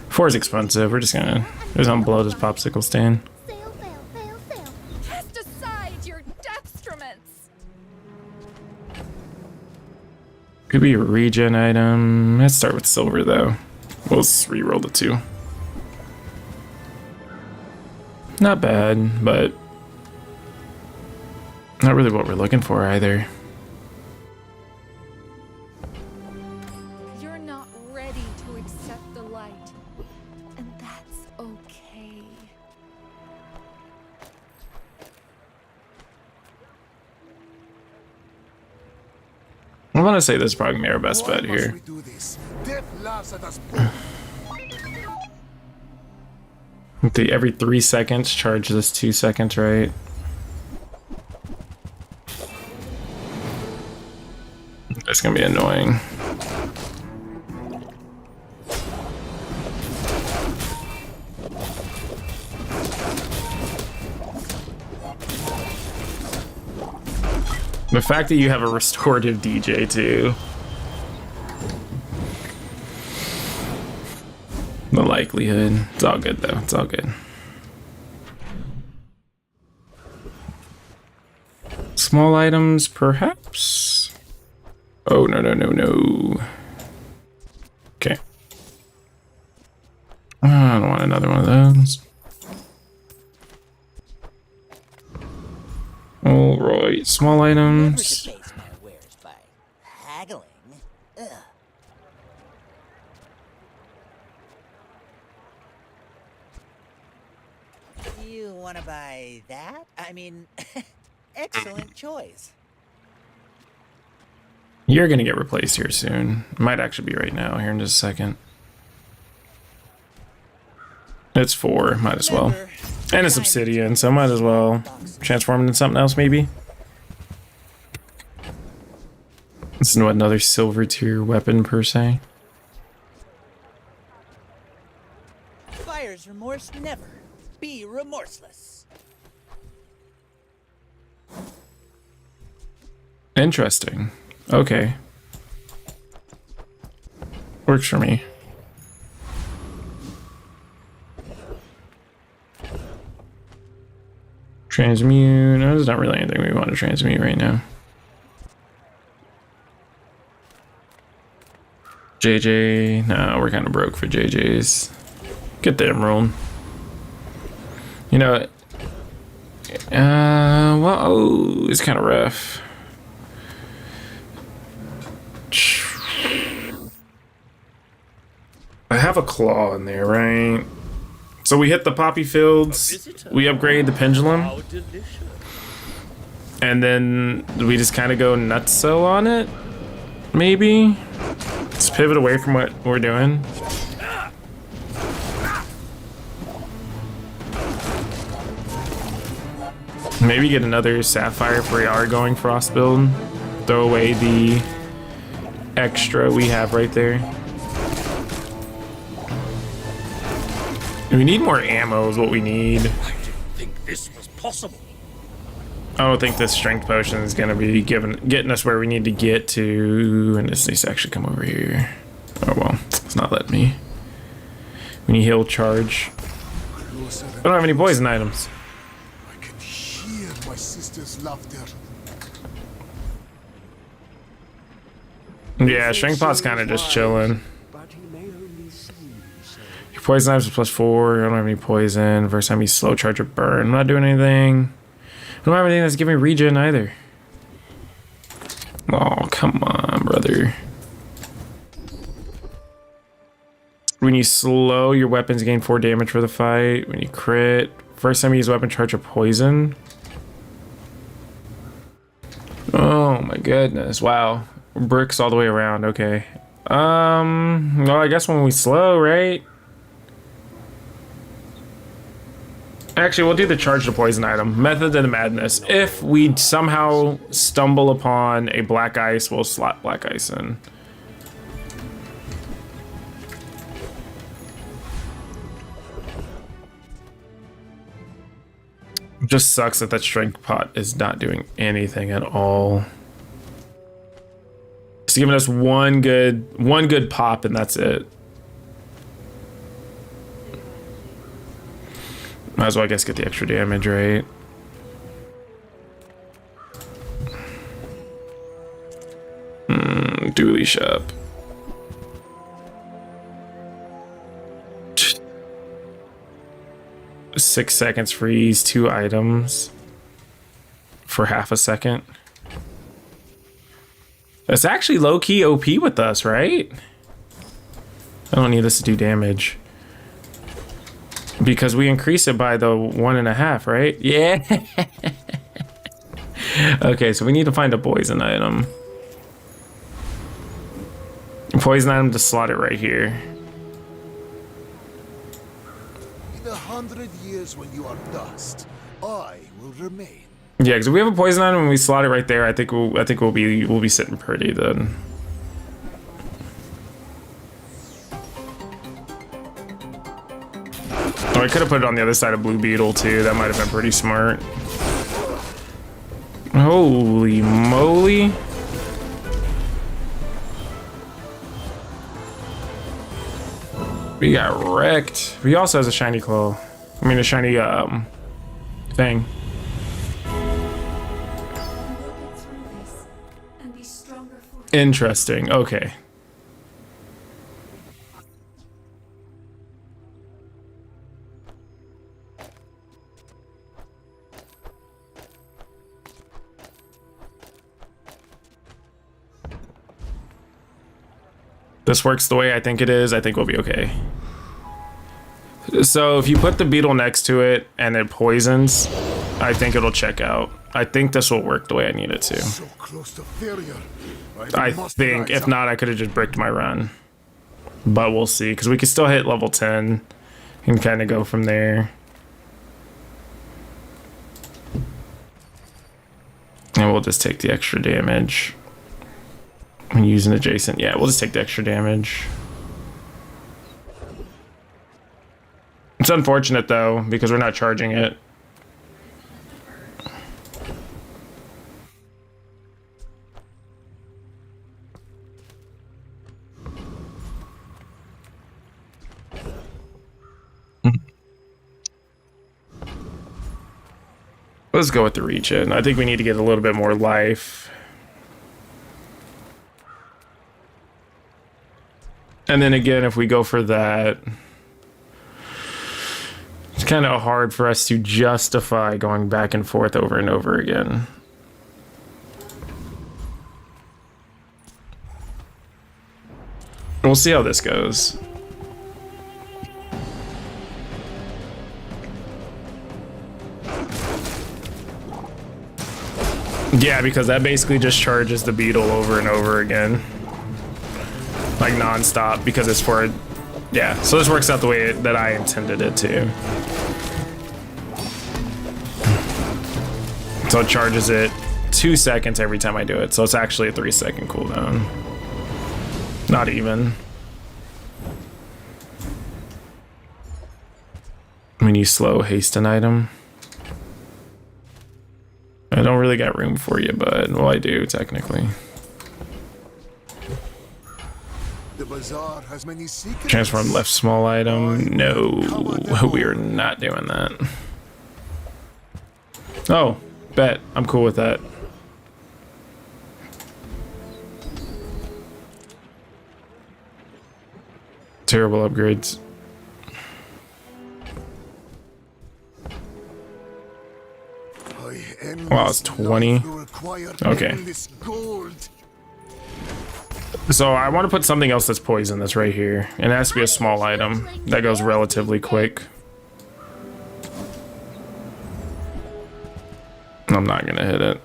4 is expensive. We're just gonna blow this popsicle stand. Fail, fail, fail, fail. Cast aside your deathstruments. Could be a regen item. Let's start with silver though. We'll reroll the 2. Not bad, but not really what we're looking for either. You're not ready to accept the light, and that's okay. I want to say this is probably our best Why bet must here. we do this? Death laughs at us both. Every 3 seconds, charge this 2 seconds, right? That's gonna be annoying. The fact that you have a restorative DJ too. The likelihood. It's all good though. It's all good. Small items, perhaps? Oh, no, no, no, no. Okay. I don't want another one of those. All right, small Never items. debase my wares by haggling. Ugh. You want to buy that? I mean, excellent choice. You're gonna get replaced here soon. Might actually be right now, here in just a second. It's 4, might as well. And it's obsidian, so might as well transform into something else, maybe. This is another silver tier weapon, per se. Buyer's remorse never. Be remorseless. Interesting. Okay. Works for me. Transmute. No, there's not really anything we want to transmute right now. JJ. No, we're kind of broke for JJ's. Get the emerald. You know, well, oh, it's kind of rough. I have a claw in there, right? So we hit the poppy fields, we upgrade the pendulum, How delicious. and then we just kind of go nutso on it, maybe? Let's pivot away from what we're doing. Maybe get another sapphire if we are going frost build. Throw away the extra we have right there. We need more ammo is what we need. I didn't think this was possible. I don't think this strength potion is gonna be getting us where we need to get to. And this needs to actually come over here. Oh well, it's not letting me. We need heal charge. I don't have any poison items. I can hear my sister's laughter. Yeah, strength pot's kind of just chilling. But he may only seem so. Your poison items are +4. I don't have any poison. First time you slow charge or burn. I'm not doing anything. I don't have anything that's giving me regen either. Oh, come on, brother. When you slow, your weapons gain 4 damage for the fight. When you crit, first time you use weapon charge or poison. Oh my goodness. Wow. Bricks all the way around. Okay. Well, I guess when we slow, right? Actually, we'll do the charge to poison item. Method of the Madness. If we somehow stumble upon a black ice, we'll slot black ice in. It just sucks that strength pot is not doing anything at all. It's giving us one good pop and that's it. Might as well, I guess, get the extra damage, right? Dually shop. 6 seconds freeze, 2 items for half a second. That's actually low-key OP with us, right? I don't need this to do damage. Because we increase it by the 1.5, right? Yeah. Okay, so we need to find a poison item. Poison item to slot it right here. In 100 years when you are dust, I will remain. Yeah, because if we have a poison item and we slot it right there, I think we'll be sitting pretty then. Oh, I could have put it on the other side of Blue Beetle too. That might have been pretty smart. Holy moly. We got wrecked. He also has a shiny claw. I mean a shiny thing. Interesting. Okay. This works the way I think it is. I think we'll be okay. So if you put the beetle next to it and it poisons, I think it'll check out. I think this will work the way I need it to. So close to failure. I think. If not, I could have just bricked my run. But we'll see, because we can still hit level 10 and kind of go from there. And we'll just take the extra damage. I'm using adjacent. Yeah, we'll just take the extra damage. It's unfortunate though, because we're not charging it. Let's go with the regen. I think we need to get a little bit more life. And then again, if we go for that, it's kind of hard for us to justify going back and forth over and over again. We'll see how this goes. Yeah, because that basically just charges the beetle over and over again. Like non-stop, because it's for, yeah, so this works out the way that I intended it to. So it charges it 2 seconds every time I do it, so it's actually a 3-second cooldown. Not even. When you slow haste an item. I don't really got room for you, but, well, I do, technically. The Bazaar has many secrets. Transform left small item. No, we are not doing that. Oh, bet. I'm cool with that. Terrible upgrades. Wow, it's 20. Okay. So I want to put something else that's poisonous right here. And it has to be a small item that goes relatively quick. I'm not gonna hit it.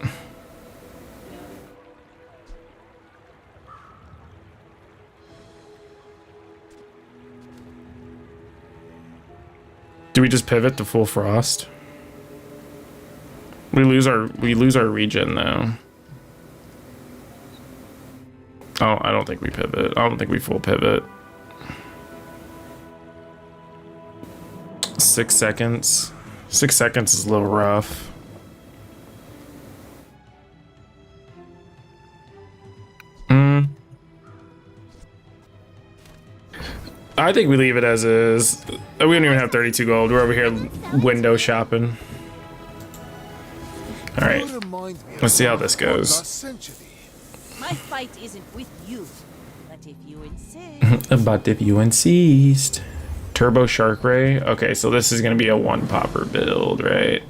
Do we just pivot to full frost? We lose our regen now. Oh, I don't think we pivot. I don't think we full pivot. 6 seconds. 6 seconds is a little rough. I think we leave it as is. We don't even have 32 gold. We're over here window shopping. All right, let's see how this goes. My fight isn't with you, but if you insist. But if you insist. Turbo Shark Ray. Okay, so this is gonna be a one popper build, right?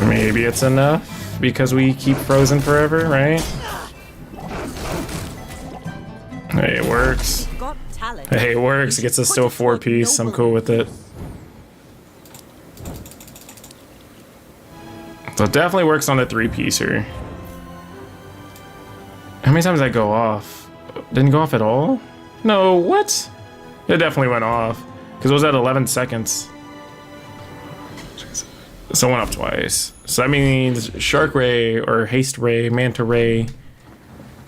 Maybe it's enough because we keep frozen forever, right? Hey, it works. Got talent. Hey, it works. It gets us to a 4-piece. I'm cool with it. So it definitely works on a 3-piecer. How many times did that go off? Didn't go off at all? No, what? It definitely went off. Because it was at 11 seconds. So it went off twice. So that means Shark Ray, or Haste Ray, Manta Ray,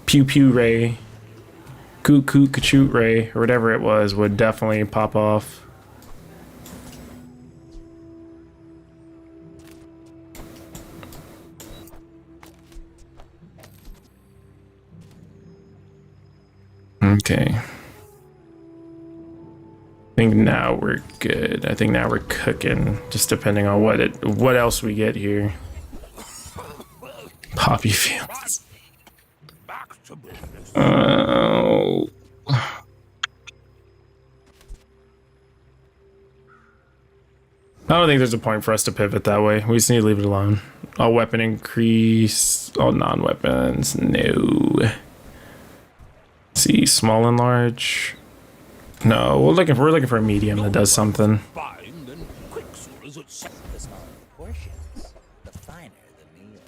Pew Pew Ray, Coot Coot Kachoot Ray, or whatever it was, would definitely pop off. Okay. I think now we're good. I think now we're cooking, just depending on what else we get here. Poppy Fields. Back to business. Oh. I don't think there's a point for us to pivot that way. We just need to leave it alone. All weapon increase, all non-weapons, no. See, small and large. No, we're looking for a medium that does something. Bind and quicksilver is at some The smaller the portions, the finer the meal.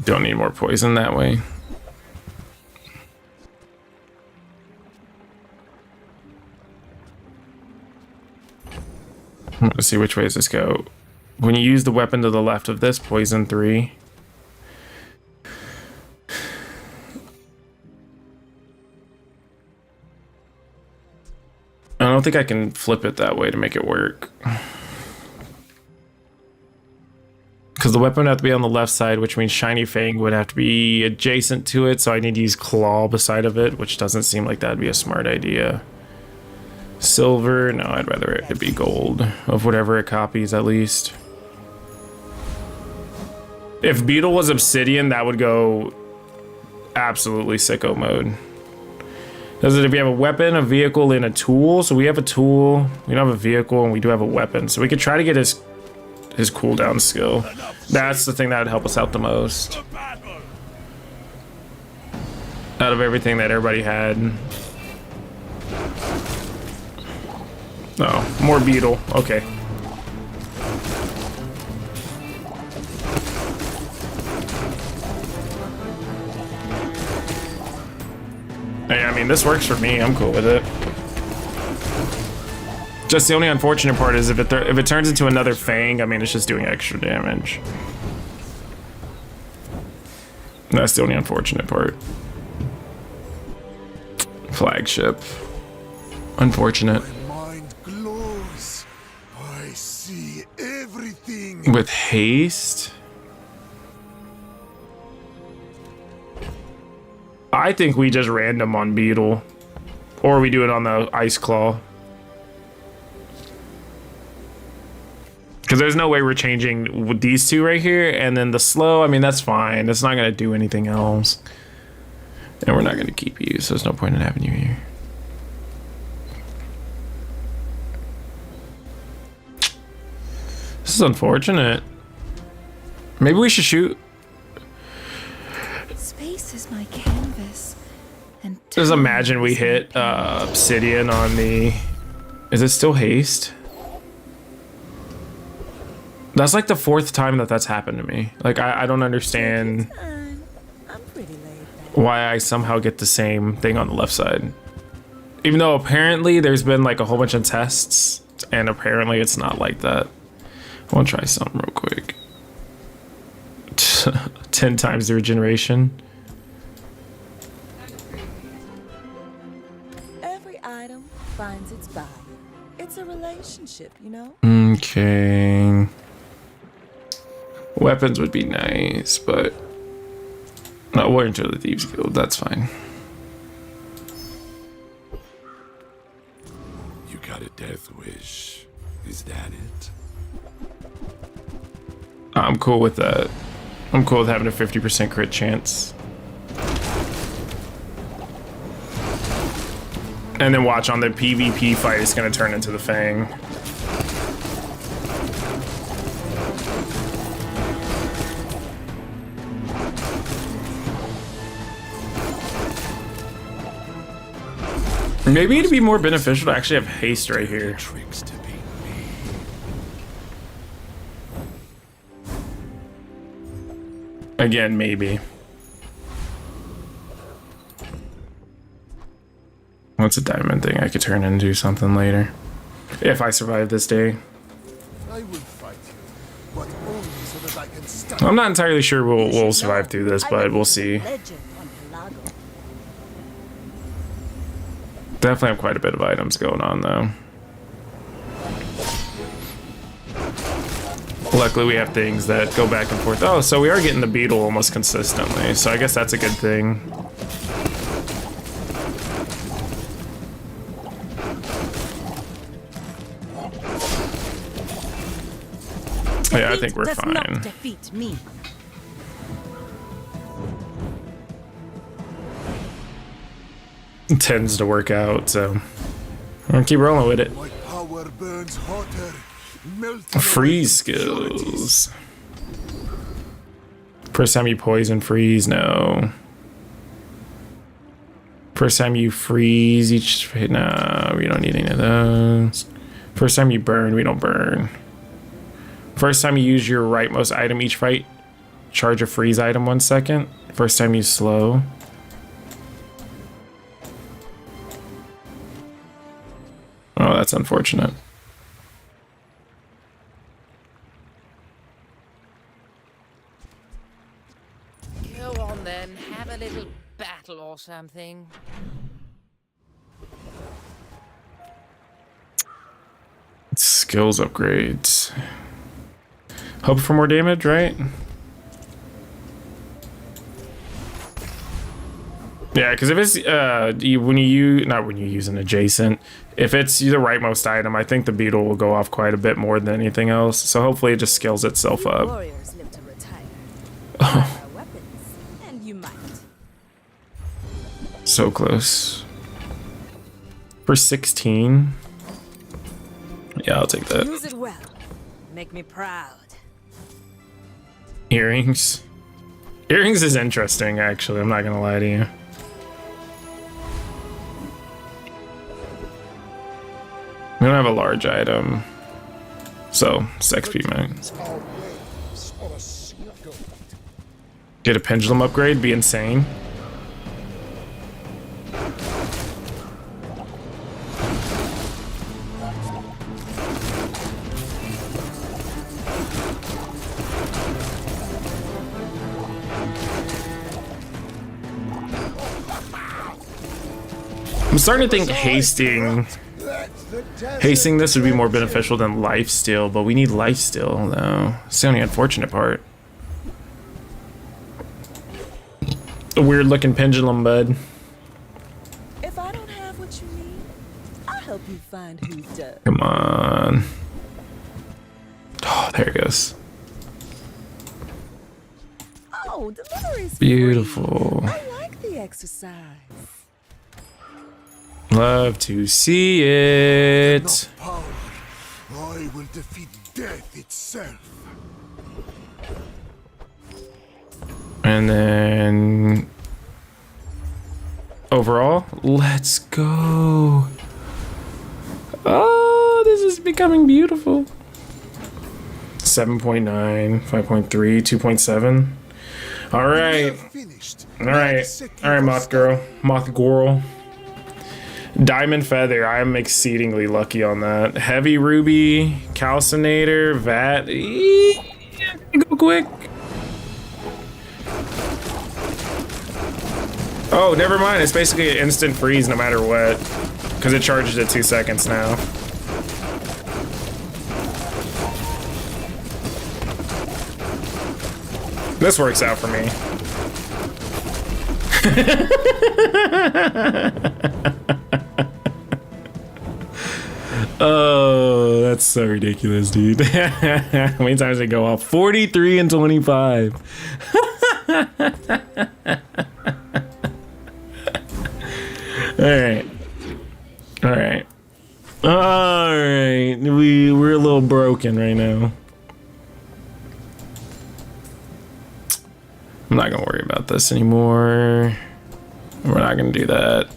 Don't need more poison that way. Let's see, which way does this go? When you use the weapon to the left of this, poison 3. I don't think I can flip it that way to make it work. Because the weapon would have to be on the left side, which means Shiny Fang would have to be adjacent to it, so I need to use Claw beside of it, which doesn't seem like that'd be a smart idea. Silver, no, I'd rather it be gold, of whatever it copies at least. If Beetle was Obsidian, that would go absolutely sicko mode. Does it if we have a weapon, a vehicle, and a tool? So we have a tool, we don't have a vehicle, and we do have a weapon. So we could try to get his cooldown skill. That's the thing that would help us out the most. Out of everything that everybody had. Oh, more Beetle. Okay. Hey, I mean, this works for me. I'm cool with it. Just the only unfortunate part is if it turns into another Fang, I mean, it's just doing extra damage. That's the only unfortunate part. Flagship. Unfortunate. Mind glows. I see everything. With haste? I think we just random on Beetle. Or we do it on the Ice Claw. Because there's no way we're changing with these two right here. And then the slow, I mean, that's fine. It's not going to do anything else. And we're not going to keep you, so there's no point in having you here. This is unfortunate. Maybe we should shoot. Space is my canvas. And Just imagine we hit Obsidian on the... Is it still haste? That's like the 4th time that that's happened to me. Like, I don't understand I'm pretty laid back. why I somehow get the same thing on the left side. Even though apparently there's been like a whole bunch of tests, and apparently it's not like that. I want to try something real quick. 10 times the regeneration. Every item finds its buyer. It's a relationship, you know? Okay. Weapons would be nice, but not Warrior to the Thieves Guild, that's fine. You got a death wish. Is that it? I'm cool with that. I'm cool with having a 50% crit chance. And then watch on the PvP fight, it's gonna turn into the Fang. Maybe it'd be more beneficial to actually have haste right here. Tricks to beat me. Again, maybe. What's a diamond thing I could turn into something later? If I survive this day. I will fight you, but only so that I can stand. I'm not entirely sure we'll survive through this, but we'll see. Legend on Pelago. Definitely have quite a bit of items going on though. Luckily we have things that go back and forth. Oh, so we are getting the beetle almost consistently, so I guess that's a good thing. Yeah, I think we're Does fine. not defeat me. Tends to work out, so I'm gonna keep rolling with it. My power burns hotter, melting Freeze away the impurities. skills. First time you poison, freeze, no. First time you freeze each, no, we don't need any of those. First time you burn, we don't burn. First time you use your rightmost item each fight, charge a freeze item 1 second. First time you slow. Oh, that's unfortunate. Go on then, have a little battle or something. Skills upgrades. Hope for more damage, right? Yeah, because if it's when you not when you use an adjacent, if it's the rightmost item, I think the beetle will go off quite a bit more than anything else. So hopefully it just scales itself up. Warriors live to retire. Our weapons, and you might. So close. For 16. Yeah, I'll take that. Use it well. Make me proud. Earrings. Earrings is interesting, actually. I'm not gonna lie to you. We don't have a large item, so it's XP max. Our waves on a sea of gold. Get a pendulum upgrade, be insane. I'm starting to think hasting this would be more beneficial than lifesteal, but we need lifesteal though. It's the only unfortunate part. A weird looking pendulum, bud. If I don't have what you need, I'll help you find who does. Come on. Oh, there it goes. Oh, delivery's Beautiful. free. I like the exercise. Love to see it. Enough power. I will defeat death itself. And then overall, let's go. Oh, this is becoming beautiful. 7.9, 5.3, 2.7. All right. Finished. All right, Moth Girl. Diamond Feather, I am exceedingly lucky on that. Heavy Ruby, Calcinator, Vat. Go quick. Oh, never mind. It's basically an instant freeze no matter what. Because it charges at 2 seconds now. This works out for me. Oh, That's so ridiculous, dude. How many times they go off? 43 and 25. Alright. Alright. Alright. We're a little broken right now. I'm not gonna worry about this anymore. We're not gonna do that.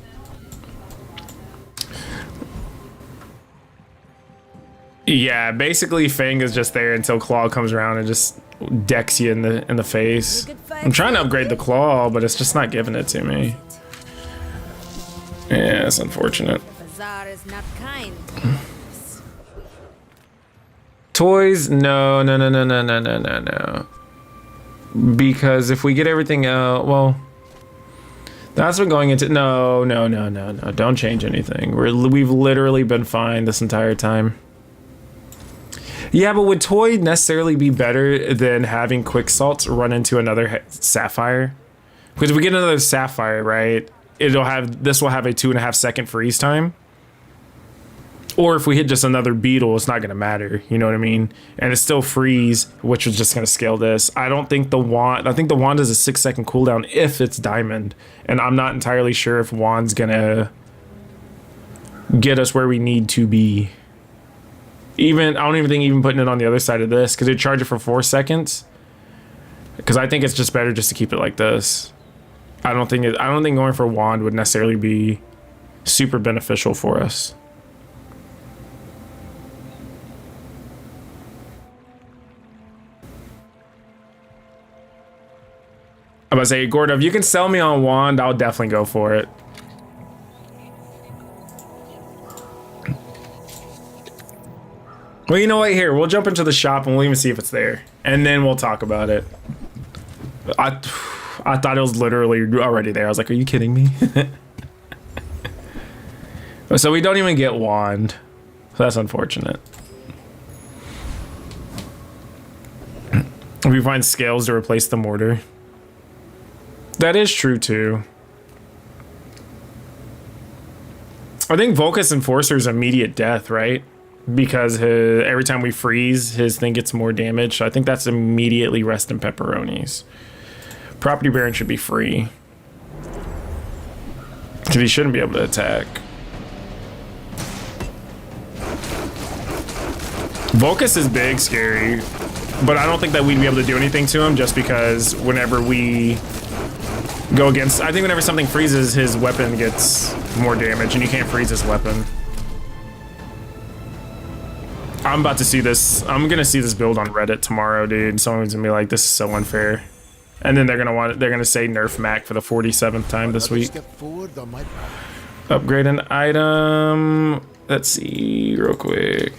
Yeah, basically Fang is just there until Claw comes around and just decks you in the face. I'm trying to upgrade the Claw, but it's just not giving it to me. Yeah, it's unfortunate. Bazaar is not kind. Toys? No. Because if we get everything out, well, that's been going into no. Don't change anything. We've literally been fine this entire time. Yeah, but would Toy necessarily be better than having Quick Salts run into another Sapphire? Because if we get another Sapphire, right, this will have a 2.5 second freeze time. Or if we hit just another Beetle, it's not going to matter. You know what I mean? And it's still freeze, which is just going to scale this. I think the wand is a 6 second cooldown if it's diamond. And I'm not entirely sure if wand's going to get us where we need to be. I don't even think putting it on the other side of this, because it charge it for 4 seconds. Because I think it's just better just to keep it like this. I don't think going for wand would necessarily be super beneficial for us. I'm about to say, Gordo, if you can sell me on wand, I'll definitely go for it. Well, you know what? Here, we'll jump into the shop and we'll even see if it's there. And then we'll talk about it. I thought it was literally already there. I was like, are you kidding me? So we don't even get wand. So that's unfortunate. We find scales to replace the mortar. That is true too. I think Volcus Enforcer's immediate death, right? Because every time we freeze, his thing gets more damage. So I think that's immediately rest in pepperonis. Property Baron should be free. Because he shouldn't be able to attack. Volcus is big, scary. But I don't think that we'd be able to do anything to him just because whenever we go against... I think whenever something freezes, his weapon gets more damage and you can't freeze his weapon. I'm about to see this. I'm gonna see this build on Reddit tomorrow, dude. Someone's gonna be like, "This is so unfair," and then they're gonna say nerf Mac for the 47th time this week. Upgrade an item. Let's see real quick.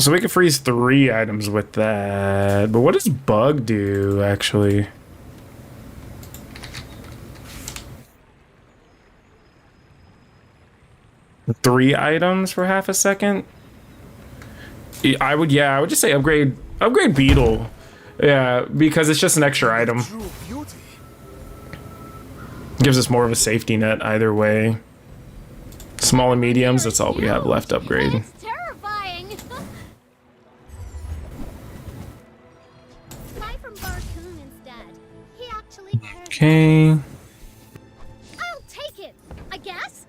So we can freeze 3 items with that. But what does bug do actually? Three items for half a second. I would just say upgrade Beetle. Yeah, because it's just an extra item. Gives us more of a safety net either way. Small and mediums, that's all we have left to upgrade. It's terrifying. Try from Barcoon instead. He actually cares. Okay. I'll take it, I guess.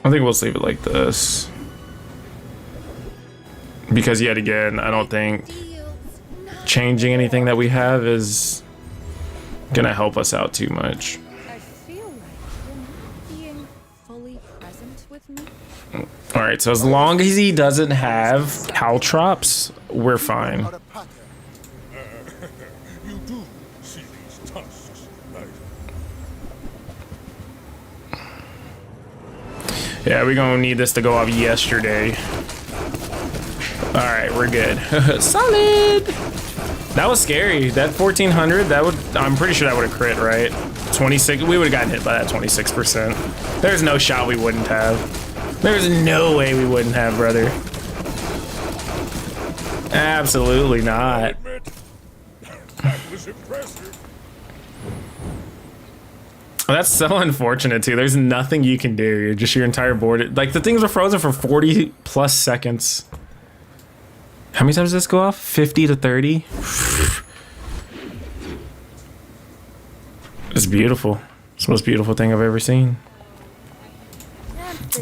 I think we'll just leave it like this. Because yet again, I don't think changing anything that we have is gonna help us out too much. I feel like you're not being fully present with me. Alright, so as long as he doesn't have caltrops, we're fine. You do see these tusks, right? Yeah, we're gonna need this to go off yesterday. Alright, we're good. Solid! That was scary. That 1400, I'm pretty sure that would have crit, right? 26, we would have gotten hit by that 26%. There's no shot we wouldn't have. There's no way we wouldn't have, brother. Absolutely not. That was impressive. That's so unfortunate too. There's nothing you can do. You're just your entire board. Like the things are frozen for 40 plus seconds. How many times does this go off? 50 to 30. It's beautiful. It's the most beautiful thing I've ever seen.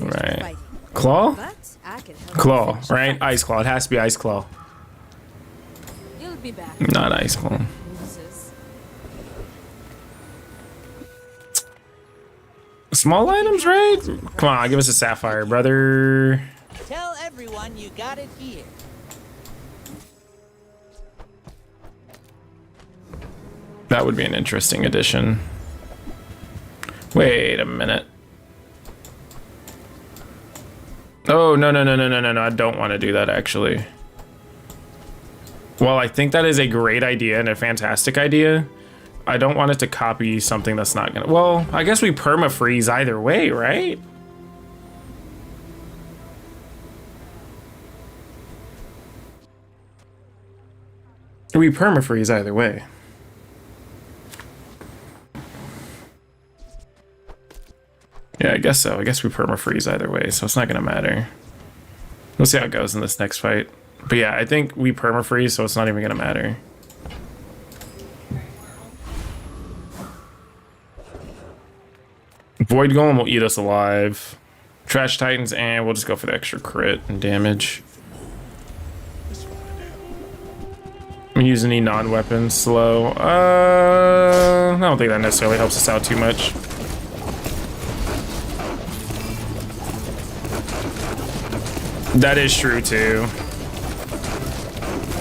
All right. Claw? Claw, right? Ice Claw. It has to be Ice Claw. You'll be back. Not Ice Claw. Small items, right? Come on, give us a sapphire, brother. Tell everyone you got it here. That would be an interesting addition. Wait a minute. Oh, no, no, no, no, no, no, no. I don't want to do that, actually. Well, I think that is a great idea and a fantastic idea. I don't want it to copy something that's not gonna... Well, I guess we perma-freeze either way, right? We perma-freeze either way. Yeah, I guess so. I guess we perma-freeze either way, so it's not gonna matter. We'll see how it goes in this next fight. But yeah, I think we perma-freeze, so it's not even gonna matter. Void Golem will eat us alive. Trash Titans, and we'll just go for the extra crit and damage. I'm using any non-weapons slow. I don't think that necessarily helps us out too much. That is true too.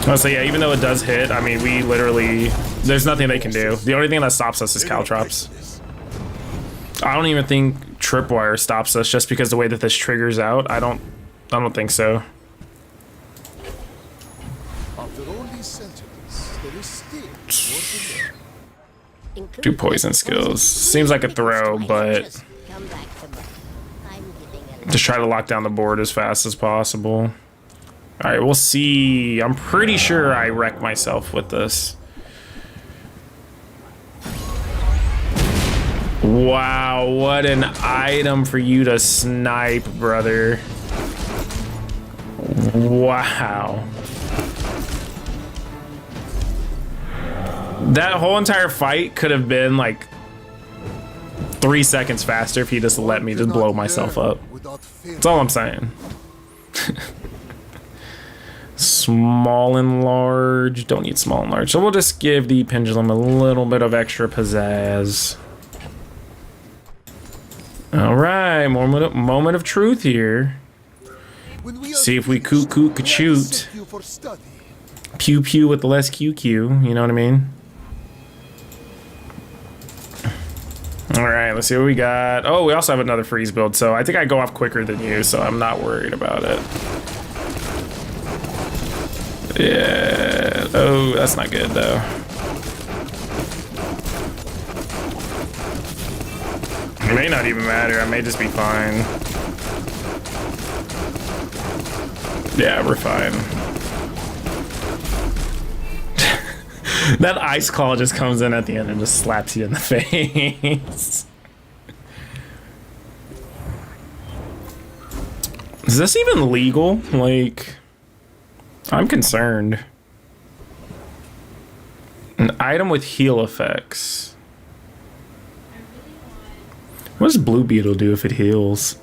Oh, so yeah, even though it does hit, I mean, we literally, there's nothing they can do. The only thing that stops us is Caltrops. I don't even think Tripwire stops us just because the way that this triggers out. I don't think so. After all these centuries, there is still more to learn. Do poison skills. Seems like a throw, but just try to lock down the board as fast as possible. All right, we'll see. I'm pretty sure I wrecked myself with this. Wow, what an item for you to snipe, brother. Wow. That whole entire fight could have been like 3 seconds faster if he just let me just blow myself up. That's all I'm saying. Small and large. Don't need small and large. So we'll just give the pendulum a little bit of extra pizzazz. All right, moment of truth here. See if we could shoot. Pew pew with less QQ, you know what I mean? All right, let's see what we got. Oh, we also have another freeze build, so I think I go off quicker than you, so I'm not worried about it. Yeah, oh, that's not good though. It may not even matter. I may just be fine. Yeah, we're fine. That ice claw just comes in at the end and just slaps you in the face. Is this even legal? Like, I'm concerned. An item with heal effects. What does Blue Beetle do if it heals?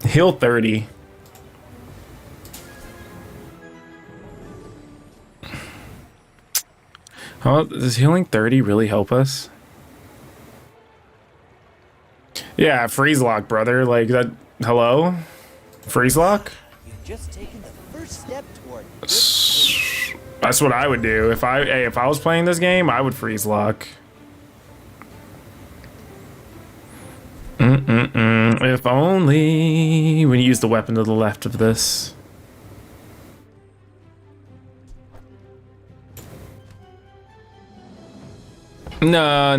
Heal 30. Oh, does healing 30 really help us? Yeah, freeze lock, brother. Like that. Hello? Freeze lock? You've just taken the first step toward That's what I would do. If I was playing this game, I would freeze lock. If only when you use the weapon to the left of this. No,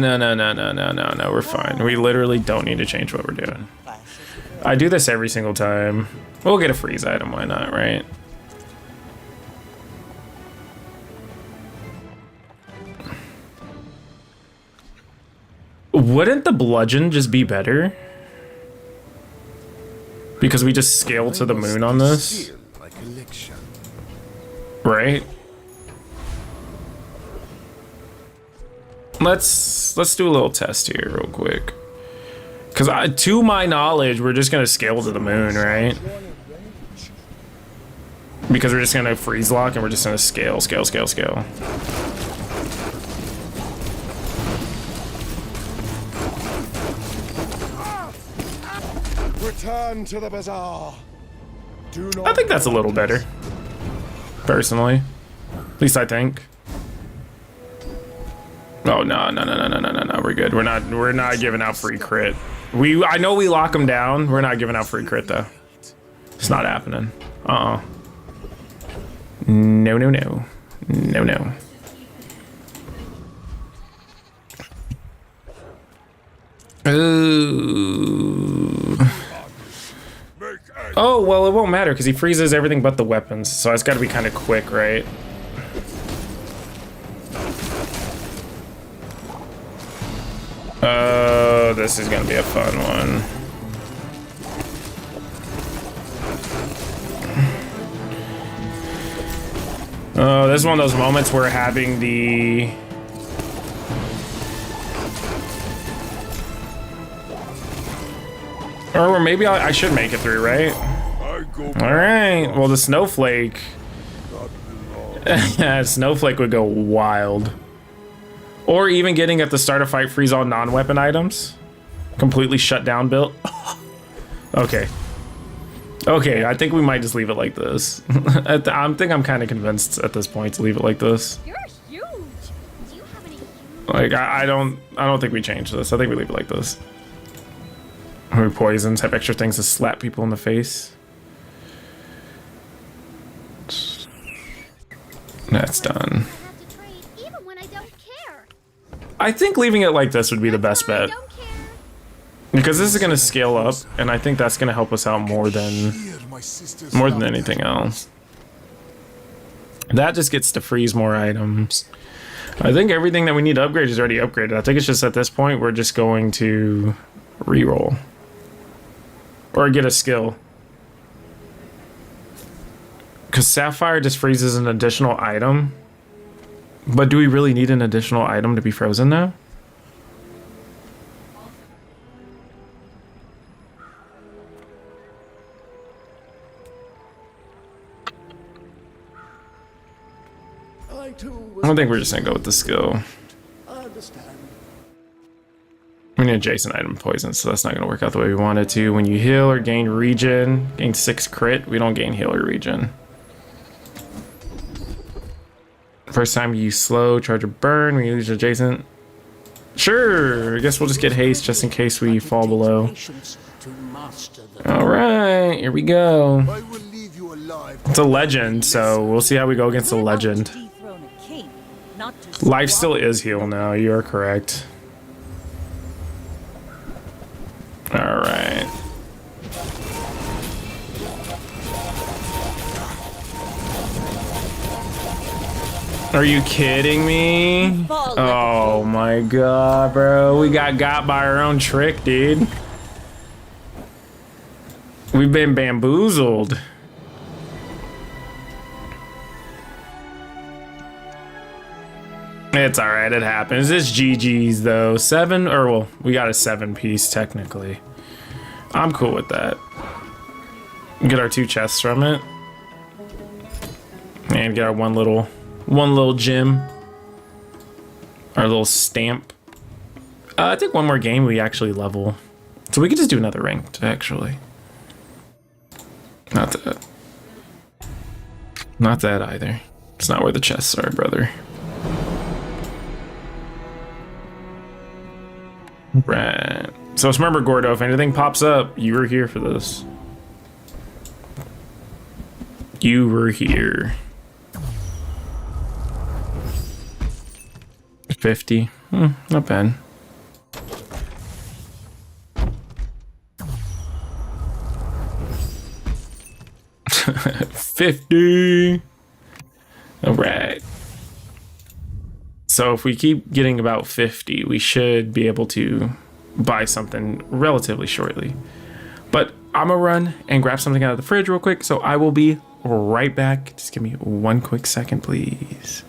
we're fine. We literally don't need to change what we're doing. I do this every single time. We'll get a freeze item, why not, right? Wouldn't the bludgeon just be better? Because we just scale to the moon on this, right? Let's do a little test here real quick. Because to my knowledge, we're just gonna scale to the moon, right? Because we're just gonna freeze lock and we're just gonna scale. Return to the Bazaar. Do not I think that's a little better, personally. At least I think. Oh no, we're good. We're not giving out free crit. I know we lock them down. We're not giving out free crit though. It's not happening. No. Ooh. Oh, well, it won't matter because he freezes everything but the weapons. So it's got to be kind of quick, right? Oh, this is going to be a fun one. Oh, this is one of those moments where having the... Or maybe I should make it through, right? All right. Well, the snowflake... Snowflake would go wild. Or even getting at the start of fight freeze all non-weapon items. Completely shut down build. Okay. Okay, I think we might just leave it like this. I think I'm kind of convinced at this point to leave it like this. You're huge. Do you have any huge... Like I don't think we change this. I think we leave it like this. We poisons, have extra things to slap people in the face. That's done. Even when I don't care. I think leaving it like this would be the best bet. Because this is gonna scale up, and I think that's gonna help us out more than anything else. That just gets to freeze more items. I think everything that we need to upgrade is already upgraded. I think it's just at this point we're just going to reroll. Or get a skill. Because Sapphire just freezes an additional item. But do we really need an additional item to be frozen now? I think we're just gonna go with the skill. I understand. We need adjacent item poison, so that's not gonna work out the way we want it to. When you heal or gain regen, gain 6 crit, we don't gain heal or regen. First time you use slow, charge or burn, we use adjacent. Sure, I guess we'll just get haste just in case we fall below. Alright, here we go. It's a legend, so we'll see how we go against a legend. Life still is heal now, you are correct. Alright. Are you kidding me? Oh my god, bro. We got by our own trick, dude. We've been bamboozled. It's alright, it happens. It's GG's though. 7, or well, we got a 7-piece technically. I'm cool with that. Get our 2 chests from it. And get our one little gem. Our little stamp. I think one more game we actually level. So we could just do another ranked, actually. Not that. Not that either. It's not where the chests are, brother. Right. So just remember, Gordo, if anything pops up, you were here for this. You were here. 50. Not bad. 50. All right. So if we keep getting about 50, we should be able to buy something relatively shortly. But I'm gonna run and grab something out of the fridge real quick, so I will be right back. Just give me one quick second, please.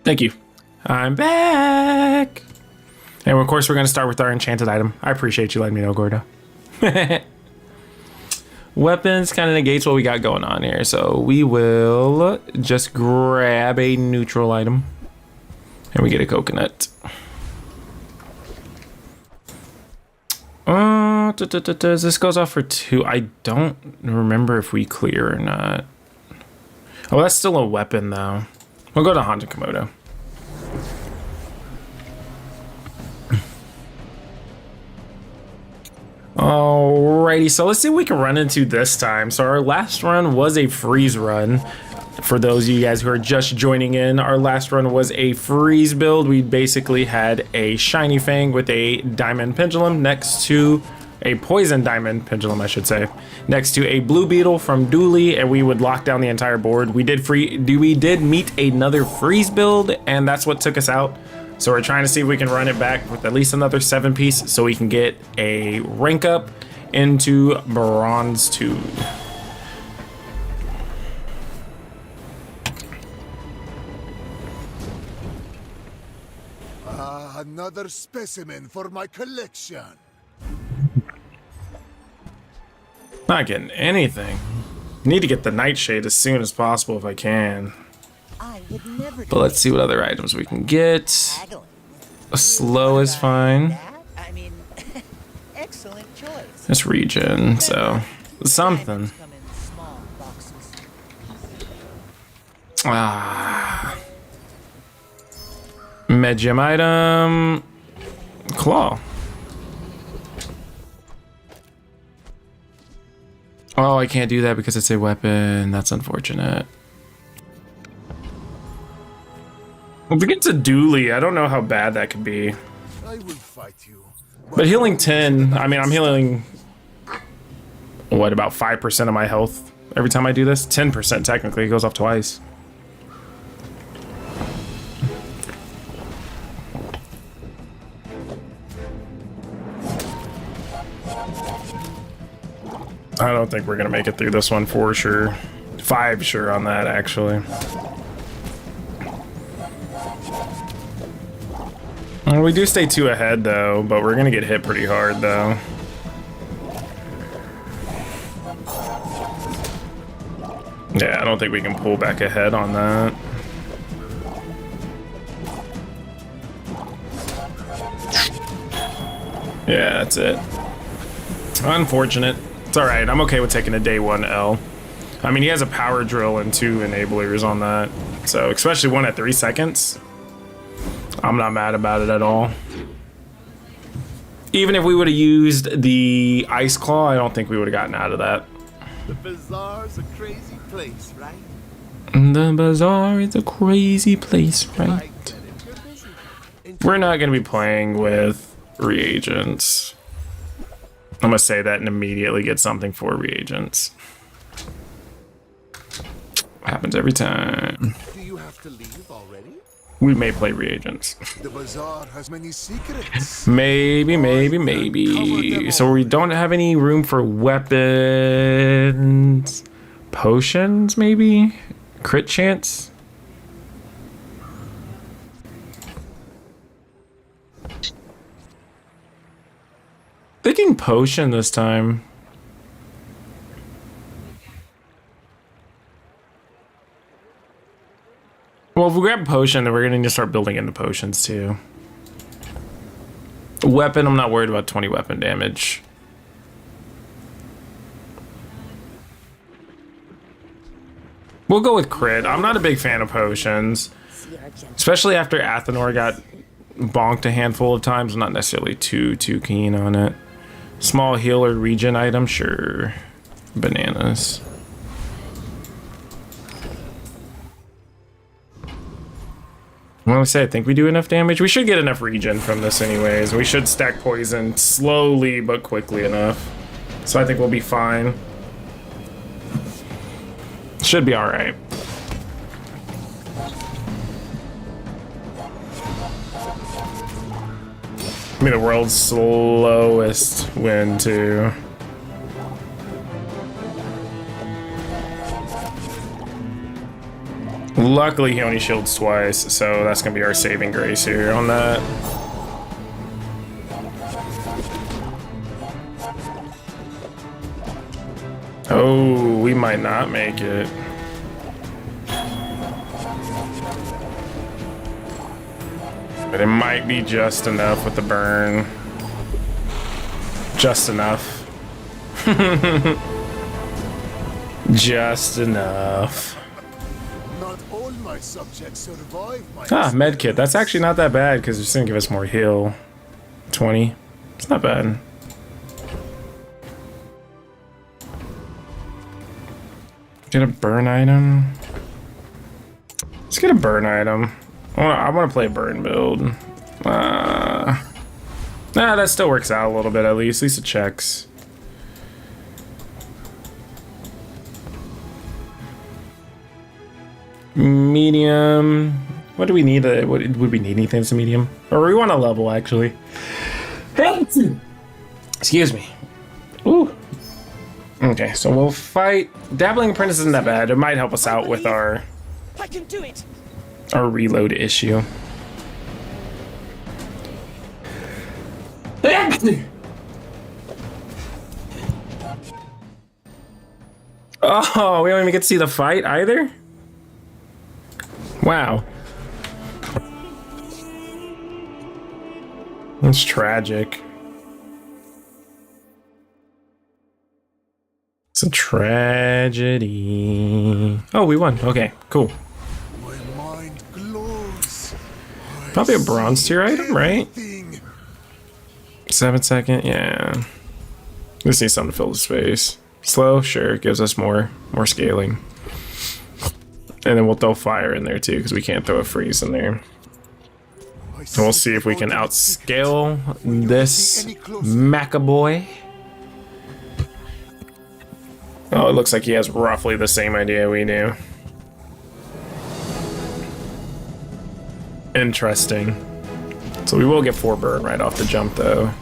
Thank you. I'm back. And of course, we're going to start with our enchanted item. I appreciate you letting me know, Gordo. Weapons kind of negates what we got going on here. So we will just grab a neutral item. And we get a coconut. This goes off for 2. I don't remember if we clear or not. Oh, that's still a weapon, though. We'll go to Honda Komodo. Alrighty, so let's see what we can run into this time. So our last run was a freeze run. For those of you guys who are just joining in, our last run was a freeze build. We basically had a shiny fang with a diamond pendulum next to a poison diamond pendulum, I should say, next to a blue beetle from Dooley, and we would lock down the entire board. We did meet another freeze build, and that's what took us out. So we're trying to see if we can run it back with at least another 7-piece so we can get a rank up into bronze 2. Another specimen for my collection. Not getting anything. Need to get the nightshade as soon as possible if I can. But let's see what other items we can get. A slow is fine. I mean, excellent choice. It's regen, so something. Ah. Medium item. Claw. Oh, I can't do that because it's a weapon. That's unfortunate. If we get to Dooley, I don't know how bad that could be. I will fight you. But healing 10, I mean, I'm healing, what, about 5% of my health every time I do this? 10% technically, it goes off twice. I don't think we're gonna make it through this one for sure. 5 sure on that, actually. Well, we do stay 2 ahead though, but we're gonna get hit pretty hard though. Yeah, I don't think we can pull back ahead on that. Yeah, that's it. Unfortunate. It's alright, I'm okay with taking a day 1 L. I mean, he has a power drill and 2 enablers on that. So, especially one at 3 seconds. I'm not mad about it at all. Even if we would have used the Ice Claw, I don't think we would have gotten out of that. The Bazaar's a crazy place, right? The Bazaar is a crazy place, right? We're not going to be playing with reagents. I'm going to say that and immediately get something for reagents. Happens every time. Do you have to leave already? We may play reagents. The Bazaar has many secrets. Maybe. So we don't have any room for weapons. Potions, maybe? Crit chance? Thinking potion this time. Well, if we grab potion, then we're gonna need to start building into potions too. Weapon, I'm not worried about 20 weapon damage. We'll go with crit. I'm not a big fan of potions. Especially after Athenor got bonked a handful of times. I'm not necessarily too keen on it. Small healer regen item, sure. Bananas. I want to say, I think we do enough damage. We should get enough regen from this anyways. We should stack poison slowly but quickly enough. So I think we'll be fine. Should be alright. I mean, the world's slowest win, too. Luckily, he only shields twice, so that's gonna be our saving grace here on that. Oh, we might not make it. But it might be just enough with the burn. Just enough. Just enough. Not all my subjects survive my Medkit. That's actually not that bad because it's gonna give us more heal. 20. It's not bad. Get a burn item. Let's get a burn item. I want to play a burn build. Nah, that still works out a little bit at least. At least it checks. Medium. What do we need? Would we need anything that's a medium? Or we want a level actually. Excuse me. Ooh. Okay, so we'll fight. Dabbling Apprentice isn't that bad. It might help us out with our I can do it. Our reload issue. Oh, we don't even get to see the fight either? Wow. That's tragic. It's a tragedy. Oh, we won. Okay, cool. My mind glows. Probably a bronze tier item, right? 7 second, yeah. Just need something to fill the space. Slow, sure, gives us more scaling. And then we'll throw fire in there too, because we can't throw a freeze in there. And we'll see if we can outscale this Macaboy. Oh, it looks like he has roughly the same idea we do. Interesting. So we will get 4 burn right off the jump, though.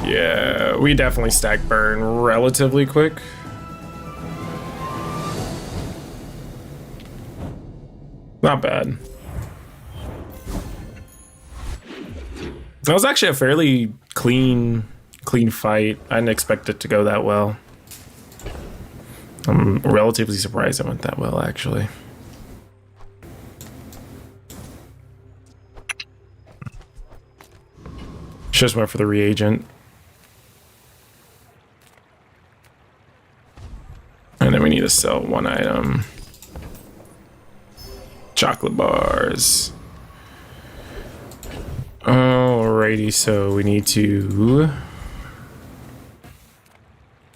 Yeah, we definitely stack burn relatively quick. Not bad. That was actually a fairly clean fight. I didn't expect it to go that well. I'm relatively surprised it went that well, actually. Just went for the reagent. And then we need to sell 1 item. Chocolate bars. Alrighty, so we need to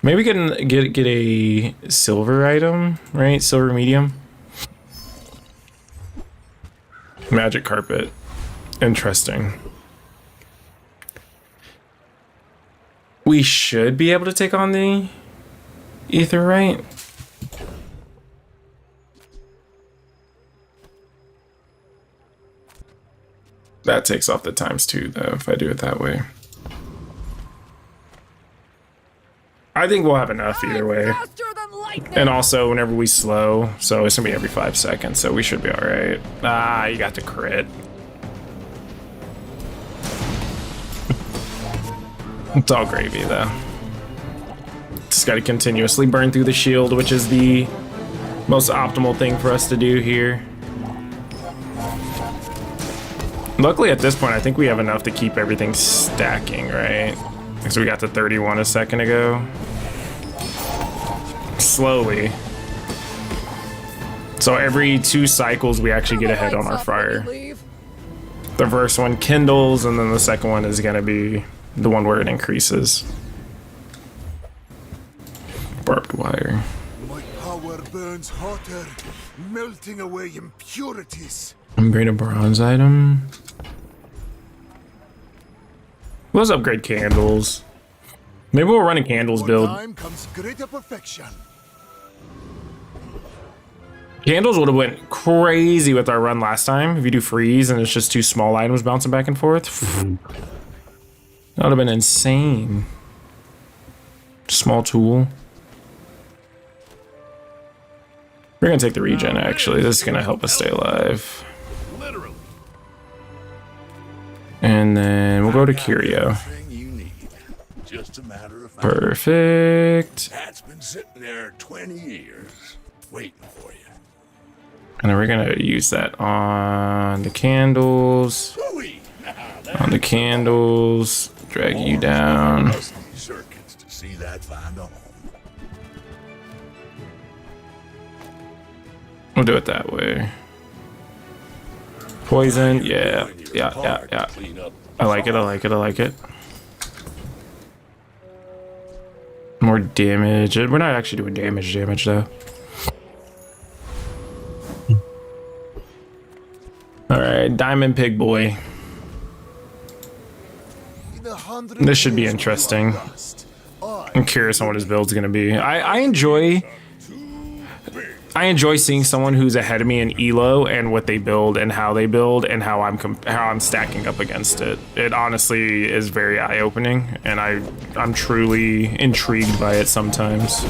maybe get a silver item, right? Silver medium. Magic carpet. Interesting. We should be able to take on the ether, right? That takes off the ×2 though, if I do it that way. I think we'll have enough either way. And also whenever we slow, so it's gonna be every 5 seconds, so we should be all right. Ah, you got the crit. It's all gravy though. Just gotta continuously burn through the shield, which is the most optimal thing for us to do here. Luckily at this point, I think we have enough to keep everything stacking, right? Because we got to 31 a second ago. Slowly. So every 2 cycles, we actually get ahead on our fire. The first one kindles, and then the second one is gonna be the one where it increases. Barbed wire. My power burns hotter, melting away impurities. Upgrade a bronze item. Let's upgrade candles. Maybe we'll run a candles build. Time comes greater perfection. Candles would have went crazy with our run last time. If you do freeze and it's just 2 small items bouncing back and forth. That would have been insane. Small tool. We're gonna take the regen actually. This is gonna help us stay alive. And then we'll go to Curio. Just a matter of Perfect. That's been sitting there 20 years, waiting for you. And then we're gonna use that on the candles. On the candles. Drag you down. Circuits to see that find a home. We'll do it that way. Poison, yeah. I like it, I like it, I like it. More damage. We're not actually doing damage though. Alright, Diamond Pig Boy. This should be interesting. I'm curious on what his build's gonna be. I enjoy seeing someone who's ahead of me in elo and what they build and how they build and how I'm stacking up against it. It honestly is very eye-opening, and I'm truly intrigued by it sometimes.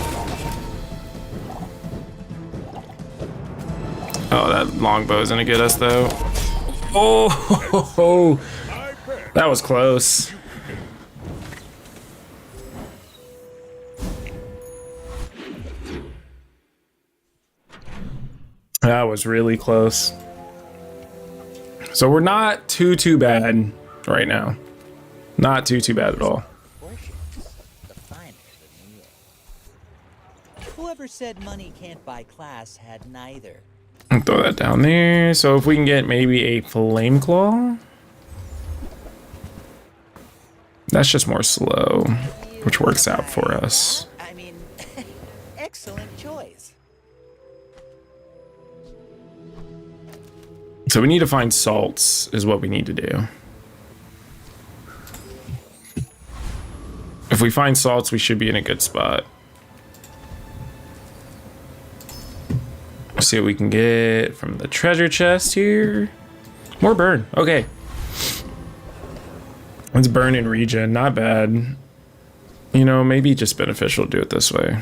Oh, that longbow's gonna get us though. Oh, that was close. That was really close. So we're not too bad right now. Not too bad at all. Whoever said money can't buy class had neither. I'll throw that down there. So if we can get maybe a flame claw, that's just more slow, which works out for us. I mean, excellent choice. So we need to find salts is what we need to do. If we find salts, we should be in a good spot. Let's see what we can get from the treasure chest here. More burn. Okay. Let's burn and regen. Not bad. You know, maybe just beneficial to do it this way.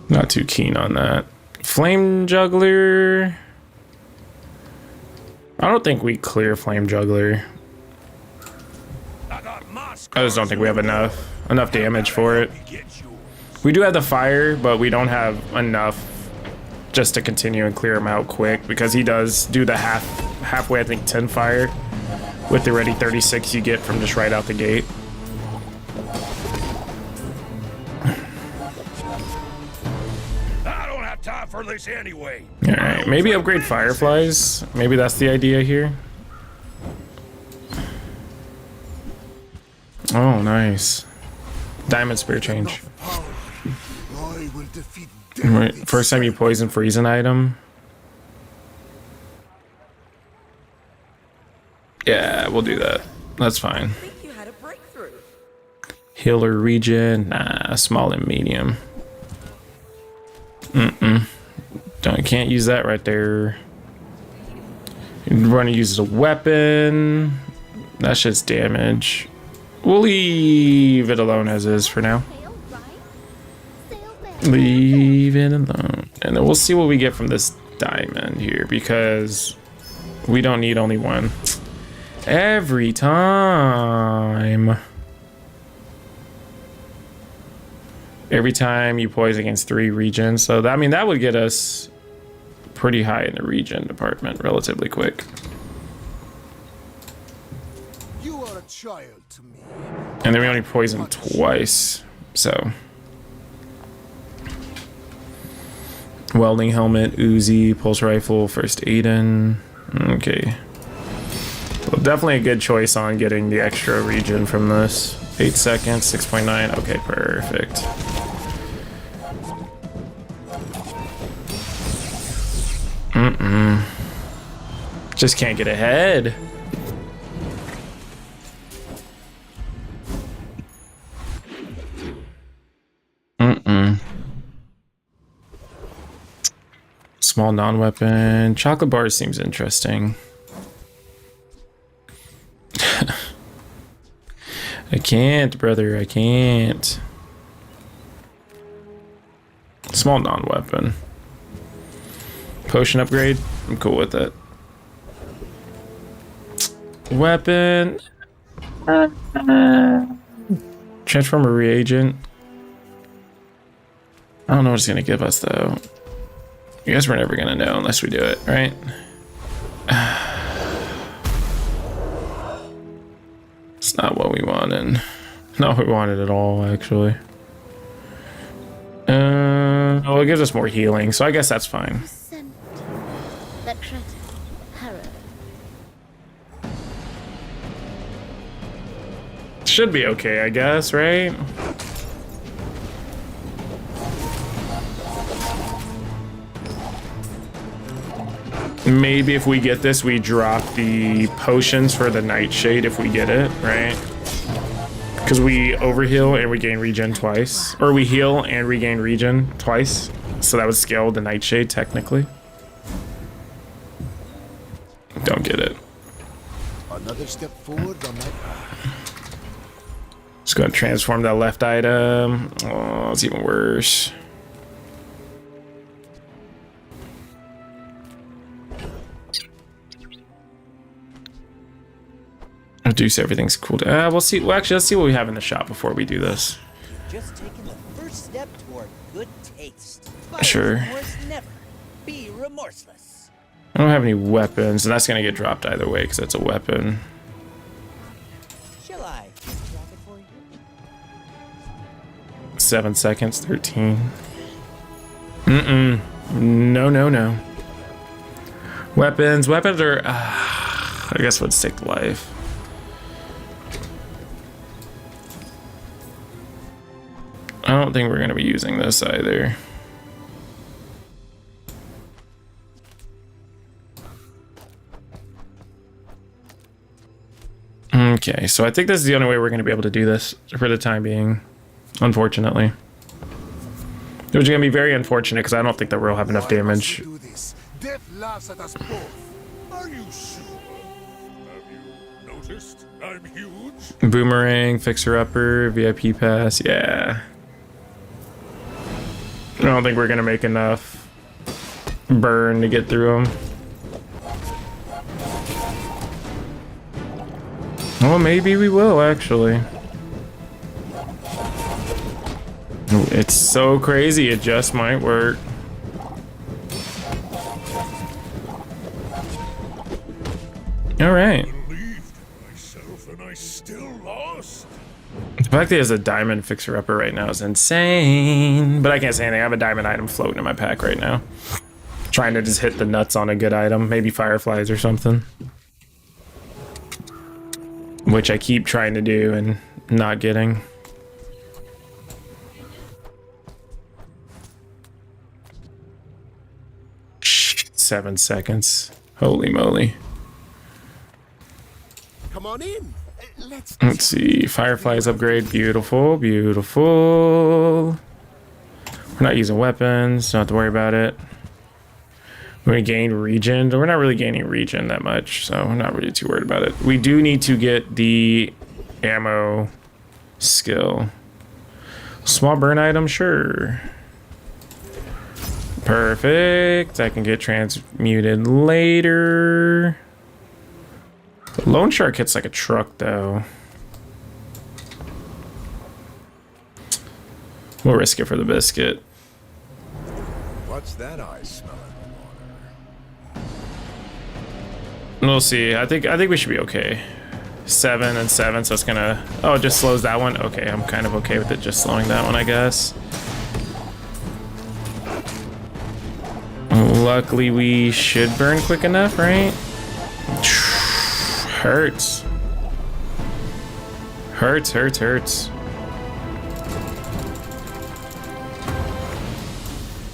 Not too keen on that. Flame juggler. I don't think we clear flame juggler. I just don't think we have enough damage for it. We do have the fire, but we don't have enough just to continue and clear him out quick, because he does do the halfway, I think, 10 fire. with the ready 36 you get from just right out the gate. I don't have time for this anyway. Alright, maybe upgrade fireflies. Maybe that's the idea here. Oh, nice. Diamond spear change. I will defeat Right, first time you poison freeze an item. Yeah, we'll do that. That's fine. You had a breakthrough. Healer regen, nah, small and medium. Can't use that right there. You're going to use a weapon. That shit's damage. We'll leave it alone as is for now. Sail right? Sail there. Leave it alone. And then we'll see what we get from this diamond here, because we don't need only one. Every time. Every time you poise against 3 regions. So that, I mean, that would get us pretty high in the regen department relatively quick. You are a child to me. And then we only poison twice. So welding helmet, Uzi, pulse rifle, first Aiden. Okay. Well, definitely a good choice on getting the extra regen from this. 8 seconds, 6.9. Okay, perfect. Just can't get ahead. Small non-weapon. Chocolate bars seems interesting. I can't, brother. I can't. Small non-weapon. Potion upgrade. I'm cool with it. Weapon. Transformer reagent. I don't know what it's gonna give us though. I guess we're never gonna know unless we do it, right? It's not what we wanted. Not what we wanted at all, actually. Well, it gives us more healing, so I guess that's fine. Should be okay, I guess, right? Maybe if we get this, we drop the potions for the nightshade if we get it, right? Because we overheal and we gain regen twice. Or we heal and regain regen twice. So that would scale the nightshade, technically. Don't get it. Another step forward on that path. Just gonna transform that left item. Oh, it's even worse. Reduce everything's cool. We'll see. Well, actually, let's see what we have in the shop before we do this. Just taking the first step toward good taste. Sure. Remorse never. Be remorseless. I don't have any weapons, and that's gonna get dropped either way because it's a weapon. Shall I drop it for you? 7 seconds, 13. No, no, no. Weapons are. I guess let's take life. I don't think we're gonna be using this either. Okay, so I think this is the only way we're gonna be able to do this for the time being, unfortunately. Which is gonna be very unfortunate because I don't think that we'll have enough damage. Death laughs at us both. Are you sure? Have you noticed? I'm huge. Boomerang, fixer-upper, VIP pass, yeah. I don't think we're gonna make enough burn to get through them. Well, maybe we will, actually. It's so crazy, it just might work. All right. Ghost! The fact that he has a diamond fixer-upper right now is insane. But I can't say anything. I have a diamond item floating in my pack right now. Trying to just hit the nuts on a good item. Maybe fireflies or something. Which I keep trying to do and not getting. Shh, 7 seconds. Holy moly. Come on in. Let's see. Fireflies upgrade. Beautiful. Beautiful. We're not using weapons. Don't have to worry about it. We're going to gain regen. We're not really gaining regen that much, so I'm not really too worried about it. We do need to get the ammo skill. Small burn item, sure. Perfect. I can get transmuted later. Lone Shark hits like a truck, though. We'll risk it for the biscuit. What's that I smell in the water? We'll see. I think we should be okay. 7 and 7, so it's gonna... Oh, it just slows that one? Okay, I'm kind of okay with it just slowing that one, I guess. Luckily, we should burn quick enough, right? Hurts. Hurts, hurts, hurts.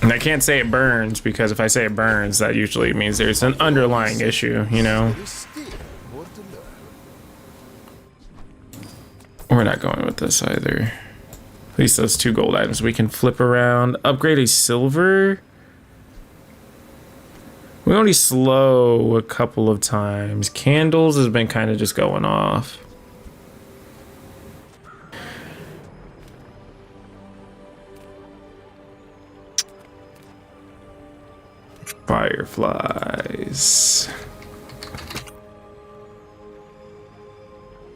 And I can't say it burns, because if I say it burns, that usually means there's an underlying issue, you know? We're not going with this either. At least those 2 gold items we can flip around. Upgrade a silver. We only slow a couple of times. Candles has been kind of just going off. Fireflies.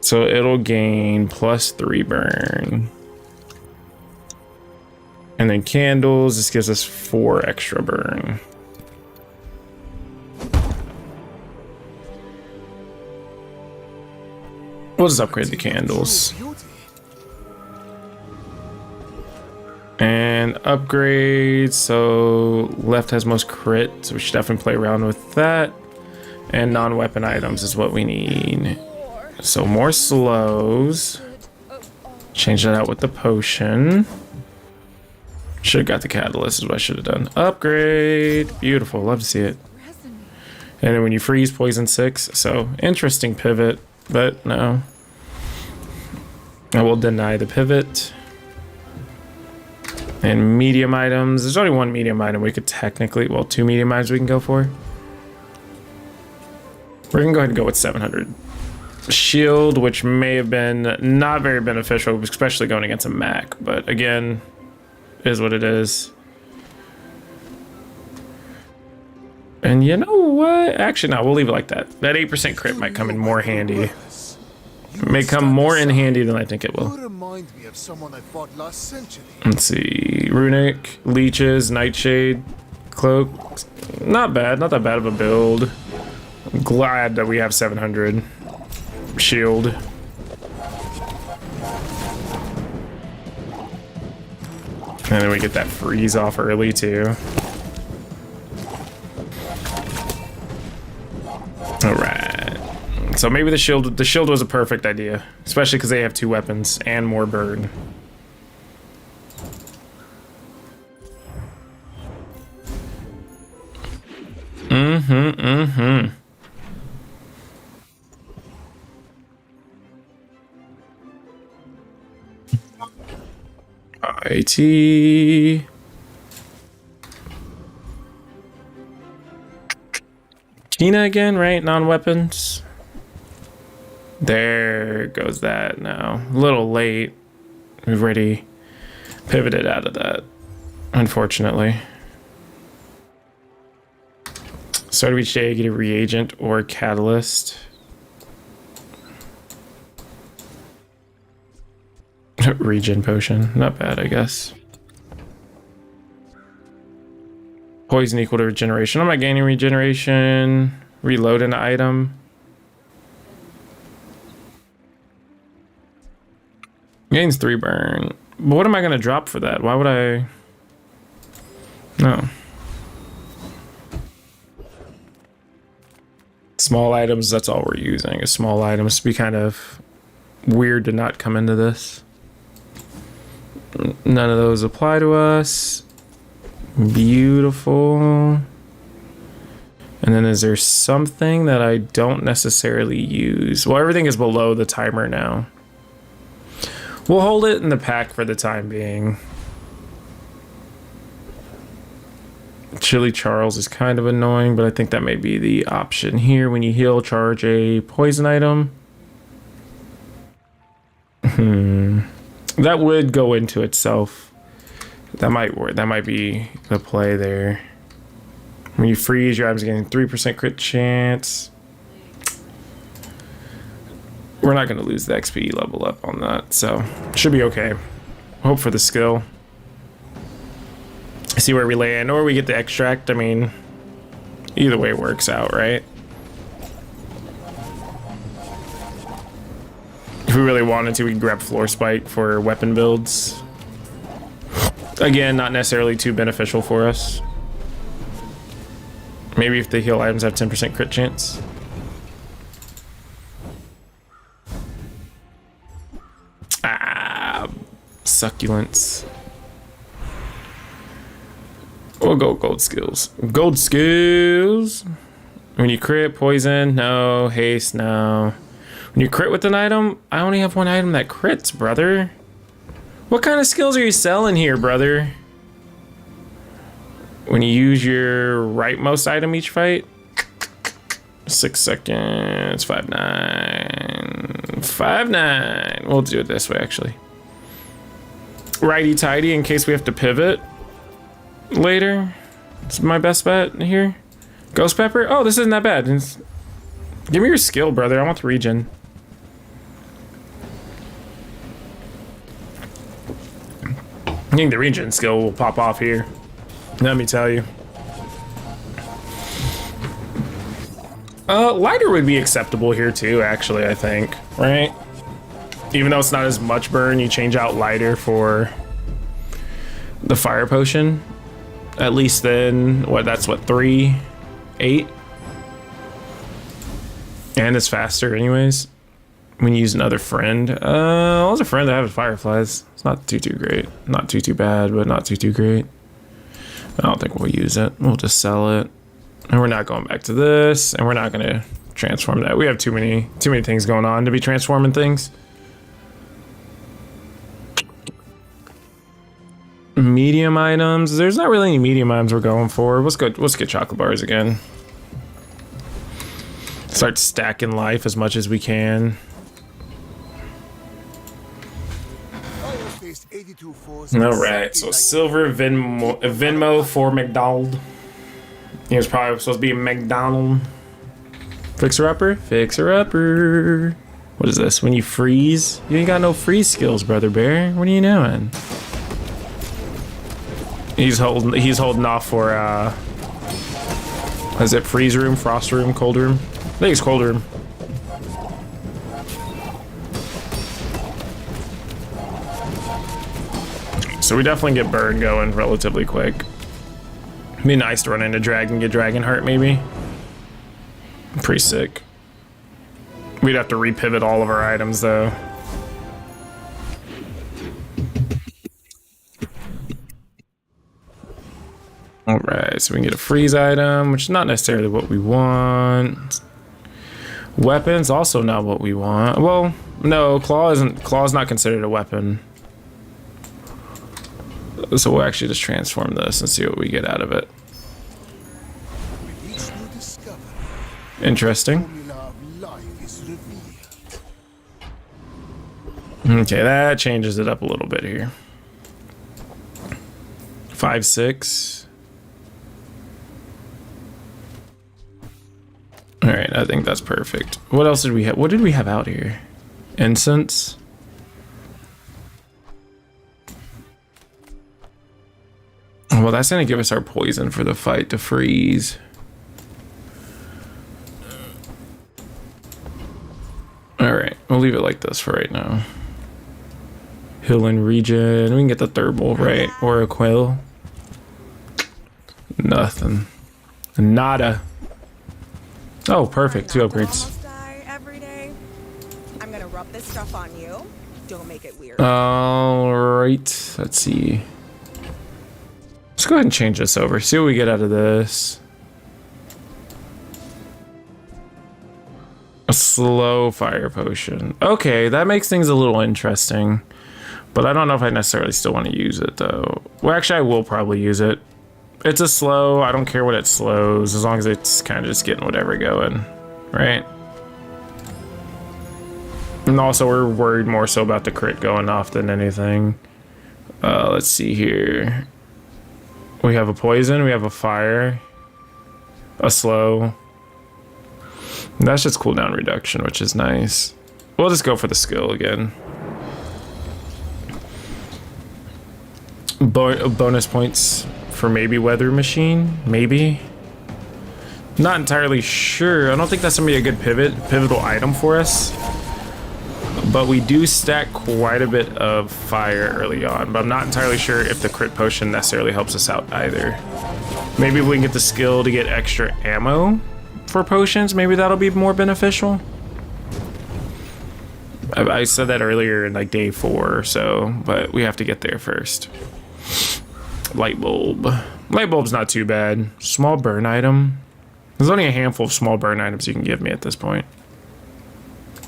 So it'll gain +3 burn. And then candles, this gives us 4 extra burn. We'll just upgrade the candles. And upgrade, so left has most crit, so we should definitely play around with that. And non-weapon items is what we need. So more slows. Change that out with the potion. Should have got the catalyst is what I should have done. Upgrade, beautiful, love to see it. And then when you freeze, poison 6, so interesting pivot. But no, I will deny the pivot. And medium items, there's only 1 medium item we could technically, well, 2 medium items we can go for. We're gonna go ahead and go with 700 shield, which may have been not very beneficial, especially going against a Mac, but again, is what it is. And you know what? Actually, no, we'll leave it like that. That 8% crit might come in more handy. It may come more in handy than I think it will. Remind me of someone I fought last century. Let's see. Runic, Leeches, Nightshade, Cloak. Not bad. Not that bad of a build. I'm glad that we have 700 shield. And then we get that freeze off early too. Alright. So maybe the shield was a perfect idea. Especially because they have 2 weapons and more burn. IT. Kina again, right? Non-weapons. There goes that now. A little late. We've already pivoted out of that, unfortunately. Start of each day, get a reagent or catalyst. Regen potion. Not bad, I guess. Poison equal to regeneration. I'm not gaining regeneration. Reload an item. Gains 3 burn. But what am I going to drop for that? Why would I... No. Small items, that's all we're using, is small items. It'd be kind of weird to not come into this. None of those apply to us. Beautiful. And then is there something that I don't necessarily use? Well, everything is below the timer now. We'll hold it in the pack for the time being. Chili Charles is kind of annoying, but I think that may be the option here. When you heal, charge a poison item. That would go into itself. That might work. That might be the play there. When you freeze, your item's getting 3% crit chance. We're not going to lose the XP level up on that, so should be okay. Hope for the skill. See where we land, or we get the extract. I mean, either way works out, right? If we really wanted to, we could grab Floor Spike for weapon builds. Again, not necessarily too beneficial for us. Maybe if the heal items have 10% crit chance. Ah, succulents. We'll go gold skills. Gold skills. When you crit, poison, no. Haste, no. When you crit with an item, I only have one item that crits, brother. What kind of skills are you selling here, brother? When you use your rightmost item each fight, 6 seconds, 5-9, 5-9. We'll do it this way, actually. Righty tighty in case we have to pivot later. It's my best bet here. Ghost Pepper. Oh, this isn't that bad. Give me your skill, brother. I want the regen. I think the regen skill will pop off here. Let me tell you. Lighter would be acceptable here too, actually, I think, right? Even though it's not as much burn, you change out lighter for the fire potion. At least then, that's what, 3, 8? And it's faster anyways. When you use another friend. Well, there's a friend that has fireflies. It's not too great. Not too bad, but not too great. I don't think we'll use it. We'll just sell it. And we're not going back to this, and we're not gonna transform that. We have too many things going on to be transforming things. Medium items. There's not really any medium items we're going for. Let's get chocolate bars again. Start stacking life as much as we can. All right, so silver Venmo for McDonald. He was probably supposed to be a McDonald. Fixer upper. What is this? When you freeze, you ain't got no freeze skills, brother bear. What are you doing? He's holding off for is it freeze room, frost room, cold room? I think it's cold room. So we definitely get burn going relatively quick. It'd be nice to run into dragon, get dragon heart maybe. Pretty sick. We'd have to repivot all of our items though. Alright, so we can get a freeze item, which is not necessarily what we want. Weapons, also not what we want. Well, no, claw's not considered a weapon. So we'll actually just transform this and see what we get out of it. Interesting. Okay, that changes it up a little bit here. 5, 6. All right, I think that's perfect. What else did we have? What did we have out here? Incense. Well, that's gonna give us our poison for the fight to freeze. All right, we'll leave it like this for right now. Heal and regen. We can get the thermal, right? Or a quill. Nothing. Nada. Oh, perfect. 2 upgrades. Every day. I'm gonna rub this stuff on you. Don't make it weird. All right. Let's see. Let's go ahead and change this over. See what we get out of this. A slow fire potion. Okay, that makes things a little interesting. But I don't know if I necessarily still want to use it, though. Well, actually, I will probably use it. It's a slow. I don't care what it slows, as long as it's kind of just getting whatever going, right? And also, we're worried more so about the crit going off than anything. Let's see here. We have a poison. We have a fire. A slow. That's just cooldown reduction, which is nice. We'll just go for the skill again. Bonus points for maybe weather machine, maybe. Not entirely sure. I don't think that's gonna be a good pivotal item for us. But we do stack quite a bit of fire early on. But I'm not entirely sure if the crit potion necessarily helps us out either. Maybe if we can get the skill to get extra ammo for potions, maybe that'll be more beneficial. I said that earlier in like day 4 or so, but we have to get there first. Light bulb. Light bulb's not too bad. Small burn item. There's only a handful of small burn items you can give me at this point.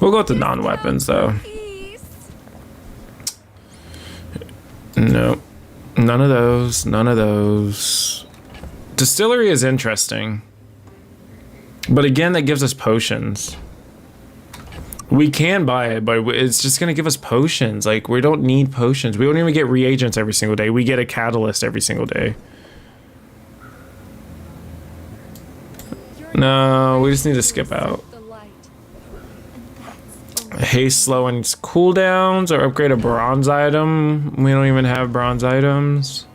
We'll go with the non-weapons though. Nope. None of those. None of those. Distillery is interesting. But again, that gives us potions. We can buy it, but it's just going to give us potions. Like, we don't need potions. We don't even get reagents every single day. We get a catalyst every single day. No, we just need to skip out. Haste, slow, and cooldowns, or upgrade a bronze item. We don't even have bronze items.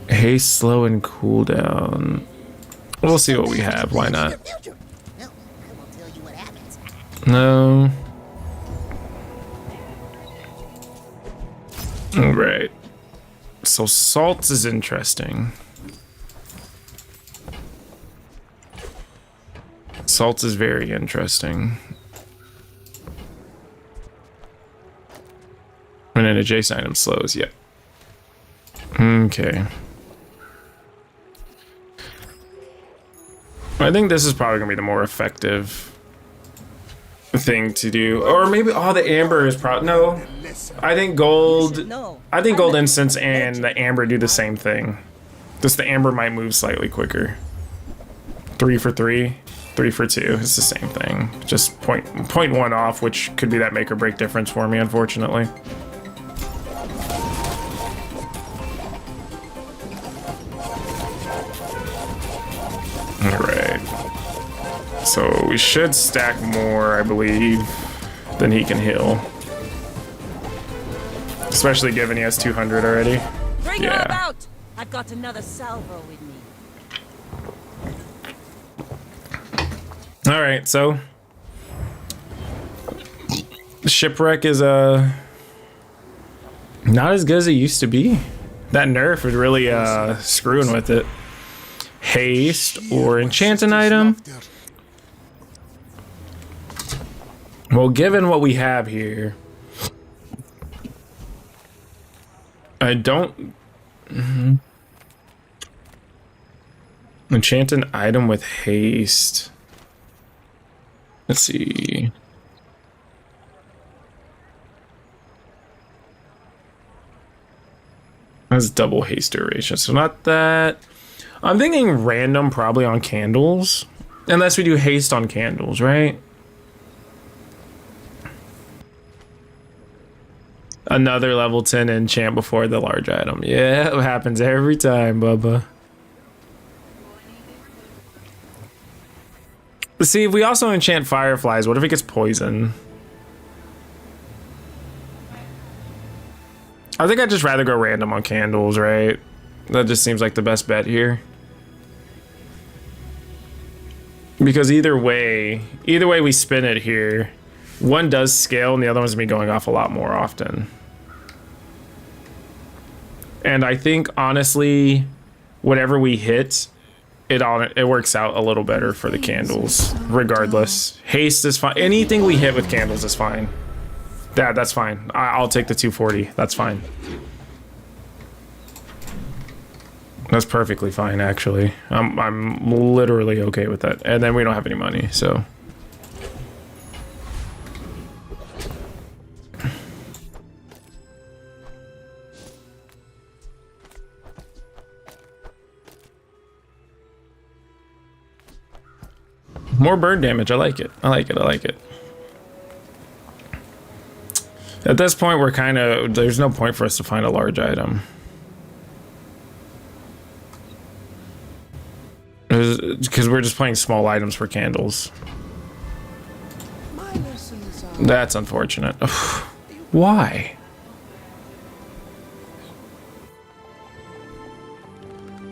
Haste, slow, and cooldown. We'll see what we have. Why not? No. Right. So salts is interesting. Salts is very interesting. And an adjacent item slows, yeah. Okay. I think this is probably gonna be the more effective thing to do. Or maybe, oh, the amber is probably, no. I think gold incense and the amber do the same thing. Just the amber might move slightly quicker. 3 for 3, 3 for 2. It's the same thing. Just point 1 off, which could be that make or break difference for me, unfortunately. Alright. So we should stack more, I believe, than he can heal. Especially given he has 200 already. Bring her about! I've got another salvo with me. Alright, so Shipwreck is not as good as it used to be. That nerf was really screwing with it. Haste or enchant an item. Well, given what we have here, I don't enchant an item with haste. Let's see. That's double haste duration, so not that. I'm thinking random probably on candles, unless we do haste on candles, right? Another level 10 enchant before the large item. Yeah, it happens every time, Bubba. Let's see, if we also enchant fireflies, what if it gets poison? I think I'd just rather go random on candles, right? That just seems like the best bet here. Because either way we spin it here, One does scale and the other one's gonna be going off a lot more often. And I think honestly, whatever we hit, it works out a little better for the candles, regardless. Haste is fine. Anything we hit with candles is fine. That's fine. I'll take the 240. That's fine. That's perfectly fine, actually. I'm literally okay with that. And then we don't have any money, so. More burn damage. I like it. I like it. I like it. At this point, we're kind of... There's no point for us to find a large item. Because we're just playing small items for candles. That's unfortunate. Why?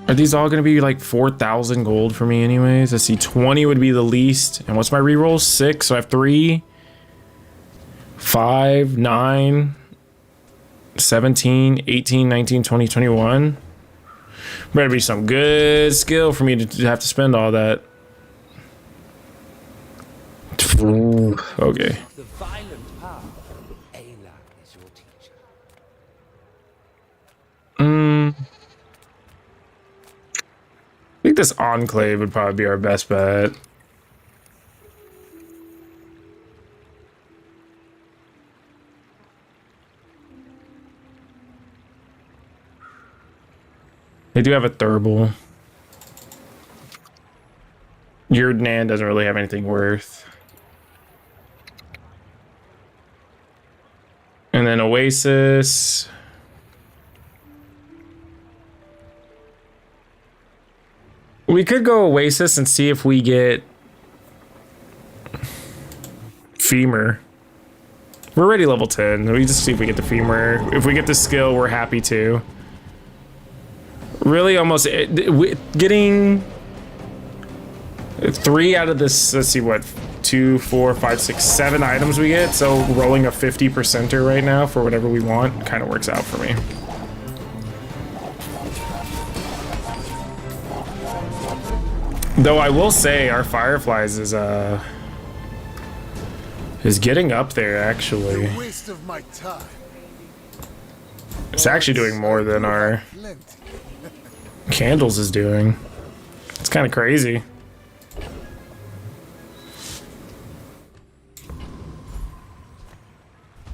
Are these all going to be like 4,000 gold for me anyways? I see 20 would be the least. And what's my reroll? 6. So I have 3, 5, 9, 17, 18, 19, 20, 21. Better be some good skill for me to have to spend all that. Ooh, okay. The violent power. Ayla is your teacher. I think this Enclave would probably be our best bet. They do have a Thurble. Your Nan doesn't really have anything worth. And then Oasis. We could go Oasis and see if we get Femur. We're already level 10. We just see if we get the Femur. If we get the skill, we're happy to. Really almost getting 3 out of this, let's see what, 2, 4, 5, 6, 7 items we get. So rolling a 50%er right now for whatever we want kind of works out for me. Though I will say our Fireflies is getting up there actually. Waste of my time. It's actually doing more than our Candles is doing. It's kind of crazy.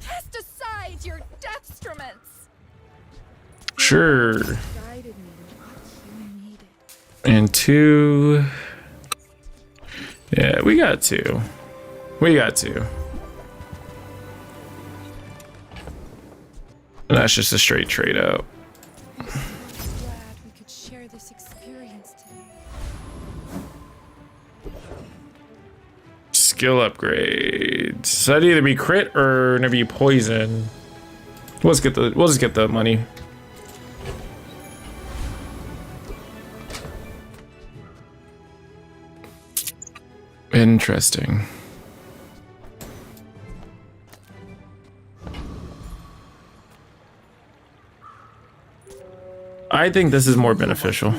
Cast aside your deathstruments. Sure. Guided me to what you needed. And 2. Yeah, we got 2. We got 2. And that's just a straight trade out. I'm so glad we could share this experience today. Skill upgrades. So that'd either be crit or never be poison. We'll just get the money. Interesting. I think this is more beneficial.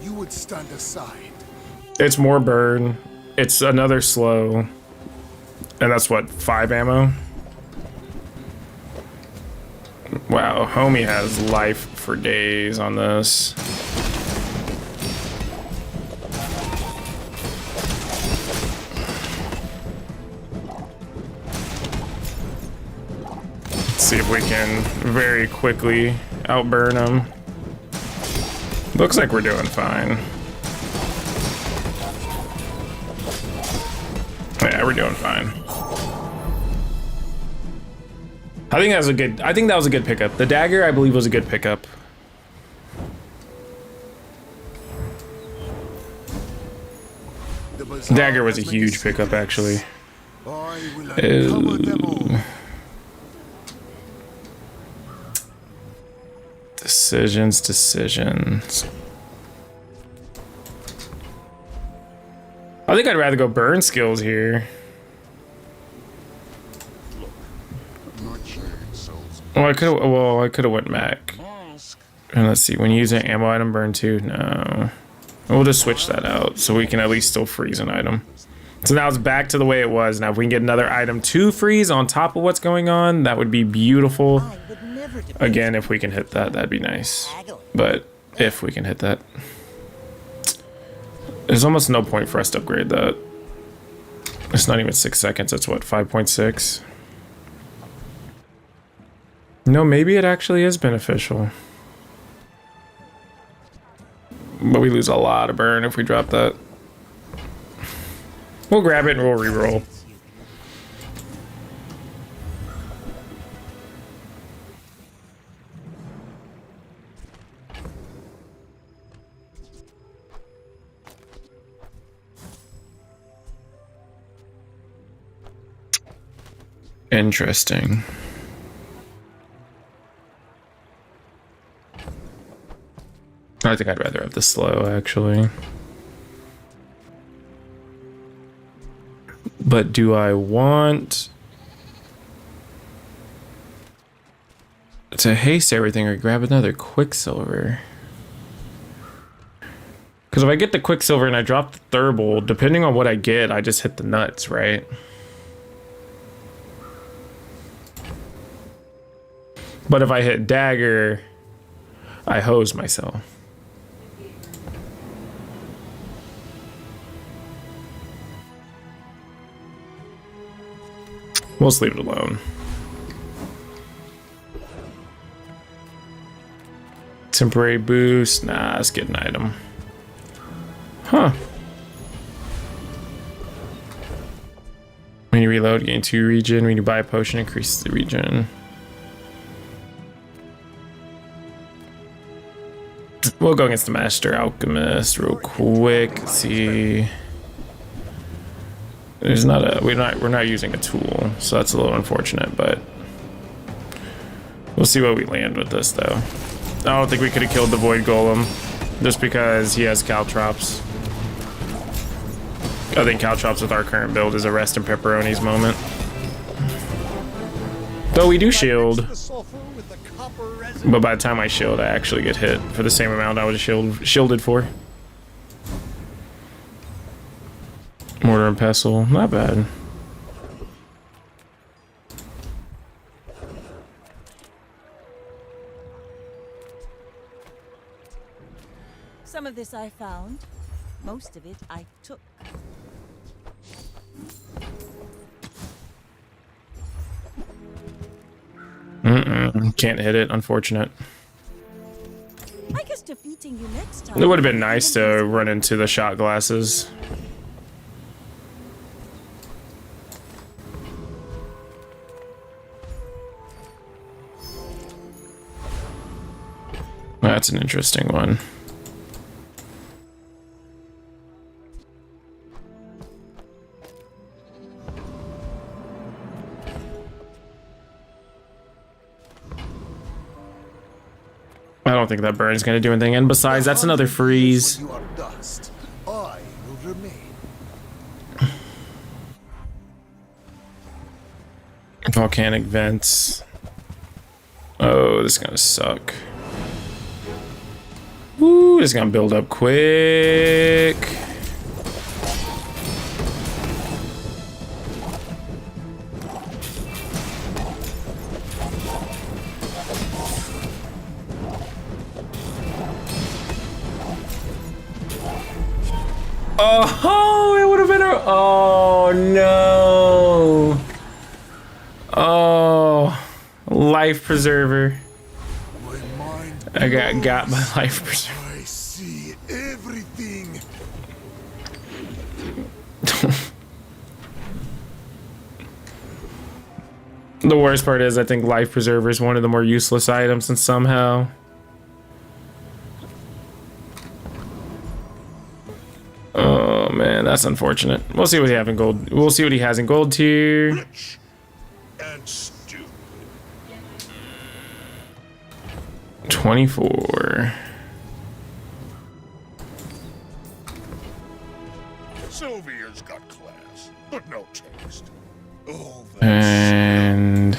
You would stand aside. It's more burn. It's another slow. And that's what, 5 ammo? Wow, homie has life for days on this. Let's see if we can very quickly outburn him. Looks like we're doing fine. Yeah, we're doing fine. I think that was a good pickup. The dagger, I believe, was a good pickup. Dagger was a huge pickup, actually. Decisions. I think I'd rather go burn skills here. Oh, I could have. Well, I could have went back. And let's see. When you use an ammo item, burn 2. No. We'll just switch that out so we can at least still freeze an item. So now it's back to the way it was. Now, if we can get another item to freeze on top of what's going on, that would be beautiful. Again, if we can hit that, that'd be nice. But if we can hit that, there's almost no point for us to upgrade that. It's not even 6 seconds. It's what, 5.6? No, maybe it actually is beneficial. But we lose a lot of burn if we drop that. We'll grab it and we'll reroll. Interesting. I think I'd rather have the slow, actually. But do I want to haste everything or grab another Quicksilver? Because if I get the Quicksilver and I drop the Thurble, depending on what I get, I just hit the nuts, right? But if I hit Dagger, I hose myself. We'll just leave it alone. Temporary boost. Nah, let's get an item. Huh. When you reload, gain 2 regen. When you buy a potion, increases the regen. We'll go against the Master Alchemist real quick. Let's see. There's not a we're not using a tool, so that's a little unfortunate, but we'll see what we land with this though. I don't think we could have killed the Void Golem just because he has Caltrops. I think Caltrops with our current build is a rest in pepperonis moment. Though we do shield, but by the time I shield, I actually get hit for the same amount I was shielded for. Mortar and pestle, not bad. Some of this I found. Most of it I took. Can't hit it, unfortunate. I guess defeating you next time. It would have been nice to run into the shot glasses. That's an interesting one. I don't think that burn's gonna do anything, and besides, that's another freeze. You are dust. I will remain. Volcanic vents. Oh, this is gonna suck. Woo, this is gonna build up quick. Oh, it would have been a... Oh, no. Oh, life preserver. I got my life preserver. I see everything. The worst part is I think life preserver is one of the more useless items, and somehow... Oh man, that's unfortunate. We'll see what he have in gold. We'll see what he has in gold tier. Rich and stupid. 24. Sylvia's got class, but no taste. Oh, And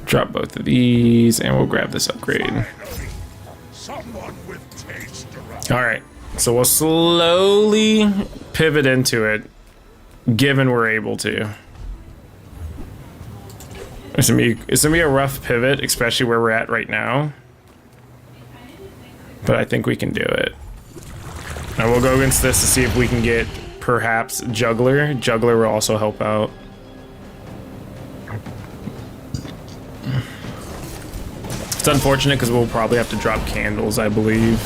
Drop both of these, and we'll grab this upgrade. Someone with taste around. All right, so we'll slowly pivot into it, given we're able to. It's gonna be a rough pivot, especially where we're at right now. But I think we can do it. And we'll go against this to see if we can get perhaps Juggler. Juggler will also help out. It's unfortunate because we'll probably have to drop candles, I believe.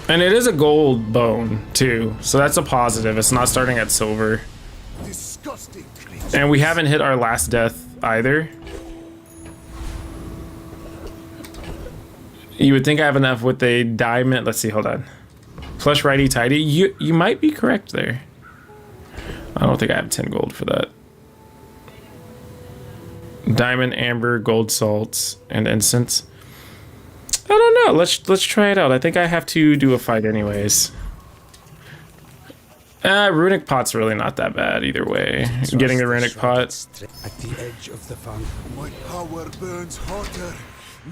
And it is a gold bone too, so that's a positive. It's not starting at silver. Disgusting creature. And we haven't hit our last death either. You would think I have enough with a diamond. Let's see, hold on. Plush righty tighty. You might be correct there. I don't think I have 10 gold for that. Diamond, amber, gold salts, and incense. I don't know. Let's try it out. I think I have to do a fight anyways. Runic pot's really not that bad either way. Getting the runic pot. At the edge of the fountain. My power burns hotter,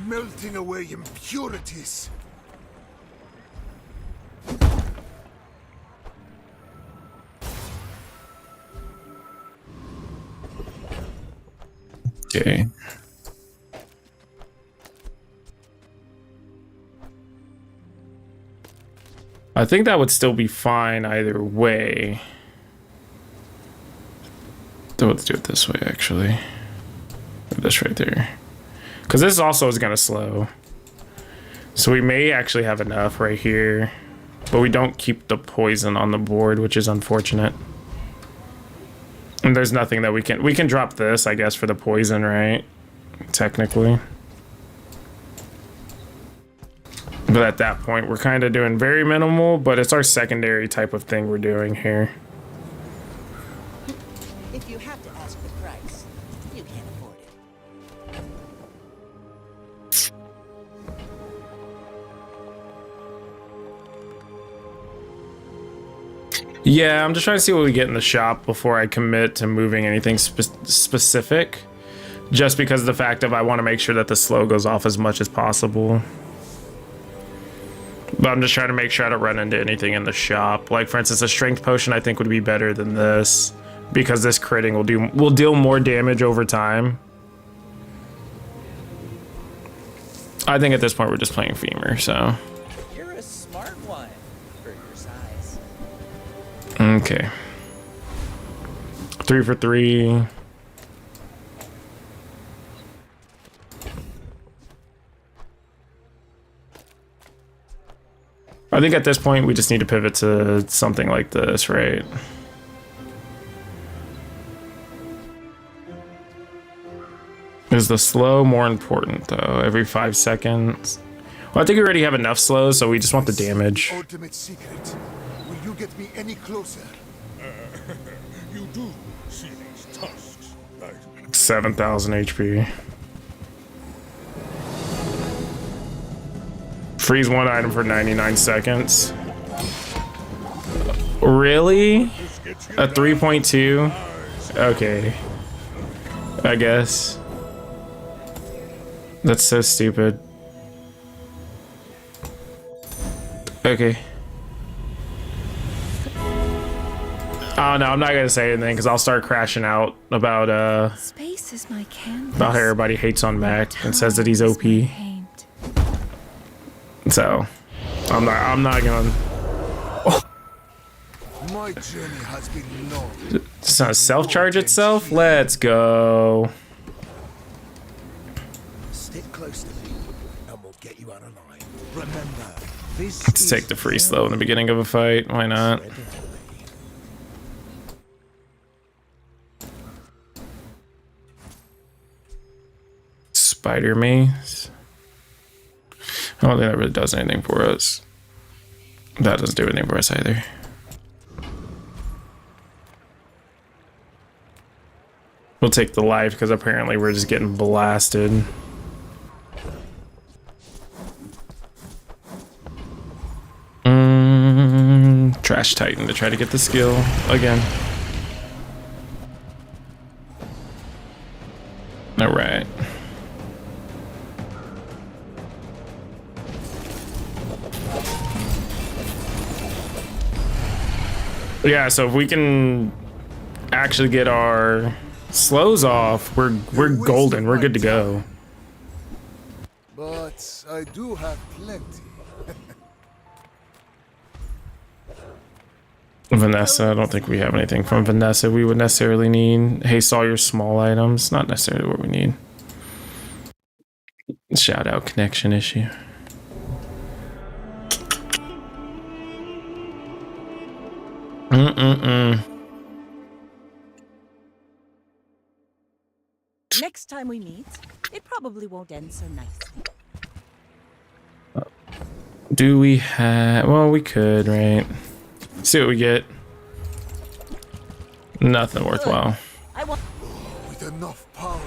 melting away impurities. Okay. I think that would still be fine either way. So let's do it this way, actually. This right there. Because this also is going to slow. So we may actually have enough right here. But we don't keep the poison on the board, which is unfortunate. And there's nothing that we can drop this, I guess, for the poison, right? Technically. But at that point, we're kind of doing very minimal, but it's our secondary type of thing we're doing here. If you have to ask the price, you can't afford it. Yeah, I'm just trying to see what we get in the shop before I commit to moving anything specific. Just because of the fact of I want to make sure that the slow goes off as much as possible. But I'm just trying to make sure I don't run into anything in the shop. Like, for instance, a strength potion I think would be better than this. Because this critting will deal more damage over time. I think at this point we're just playing Femur, so. You're a smart one for your size. Okay. 3 for 3. I think at this point we just need to pivot to something like this, right? Is the slow more important though? Every 5 seconds? Well, I think we already have enough slows, so we just want the damage. Ultimate secret. Will you get me any closer? You do see these tusks, right? 7,000 HP. Freeze one item for 99 seconds. Really? A 3.2? Okay. I guess. That's so stupid. Okay. Oh no, I'm not gonna say anything because I'll start crashing out about Space is my canvas. about how everybody hates on Mac and says that he's OP. So I'm not gonna. Oh. My journey has been long. It's not self-charge itself. Let's go. Stick close to me, and we'll get you out alive. Remember, this Let's take the free slow in the beginning of a fight. Why not? Spider maze. I don't think that really does anything for us. That doesn't do anything for us either. We'll take the life because apparently we're just getting blasted. Crash Titan to try to get the skill again. All right. Yeah, so if we can actually get our slows off, we're golden. We're good to go. But I do have plenty. Vanessa, I don't think we have anything from Vanessa we would necessarily need. Hey, saw your small items. Not necessarily what we need. Shout out connection issue. Next time we meet, it probably won't end so nicely. Do we have... Well, we could, right? See what we get. Nothing worthwhile. With enough power,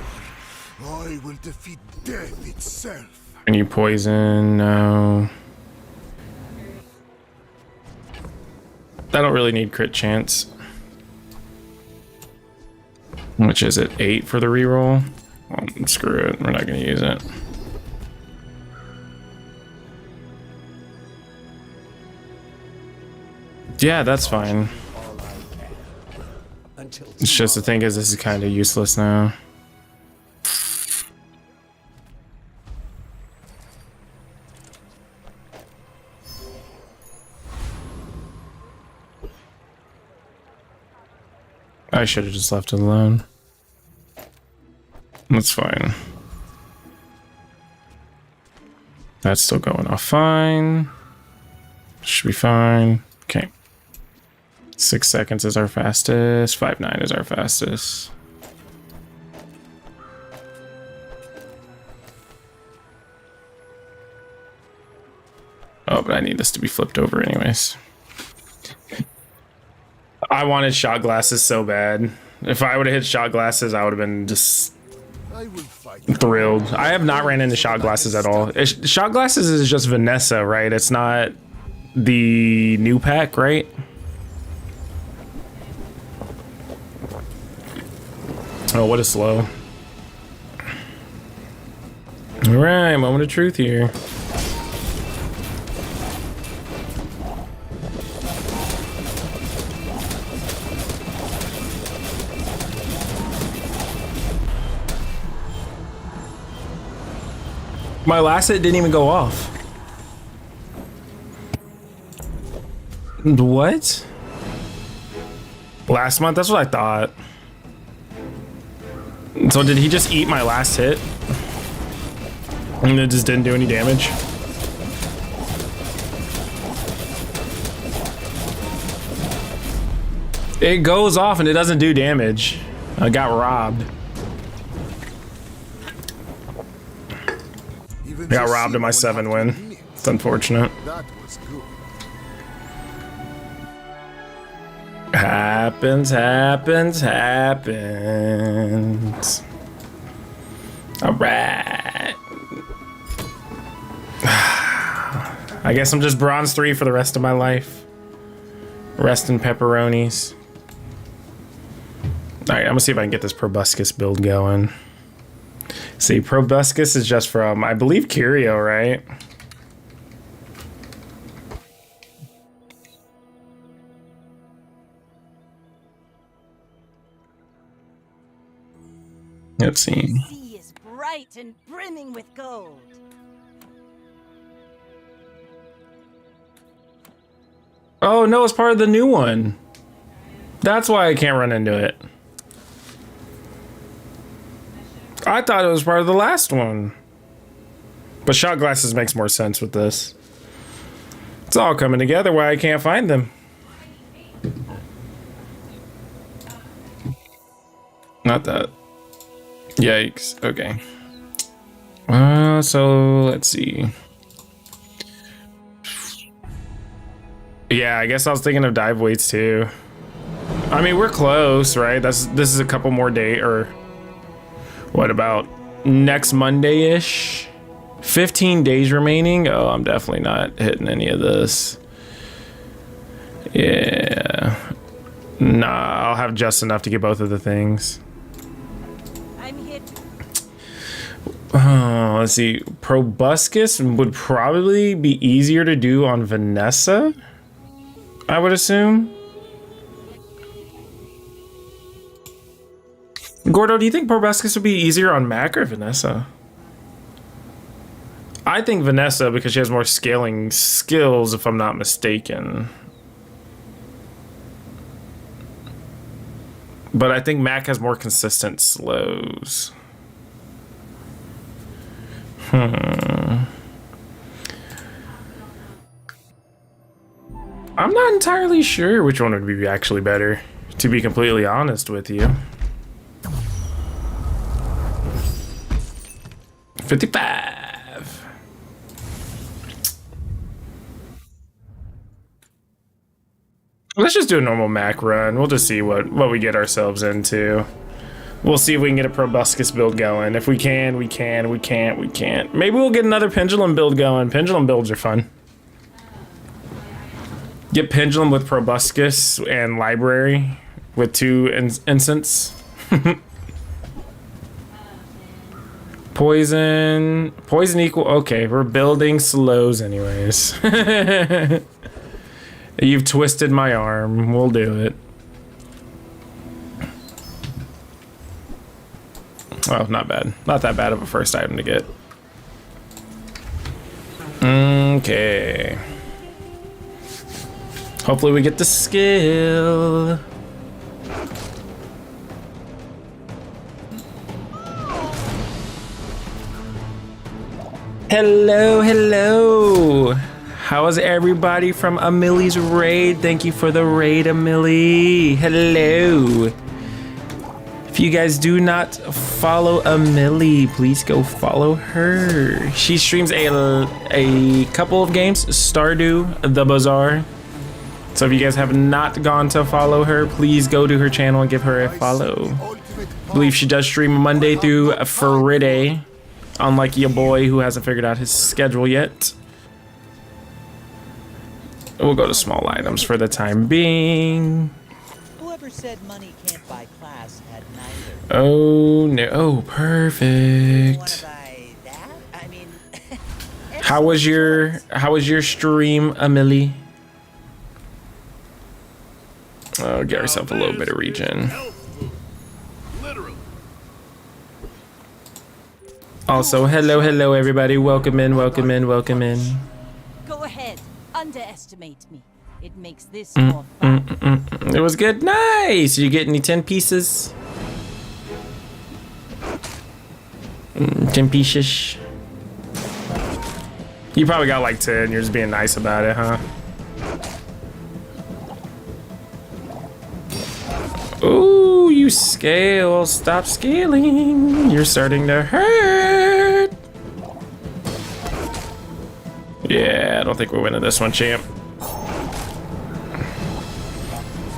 I will defeat death itself. Can you poison? No. I don't really need crit chance. Which is it? 8 for the reroll? Well, screw it. We're not going to use it. Yeah, that's fine. It's just the thing is, this is kind of useless now. I should have just left it alone. That's fine. That's still going off fine. Should be fine. Okay. 6 seconds is our fastest. 5.9 is our fastest. Oh, but I need this to be flipped over anyways. I wanted shot glasses so bad. If I would have hit shot glasses, I would have been just thrilled. I have not ran into shot glasses at all. Shot glasses is just Vanessa, right? It's not the new pack, right? Oh, what a slow. All right, moment of truth here. My last hit didn't even go off. What? Last month? That's what I thought. So did he just eat my last hit? And it just didn't do any damage? It goes off and it doesn't do damage. I got robbed. I got robbed of my 7 win. It's unfortunate. That was good. Happens. All right. I guess I'm just bronze 3 for the rest of my life. Rest in pepperonis. All right, I'm gonna see if I can get this proboscis build going. See, proboscis is just from, I believe, Curio, right? Let's see. The sea is bright and brimming with gold. Oh no, it's part of the new one. That's why I can't run into it. I thought it was part of the last one. But shot glasses makes more sense with this. It's all coming together why I can't find them. Not that. Yikes. Okay. So let's see. Yeah, I guess I was thinking of dive weights too. I mean, we're close, right? This is a couple more days, or what about next Monday-ish? 15 days remaining. Oh, I'm definitely not hitting any of this. Yeah. Nah, I'll have just enough to get both of the things. I'm here to... Oh, let's see. Proboscis would probably be easier to do on Vanessa, I would assume. Gordo, do you think Proboscis would be easier on Mac or Vanessa? I think Vanessa because she has more scaling skills, if I'm not mistaken. But I think Mac has more consistent slows. I'm not entirely sure which one would be actually better, to be completely honest with you. 55. Let's just do a normal Mac run. We'll just see what we get ourselves into. We'll see if we can get a Proboscis build going. If we can, we can. We can't, we can't. Maybe we'll get another Pendulum build going. Pendulum builds are fun. Get Pendulum with Proboscis and Library with 2 instants. Poison equal. Okay, we're building slows anyways. You've twisted my arm. We'll do it. Oh, not bad. Not that bad of a first item to get. Okay. Hopefully we get the skill. Hello. How is everybody from Ameli's raid? Thank you for the raid, Ameli. Hello. If you guys do not follow Ameli, please go follow her. She streams a couple of games, Stardew, the Bazaar. So if you guys have not gone to follow her, please go to her channel and give her a follow. I believe she does stream Monday through Friday, unlike your boy who hasn't figured out his schedule yet. We'll go to small items for the time being. Whoever said money can't buy class had neither. Oh no! Oh, perfect. I mean, how was your stream, Amelie? Oh, get yourself a little bit of regen. Also, hello everybody. Welcome in. Go ahead, underestimate me. It makes this more fun. It was good. Nice. Did you get any 10 pieces? 10 pieces. You probably got like 10. You're just being nice about it, huh? Ooh, you scale. Stop scaling. You're starting to hurt. Yeah, I don't think we're winning this one, champ.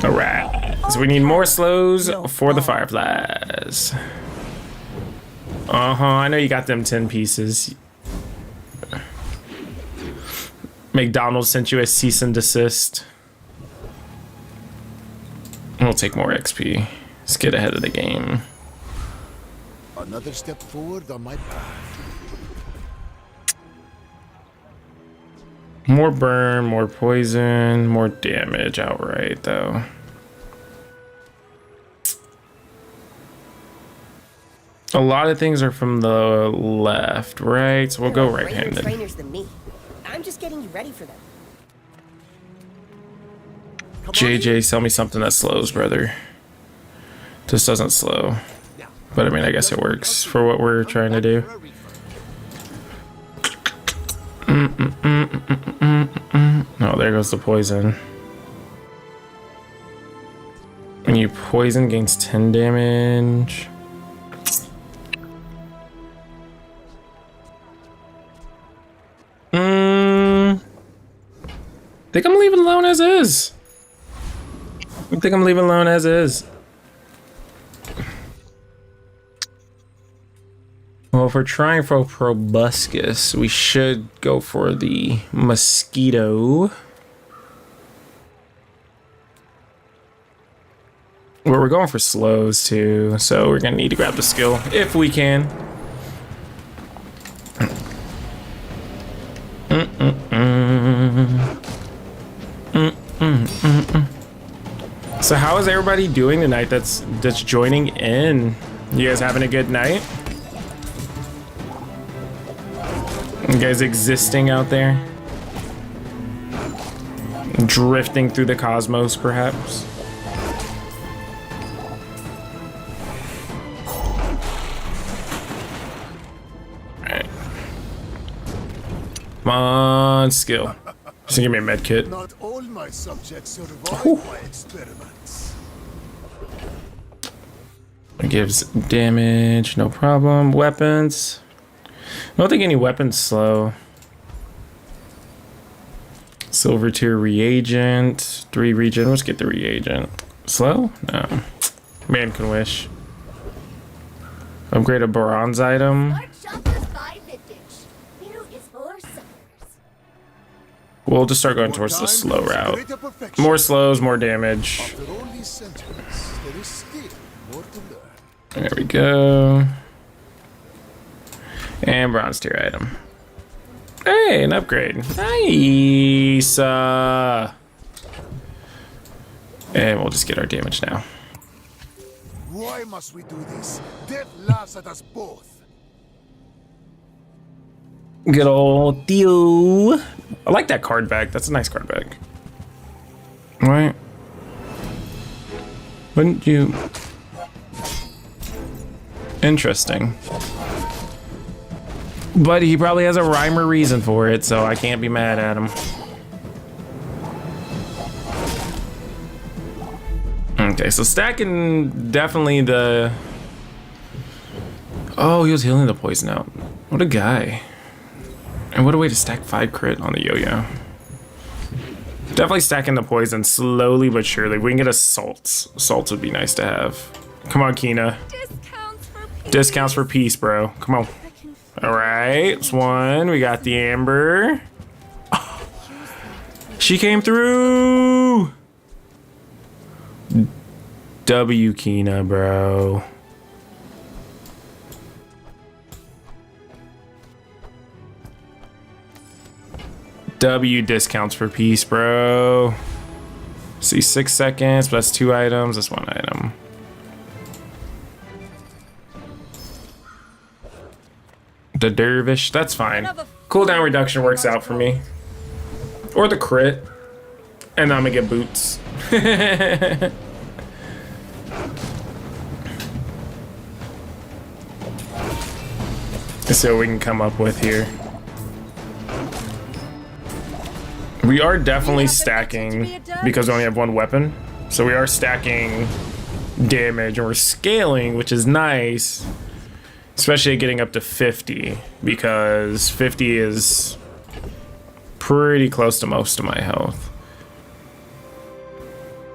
Alright. So we need more slows for the fireflies. I know you got them 10 pieces. McDonald's sent you a cease and desist. We'll take more XP. Let's get ahead of the game. Another step forward on my path. More burn, more poison, more damage outright, though. A lot of things are from the left, right? So we'll go right-handed. Trainers than me. I'm just getting you ready for them. JJ, sell me something that slows, brother. This doesn't slow. But I mean, I guess it works for what we're trying to do. Oh, there goes the poison. When you poison, gains 10 damage. I think I'm leaving alone as is. I think I'm leaving alone as is. Well, if we're trying for Proboscis, we should go for the mosquito. Well, we're going for slows too, so we're gonna need to grab the skill if we can. So how is everybody doing tonight that's joining in? You guys having a good night? You guys existing out there? Drifting through the cosmos, perhaps? Alright. Come on, skill. Just give me a med kit. Not all my subjects survive my experiments. It gives damage, no problem. Weapons. I don't think any weapons slow. Silver tier reagent. 3 regen. Let's get the reagent. Slow? No. Man can wish. Upgrade a bronze item. We'll just start going towards the slow route. More slows, more damage. There we go. And bronze tier item. Hey, an upgrade. Nice. And we'll just get our damage now. Why must we do this? Death laughs at us both. Good old Theo. I like that card back. That's a nice card back. Right? Wouldn't you? Interesting. But he probably has a rhyme or reason for it, so I can't be mad at him. Okay, so stacking definitely the... Oh, he was healing the poison out. What a guy. And what a way to stack 5 crit on the yo-yo. Definitely stacking the poison slowly but surely. We can get a salts. Salts would be nice to have. Come on, Kina. Discounts for peace, bro. Come on. All right, it's 1. We got the amber. Oh, she came through. W Kina, bro. W discounts for peace, bro. See, 6 seconds, but that's 2 items. That's 1 item. The dervish, that's fine. Cooldown reduction works out for me. Or the crit. And I'm gonna get boots. Let's see what we can come up with here. We are definitely stacking because we only have 1 weapon. So we are stacking damage and we're scaling, which is nice. Especially getting up to 50 because 50 is pretty close to most of my health.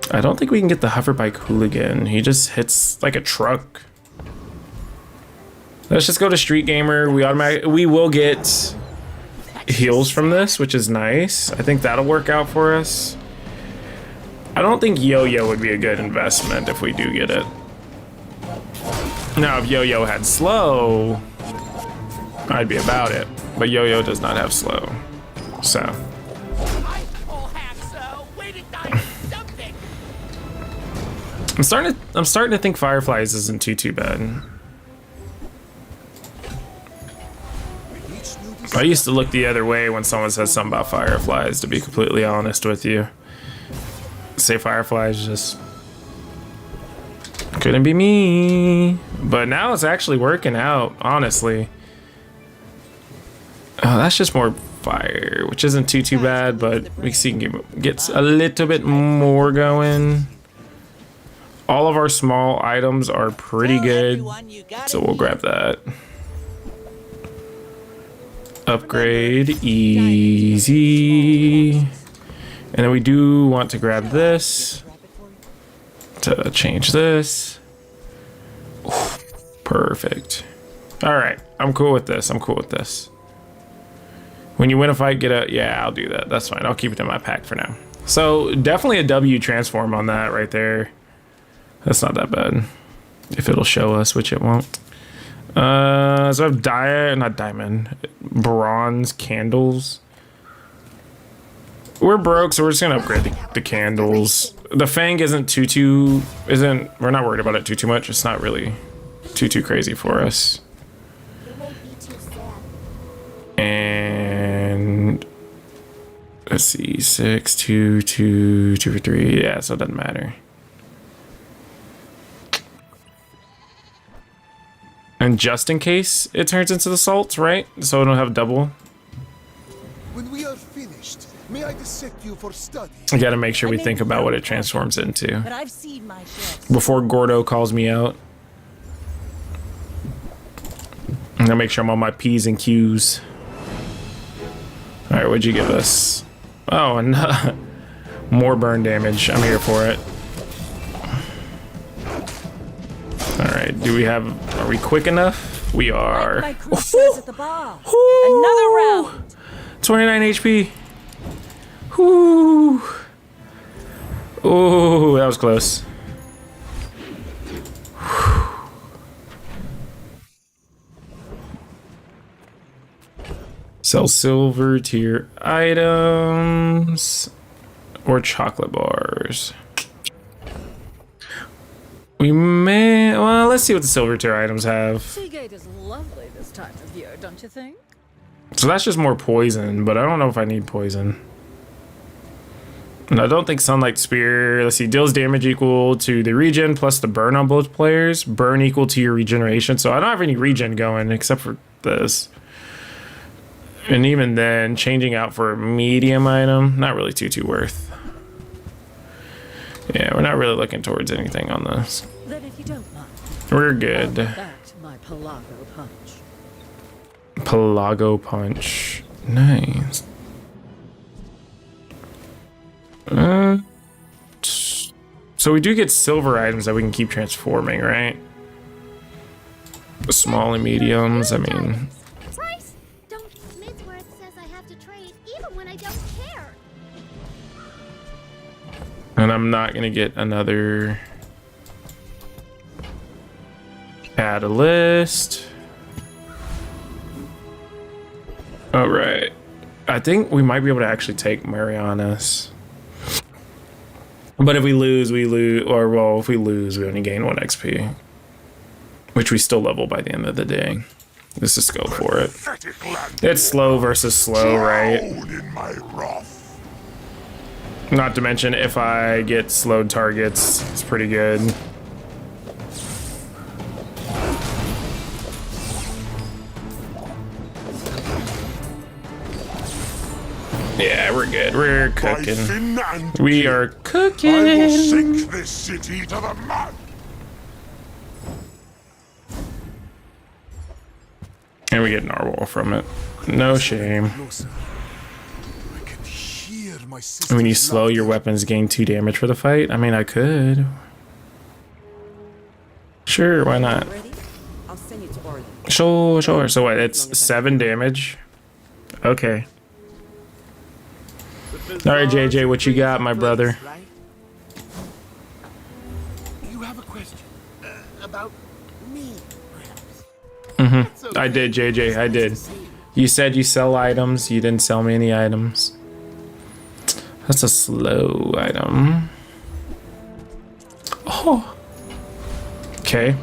I don't think we can get the hoverbike hooligan. He just hits like a truck. Let's just go to street gamer. We will get heals from this, which is nice. I think that'll work out for us. I don't think yo-yo would be a good investment if we do get it. Now, if yo-yo had slow, I'd be about it. But yo-yo does not have slow, so. I'm starting to think Fireflies isn't too bad. I used to look the other way when someone says something about Fireflies, to be completely honest with you. Say Fireflies just couldn't be me. But now it's actually working out, honestly. Oh, that's just more fire, which isn't too bad, but we see gets a little bit more going. All of our small items are pretty good, so we'll grab that. Upgrade, easy. And then we do want to grab this to change this. Ooh, perfect. All right, I'm cool with this. I'm cool with this. When you win a fight, get a... Yeah, I'll do that. That's fine. I'll keep it in my pack for now. So definitely a W transform on that right there. That's not that bad. If it'll show us, which it won't. So I have bronze candles. We're broke, so we're just gonna upgrade the candles. The Fang isn't we're not worried about it too much. It's not really too crazy for us. And let's see, 6, 2, 2, 2 for 3. Yeah, so it doesn't matter. And just in case it turns into the salts, right? So it'll have double. When we are finished, may I dissect you for study? We gotta make sure we think about what it transforms into But I've seen my share. before Gordo calls me out. I'm gonna make sure I'm on my P's and Q's. All right, what'd you give us? Oh, no. More burn damage. I'm here for it. All right, are we quick enough? We are. Like my crew says at the bar. Another round. 29 HP. Whoo. Oh, that was close. Sell silver tier items or chocolate bars. We may, well, let's see what the silver tier items have. Seagate is lovely this time of year, don't you think? So that's just more poison, but I don't know if I need poison. And I don't think Sunlight Spear, let's see, deals damage equal to the regen plus the burn on both players. Burn equal to your regeneration. So I don't have any regen going except for this. And even then, changing out for a medium item, not really too worth. Yeah, we're not really looking towards anything on this. Then if you don't mind, We're good. back my Pelago punch. Pelago punch. Nice. So we do get silver items that we can keep transforming, right? The small and mediums, I mean. Price? Midsworth says I have to trade even when I don't care. And I'm not gonna get another catalyst. All right. I think we might be able to actually take Mariana's. But if we lose, we lose. Or, well, if we lose, we only gain 1 XP. Which we still level by the end of the day. Let's just go for it. It's slow versus slow, right? Not to mention, if I get slowed targets, it's pretty good. Yeah, we're good. We're cooking. We are cooking. I will sink this city to the mud. And we get narwhal from it. No shame. When you slow, your weapons gain 2 damage for the fight. I mean, I could. Sure, why not? Sure. So what? It's 7 damage. Okay. All right, JJ, what you got, my brother? You have a question about me, perhaps? I did, JJ. I did. You said you sell items. You didn't sell me any items. That's a slow item. Oh. Okay.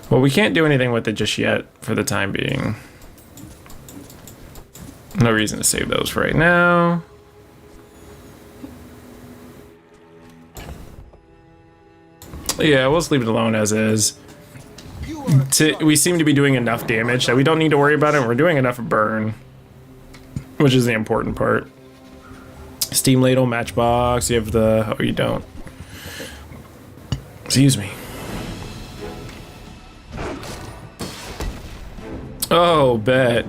Well, we can't do anything with it just yet for the time being. No reason to save those for right now. Yeah, we'll just leave it alone as is. We seem to be doing enough damage that we don't need to worry about it. We're doing enough burn, which is the important part. Steam ladle, matchbox. You have the... Oh, you don't. Excuse me. Oh, bet.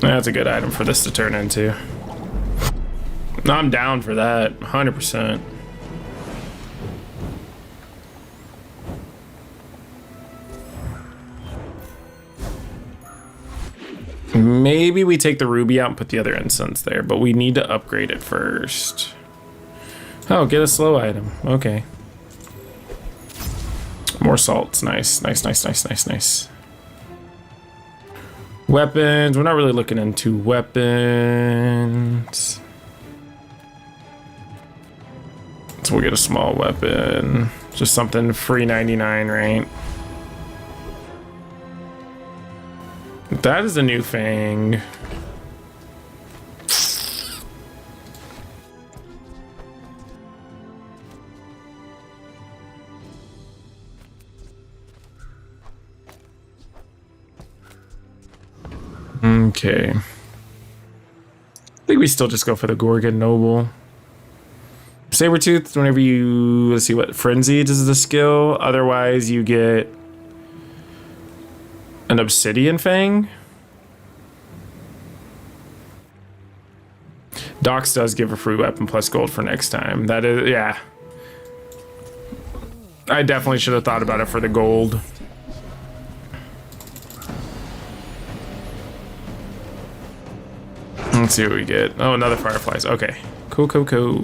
That's a good item for this to turn into. I'm down for that, 100%. Maybe we take the ruby out and put the other incense there, but we need to upgrade it first. Oh, get a slow item. Okay. More salts. Nice, nice, nice, nice, nice, nice. Weapons. We're not really looking into weapons. So we'll get a small weapon. Just something free 99, right? That is a new fang. Okay. I think we still just go for the Gorgon Noble. Sabertooth, whenever you, let's see what, Frenzied is the skill. Otherwise, you get an Obsidian Fang. Dox does give a free weapon plus gold for next time. That is, yeah. I definitely should have thought about it for the gold. Let's see what we get. Oh, another Fireflies. Okay. Cool, cool, cool.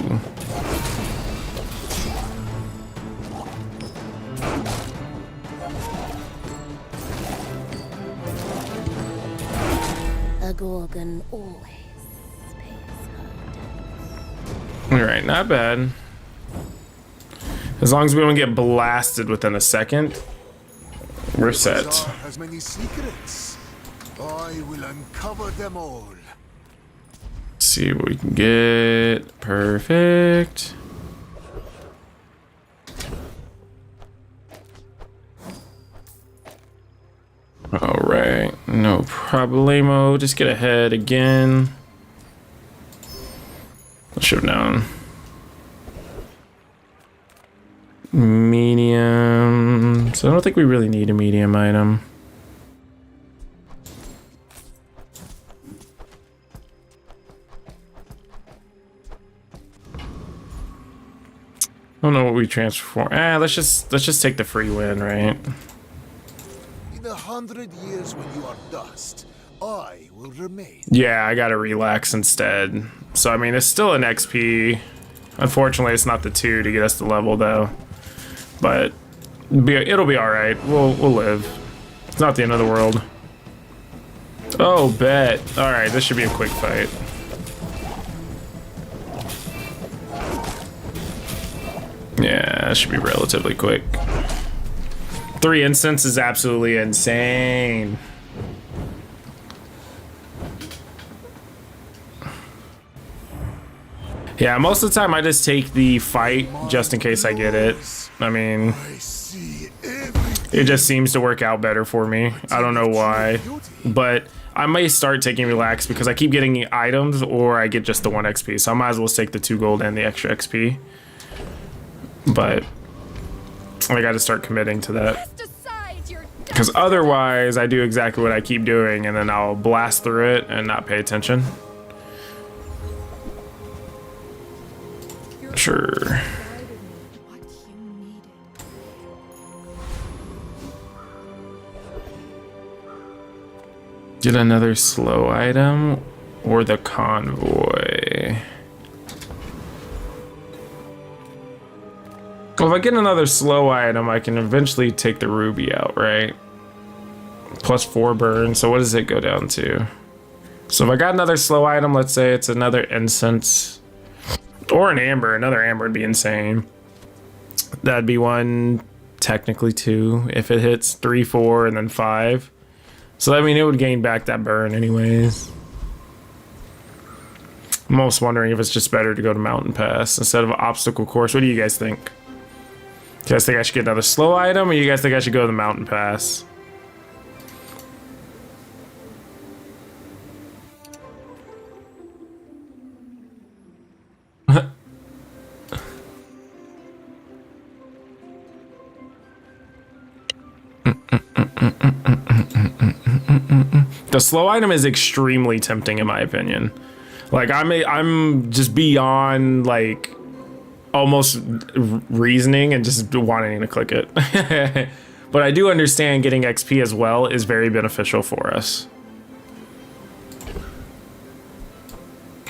A Gorgon always pays her. Alright, not bad. As long as we don't get blasted within a second, we're set. Bazaar has many secrets. I will uncover them all. See what we can get. Perfect. All right, no problemo. Just get ahead again. Let's shove down. Medium. So I don't think we really need a medium item. I don't know what we transfer for. Let's just take the free win, right? In 100 years when you are dust, I will remain. Yeah, I gotta relax instead. So I mean, it's still an XP. Unfortunately, it's not the 2 to get us the level though. But it'll be all right. We'll live. It's not the end of the world. Oh, bet. All right, this should be a quick fight. Yeah, that should be relatively quick. 3 instants is absolutely insane. Yeah, most of the time I just take the fight just in case I get it. I mean, it just seems to work out better for me. I don't know why, but I may start taking relax because I keep getting items or I get just the 1 XP. So I might as well take the 2 gold and the extra XP. But I got to start committing to that. Because otherwise, I do exactly what I keep doing and then I'll blast through it and not pay attention. Sure. Get another slow item or the convoy. Well, if I get another slow item, I can eventually take the ruby out, right? Plus 4 burn, so what does it go down to? So if I got another slow item, let's say it's another incense or an amber. Another amber would be insane. That'd be 1, technically 2, if it hits 3, 4, and then 5. So I mean, it would gain back that burn anyways. I'm almost wondering if it's just better to go to Mountain Pass instead of obstacle course. What do you guys think? You guys think I should get another slow item, or you guys think I should go to the Mountain Pass? The slow item is extremely tempting in my opinion. Like I'm just beyond like almost reasoning and just wanting to click it. But I do understand getting XP as well is very beneficial for us.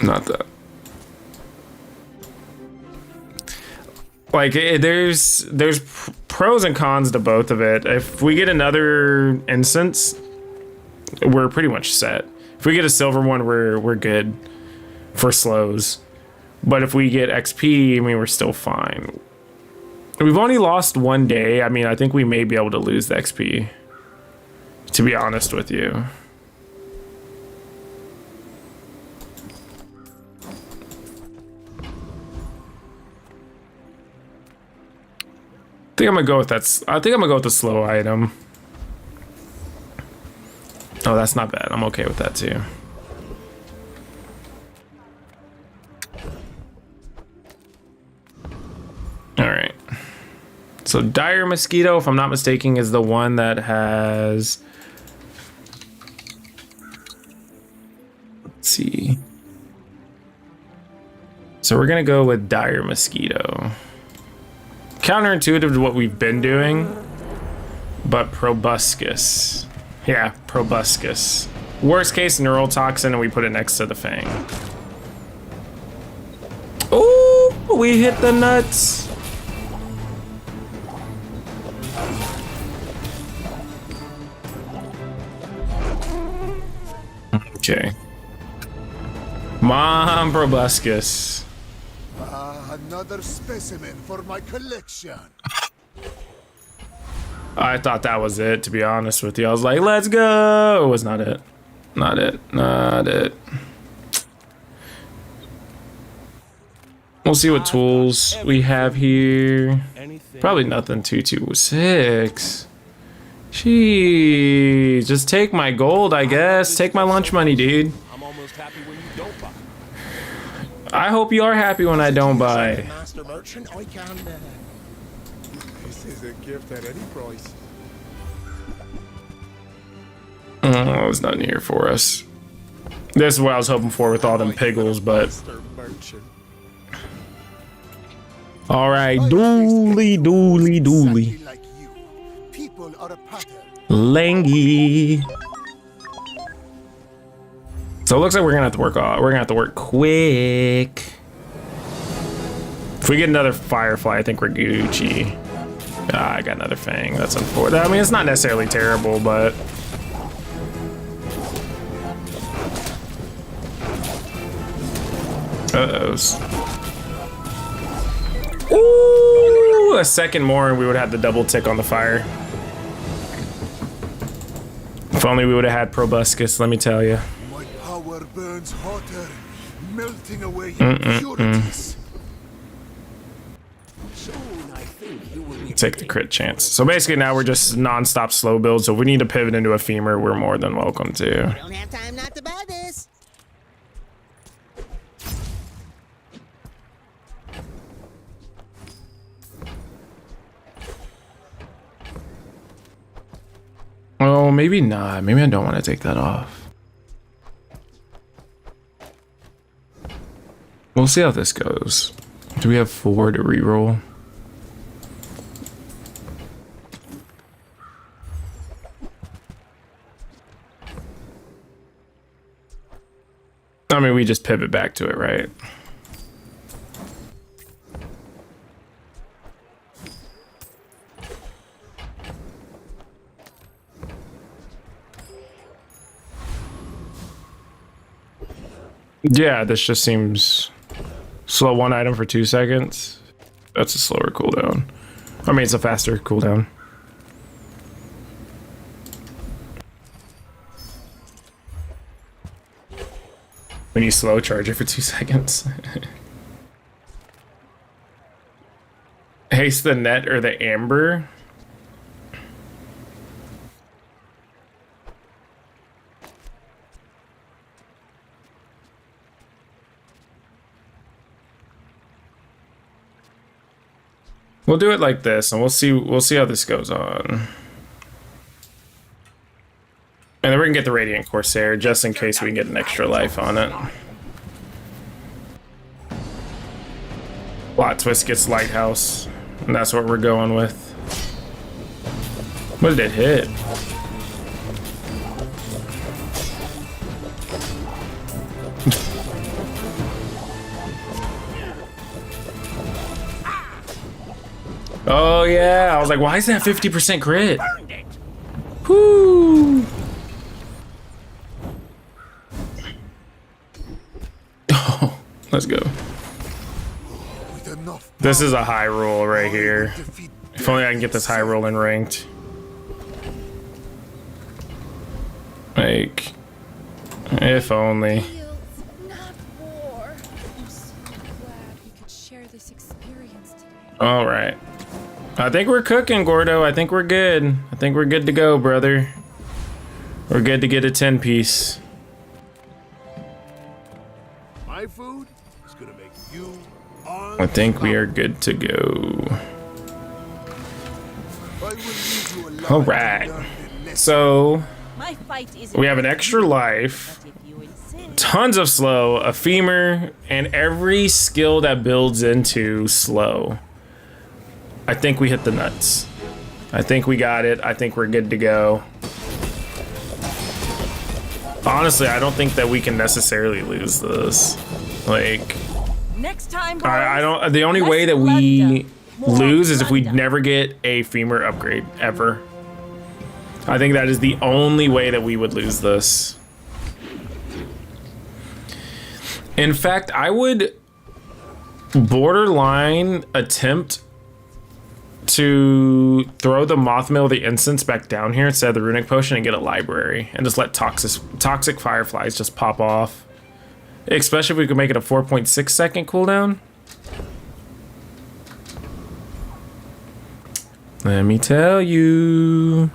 Not that. Like, there's pros and cons to both of it. If we get another instance, we're pretty much set. If we get a silver one, we're good for slows. But if we get XP, I mean, we're still fine. We've only lost 1 day. I mean, I think we may be able to lose the XP, to be honest with you. I think I'm gonna go with that. I think I'm gonna go with the slow item. Oh, that's not bad. I'm okay with that too. All right. So dire mosquito, if I'm not mistaken, is the one that has. Let's see. So we're gonna go with dire mosquito. Counterintuitive to what we've been doing, but proboscis. Yeah, proboscis. Worst case, neural toxin, and we put it next to the fang. Oh, we hit the nuts. Okay. Mom, proboscis. Another specimen for my collection. I thought that was it, to be honest with you. I was like, let's go. It was not it. Not it. Not it. We'll see what tools we have here. Probably nothing 226. Jeez, just take my gold, I guess. Take my lunch money, dude. I'm almost happy when you don't buy. I hope you are happy when I don't buy. Master merchant, I can. This is a gift at any price. Oh, it's not here for us. This is what I was hoping for with all them piggles, but. All right, dooley, dooley, dooley. Langy. So it looks like we're gonna have to work off. We're gonna have to work quick. If we get another firefly, I think we're Gucci. Ah, I got another fang. That's unfortunate. I mean, it's not necessarily terrible, but. Ooh, a second more and we would have the double tick on the fire. If only we would have had proboscis, let me tell you. My power burns hotter, melting away impurities. Take the crit chance. So basically now we're just non-stop slow build. So if we need to pivot into a femur, we're more than welcome to. I don't have time not to buy this. Oh, maybe not. Maybe I don't want to take that off. We'll see how this goes. Do we have 4 to reroll? I mean, we just pivot back to it, right? Yeah, this just seems slow. 1 item for 2 seconds. That's a slower cooldown. I mean, it's a faster cooldown. When you slow charge it for 2 seconds. Haste the net or the amber. We'll do it like this, and we'll see how this goes on. And then we're gonna get the Radiant Corsair, just in case we can get an extra life on it. Plot twist gets Lighthouse, and that's what we're going with. What did it hit? Oh yeah, I was like, why is that 50% crit? Whoo! Oh, let's go. This is a high roll right here. If only I can get this high roll in ranked. Like, if only. Not war. I'm so glad we could share this experience today. All right. I think we're cooking, Gordo. I think we're good. I think we're good to go, brother. We're good to get a 10-piece. My food is gonna make you I think we are good to go. All right. So My fight isn't we have an extra life, tons of slow, a femur, and every skill that builds into slow. I think we hit the nuts. I think we got it. I think we're good to go. Honestly, I don't think that we can necessarily lose this. Like, next time, boys, I don't. The only way that we lose is if we never get a femur upgrade ever. I think that is the only way that we would lose this. In fact, I would borderline attempt to throw the Mothmill, the instance, back down here instead of the runic potion and get a library and just let toxic fireflies just pop off. Especially if we could make it a 4.6 second cooldown. Let me tell you.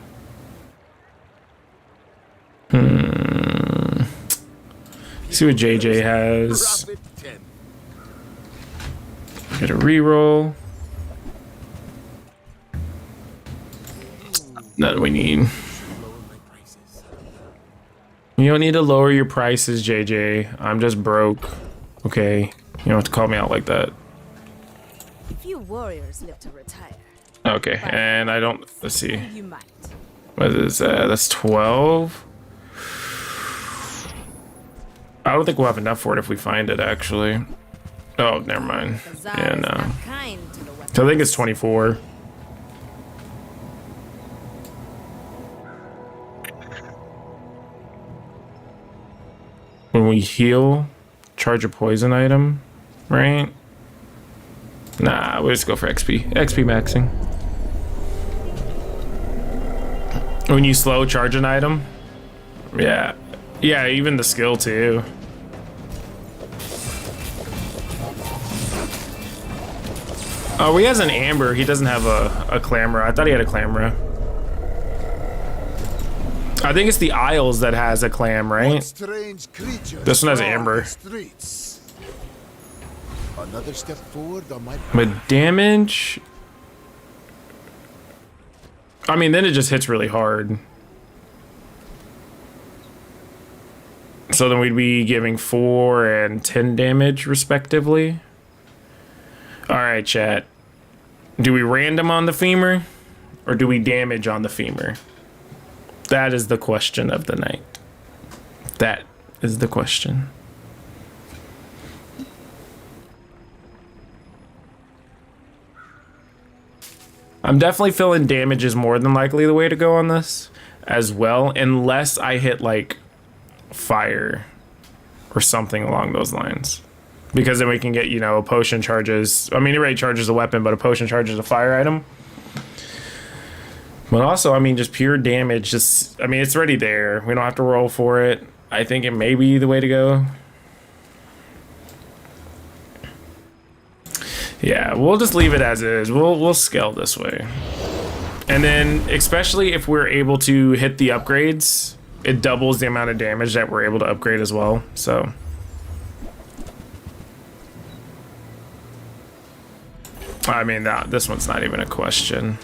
See what JJ has. Get a reroll. That we need. You don't need to lower your prices, JJ. I'm just broke. Okay. You don't have to call me out like that. Few warriors live to retire. Okay, and I don't. Let's see. You might. What is that? That's 12. I don't think we'll have enough for it if we find it, actually. Oh, never mind. Yeah, no. So I think it's 24. When we heal, charge a poison item, right? Nah, we'll just go for XP. XP maxing. When you slow charge an item? Yeah. Yeah, even the skill too. Oh, he has an amber. He doesn't have a clamor. I thought he had a clamor. I think it's the Isles that has a clam, right? This one has amber. Another step forward on my But damage, I mean, then it just hits really hard. So then we'd be giving 4 and 10 damage respectively. All right, chat. Do we random on the femur or do we damage on the femur? That is the question of the night. That is the question. I'm definitely feeling damage is more than likely the way to go on this as well, unless I hit like fire or something along those lines. Because then we can get, you know, potion charges. I mean, it already charges a weapon, but a potion charges a fire item. But also, I mean, just pure damage. Just, I mean, it's already there. We don't have to roll for it. I think it may be the way to go. Yeah, we'll just leave it as is. We'll scale this way. And then, especially if we're able to hit the upgrades, it doubles the amount of damage that we're able to upgrade as well. So, I mean, this one's not even a question.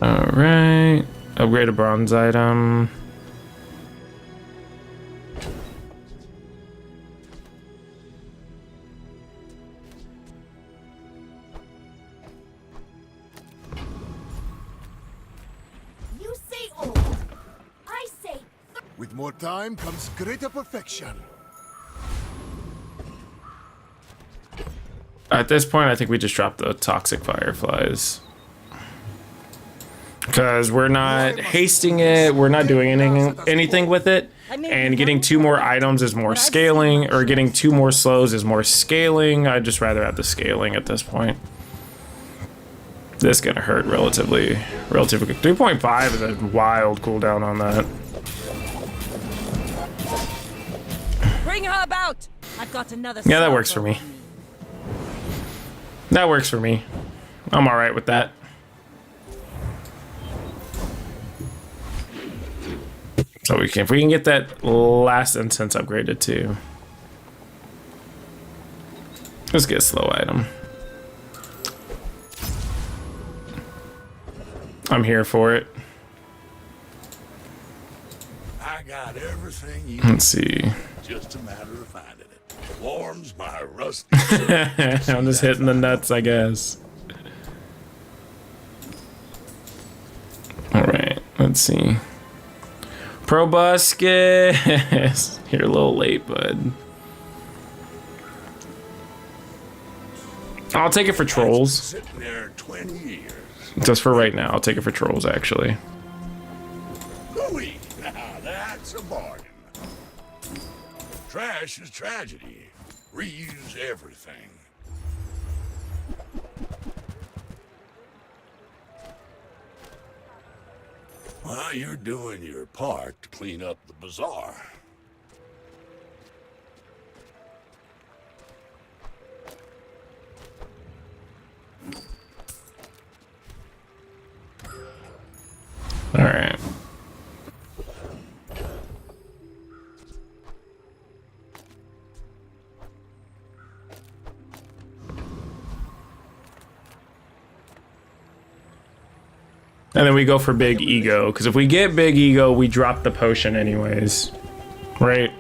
All right, upgrade a bronze item. You say old. I say. With more time comes greater perfection. At this point, I think we just drop the toxic fireflies. Because we're not hasting it, we're not doing anything with it. And getting 2 more items is more scaling, or getting 2 more slows is more scaling. I'd just rather have the scaling at this point. This is gonna hurt relatively quick. 3.5 is a wild cooldown on that. Bring her about. I've got another. Yeah, that works for me. That works for me. I'm all right with that. So if we can get that last incense upgraded too. Let's get a slow item. I'm here for it. I got everything you Let's see. Just a matter of finding it. Warms my rusty. I'm just hitting the nuts, I guess. All right, let's see. Proboscis. You're a little late, bud. I'll take it for trolls. Sitting there 20 years. Just for right now, I'll take it for trolls, actually. Louis, now that's a bargain. Trash is tragedy. Reuse everything. Well, you're doing your part to clean up the bazaar. All right. And then we go for big ego, because if we get big ego, we drop the potion anyways. Right?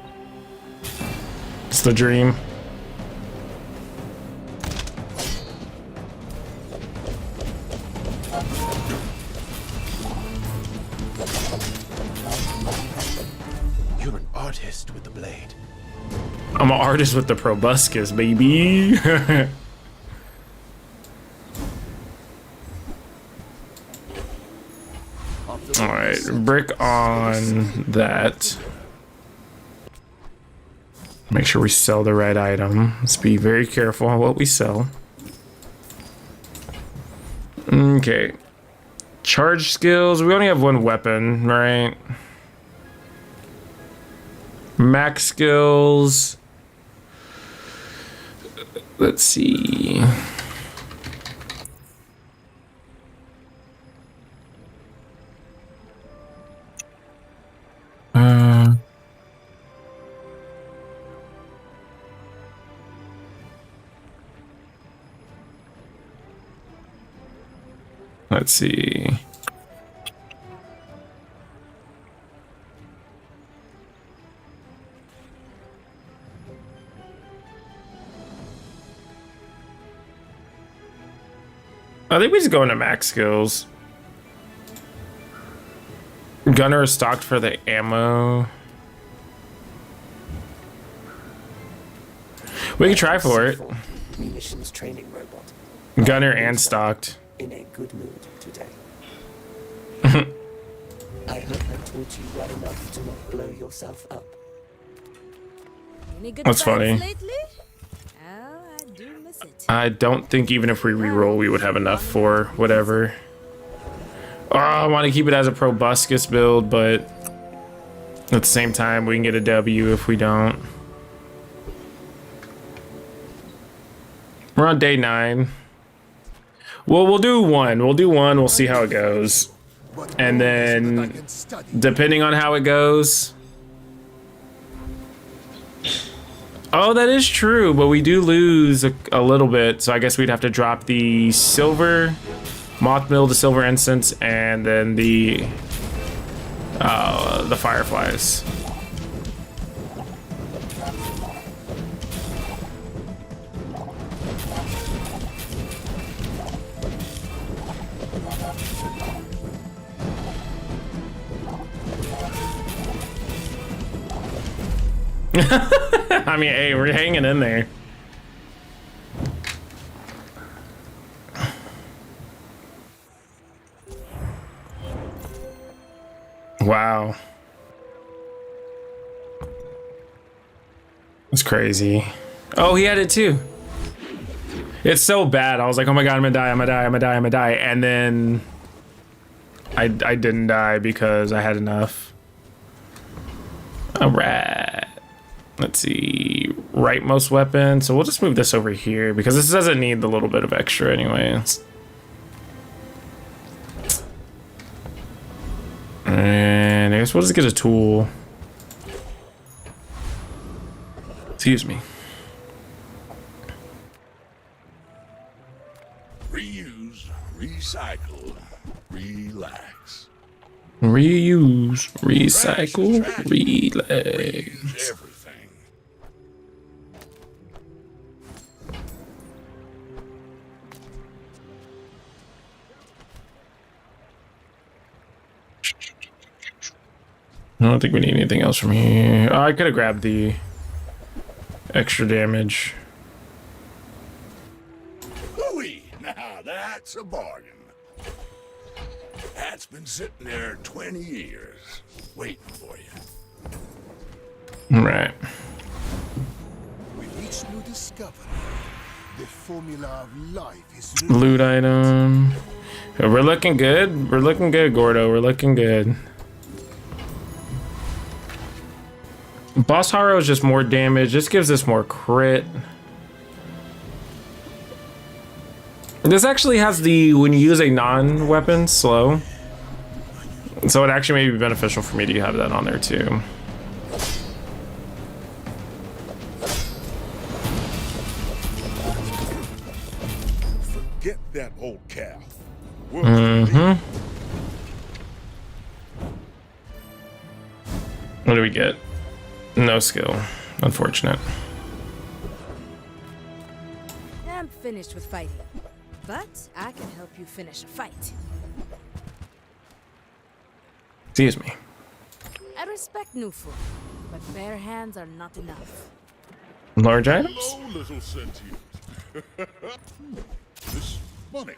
It's the dream. You're an artist with the blade. I'm an artist with the proboscis, baby. All right, brick on that. Make sure we sell the right item. Let's be very careful on what we sell. Okay. Charge skills. We only have 1 weapon, right? Max skills. Let's see. Let's see. I think we just go into max skills. Gunner is stocked for the ammo. We can try for it. Munitions training robot. Gunner and stocked. In a good mood today. I hope I taught you well enough to not blow yourself up. Any good That's fights funny. lately? Oh, I do miss it. I don't think even if we reroll, we would have enough for whatever. Oh, I want to keep it as a proboscis build, but at the same time, we can get a W if we don't. We're on day 9. Well, we'll do 1. We'll do 1. We'll see how it goes. And then, depending on how it goes... Oh, that is true, but we do lose a little bit, so I guess we'd have to drop the silver moth mill, the silver incense, and then the fireflies. I mean, hey, we're hanging in there. Wow. It's crazy. Oh, he had it too. It's so bad. I was like, oh my god, I'm gonna die, I'm gonna die, I'm gonna die, I'm gonna die. And then I didn't die because I had enough. All right. Let's see. Rightmost weapon. So we'll just move this over here because this doesn't need the little bit of extra anyways. And I guess we'll just get a tool. Excuse me. Reuse, recycle, relax. Reuse, recycle, relax. Reuse everything. I don't think we need anything else from here. Oh, I could have grabbed the extra damage. Hooey! Now that's a bargain. That's been sitting there 20 years, waiting for you. Right. With each new discovery, the formula of life is Loot item. We're looking good. We're looking good, Gordo. We're looking good. Boss Haro is just more damage. This gives us more crit. This actually has the when you use a non-weapon slow. So it actually may be beneficial for me to have that on there too. Forget that old cow. What do we get? No skill. Unfortunate. I'm finished with fighting, but I can help you finish a fight. Excuse me. I respect new food, but bare hands are not enough. Large items? Hello, little sentient. This money.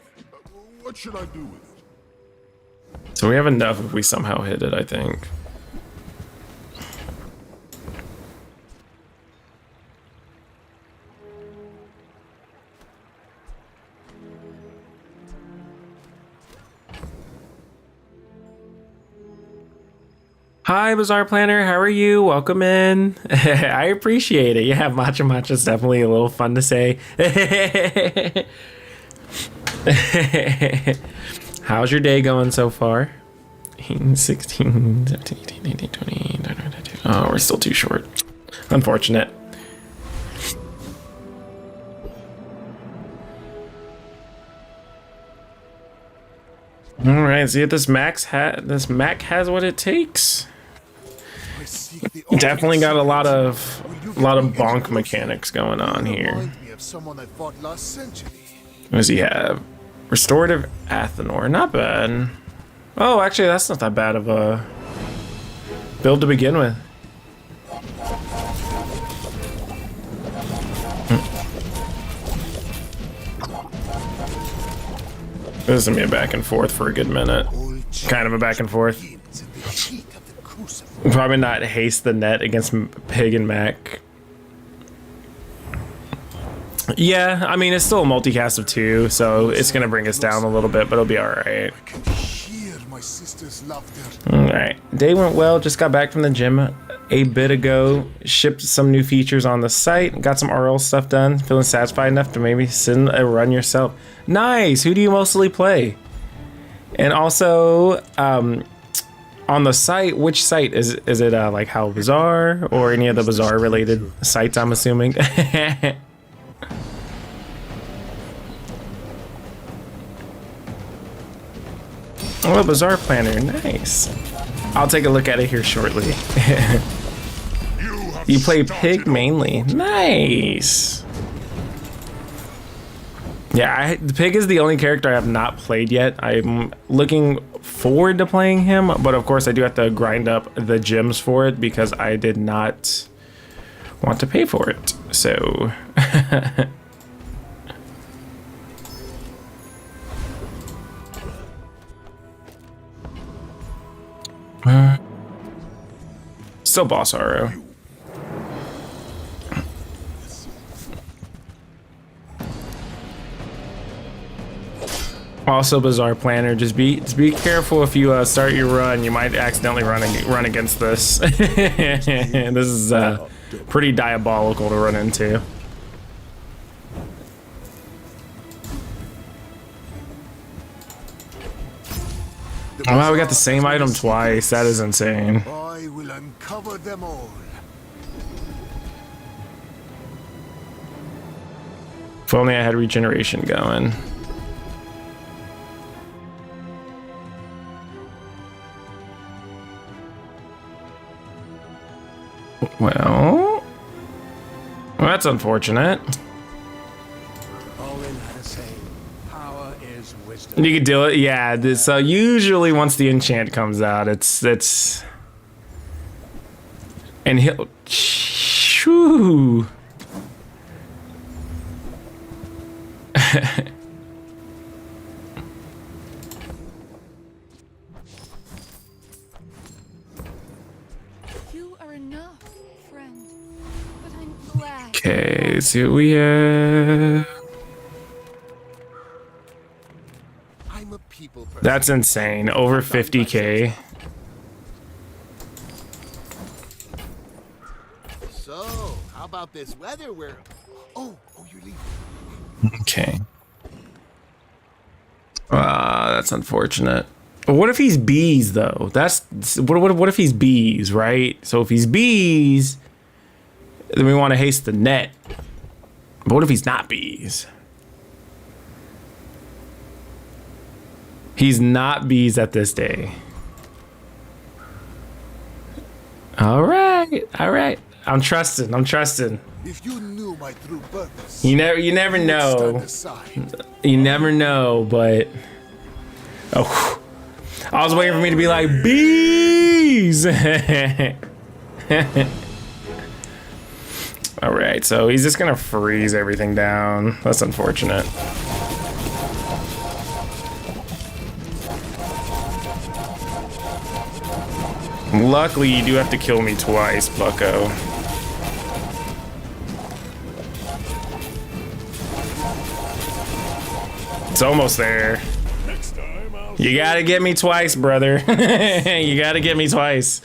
What should I do with it? So we have enough if we somehow hit it, I think. Hi, Bazaar Planner. How are you? Welcome in. I appreciate it. Yeah, Matcha Matcha is definitely a little fun to say. How's your day going so far? 16, 17, 18, 19, 20, 21, 22. Oh, we're still too short. Unfortunate. All right, see if this Mac has what it takes. Definitely got a lot of bonk mechanics going on here. What does he have? Restorative Athenor, not bad. Oh, actually, that's not that bad of a build to begin with. This is gonna be a back and forth for a good minute. Kind of a back and forth. Probably not haste the net against Pig and Mac. Yeah, I mean, it's still a multicast of 2, so it's gonna bring us down a little bit, but it'll be alright. Alright, day went well, just got back from the gym a bit ago, shipped some new features on the site, got some RL stuff done, feeling satisfied enough to maybe send a run yourself. Nice! Who do you mostly play? And also, on the site, which site? Is it like How Bazaar or any of the Bazaar related sites, I'm assuming? Oh, Bazaar Planner, nice. I'll take a look at it here shortly. You play Pig mainly, nice. Yeah, the Pig is the only character I have not played yet. I'm looking forward to playing him, but of course I do have to grind up the gems for it because I did not want to pay for it. So Still Boss Haro. Also, Bazaar Planner, just be careful if you start your run. You might accidentally run against this. This is pretty diabolical to run into. Oh wow, we got the same item twice. That is insane. I will uncover them all. If only I had regeneration going. Well, that's unfortunate. All in the same. Power is wisdom. You could do it, yeah. So usually once the enchant comes out, it's and he'll. Shoo. You are enough, friend. But I'm glad. Okay, let's see what we have. I'm a people person. That's insane. Over 50k. So, how about this weather where... Oh, you're leaving. Okay. That's unfortunate. What if he's bees though? That's what if he's bees, right? So if he's bees, then we want to haste the net. But what if he's not bees? He's not bees at this day. All right. I'm trusting. If you knew my true purpose, You never know. You never know, but oh, I was waiting for me to be like bees. All right, so he's just gonna freeze everything down. That's unfortunate. Luckily, you do have to kill me twice, bucko. It's almost there. You gotta get me twice, brother. You gotta get me twice.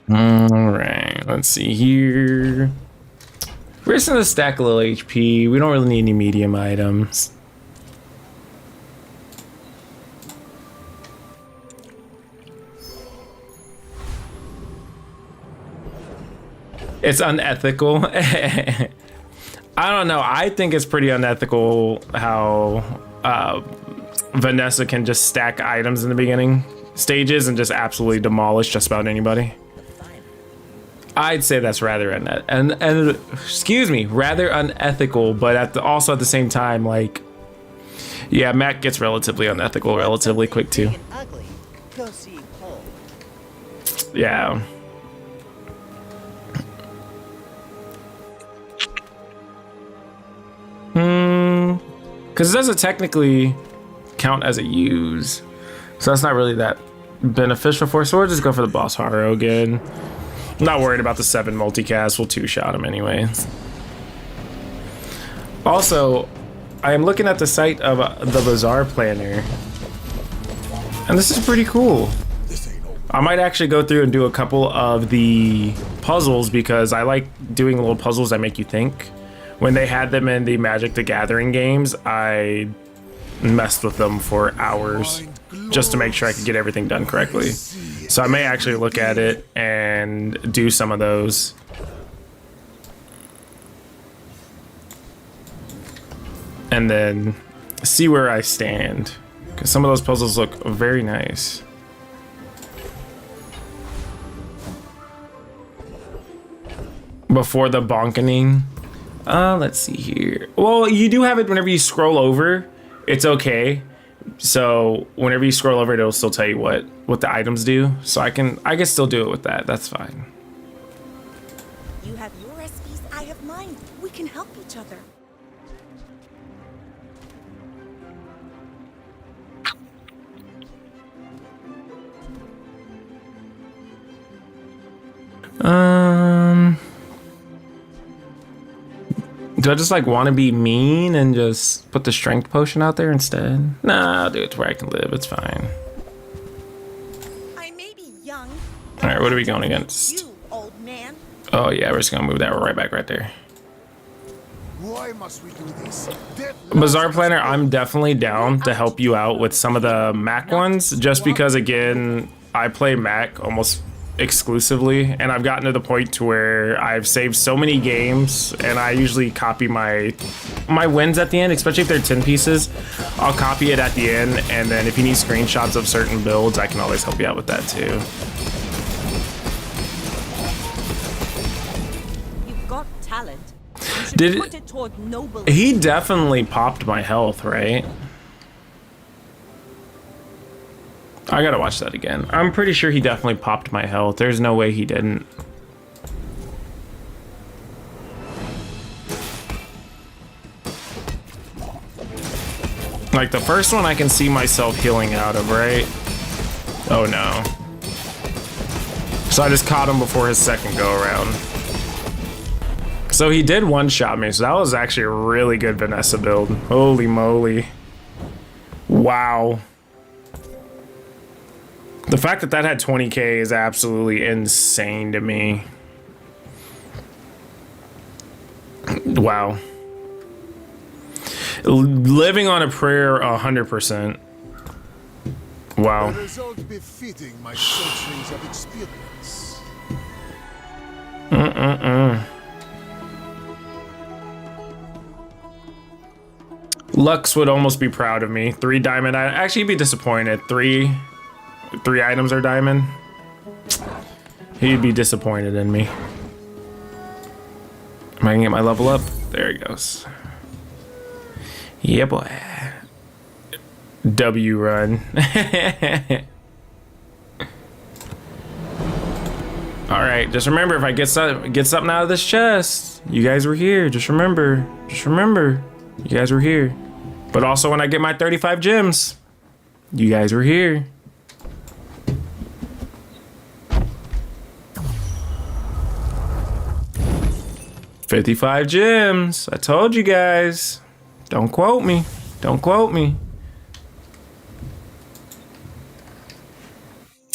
All right, let's see here. We're just gonna stack a little HP. We don't really need any medium items. It's unethical. I don't know. I think it's pretty unethical how Vanessa can just stack items in the beginning stages and just absolutely demolish just about anybody. I'd say that's rather rather unethical, but also at the same time, like, yeah, Mac gets relatively unethical relatively quick too. Yeah. Because it doesn't technically count as a use, so that's not really that beneficial for us. So we'll just go for the Boss Haro again. I'm not worried about the 7 multicast. We'll 2-shot him anyway. Also, I am looking at the site of the Bazaar Planner, and this is pretty cool. I might actually go through and do a couple of the puzzles because I like doing little puzzles that make you think. When they had them in the Magic the Gathering games, I messed with them for hours just to make sure I could get everything done correctly. So I may actually look at it and do some of those. And then see where I stand, because some of those puzzles look very nice. Before the bonkening. Let's see here. Well, you do have it whenever you scroll over. It's okay. So whenever you scroll over, it'll still tell you what the items do. So I can still do it with that. That's fine. each other. Do I just like want to be mean and just put the strength potion out there instead? Nah, I'll do it to where I can live. It's fine. I may be young. All right, what are we going against? You, old man. Oh yeah, we're just gonna move that right back right there. Why must we do this? Bazaar Planner, I'm definitely down to help you out with some of the Mac ones, just because again, I play Mac almost exclusively, and I've gotten to the point to where I've saved so many games, and I usually copy my wins at the end, especially if they're 10 pieces. I'll copy it at the end, and then if you need screenshots of certain builds, I can always help you out with that too. You've got talent. You should Did put it toward noble. He definitely popped my health, right? I gotta watch that again. I'm pretty sure he definitely popped my health. There's no way he didn't. Like the first one I can see myself healing out of, right? Oh no. So I just caught him before his second go around. So he did one-shot me, so that was actually a really good Vanessa build. Holy moly. Wow. The fact that that had 20k is absolutely insane to me. Wow. Living on a prayer 100%. Wow. The result befitting my centuries of experience. Lux would almost be proud of me. 3 diamond. I'd actually be disappointed. Three items are diamond. He'd be disappointed in me. Am I gonna get my level up? There he goes. Yeah, boy. W run. All right, just remember, if I get something out of this chest, you guys were here. Just remember, you guys were here. But also, when I get my 35 gems, you guys were here. $55 gems. I told you guys. Don't quote me. Don't quote me.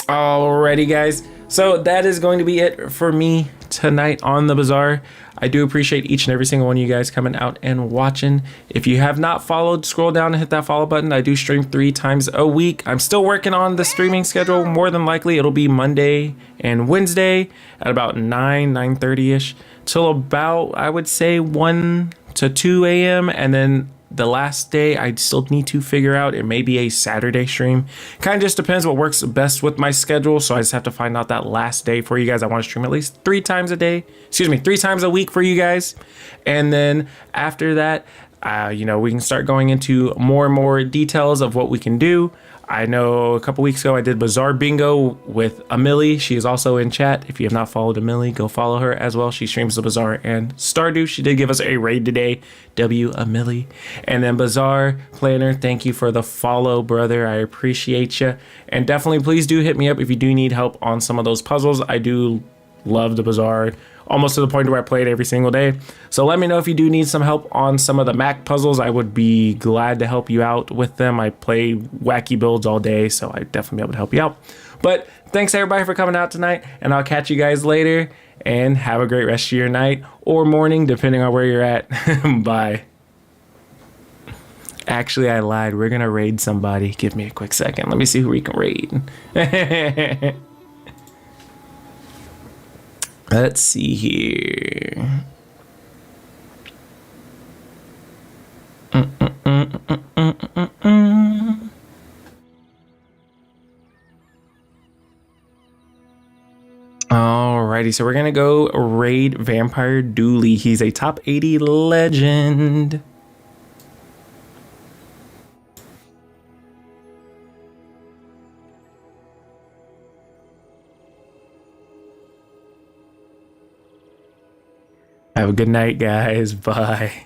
Alrighty, guys. So that is going to be it for me tonight on the Bazaar. I do appreciate each and every single one of you guys coming out and watching. If you have not followed, scroll down and hit that follow button. I do stream 3 times a week. I'm still working on the streaming schedule. More than likely, it'll be Monday and Wednesday at about 9:30ish till about, I would say, 1 to 2 a.m. And then the last day, I still need to figure out, it may be a Saturday stream. Kind of just depends what works best with my schedule. So I just have to find out that last day for you guys. I want to stream at least 3 times a day. Excuse me, 3 times a week for you guys. And then after that, you know, we can start going into more and more details of what we can do. I know a couple weeks ago I did Bazaar Bingo with Amelie. She is also in chat. If you have not followed Amelie, go follow her as well. She streams the Bazaar and Stardew. She did give us a raid today. W Amelie. And then Bazaar Planner, thank you for the follow, brother. I appreciate you. And definitely please do hit me up if you do need help on some of those puzzles. I do love the Bazaar, almost to the point where I play it every single day. So let me know if you do need some help on some of the Mac puzzles. I would be glad to help you out with them. I play wacky builds all day, so I'd definitely be able to help you out. But thanks everybody for coming out tonight, and I'll catch you guys later, and have a great rest of your night or morning, depending on where you're at. Bye. Actually, I lied. We're gonna raid somebody. Give me a quick second. Let me see who we can raid. Let's see here. Alrighty, so we're gonna go raid Vampire Dooley. He's a top 80 legend. Have a good night, guys. Bye.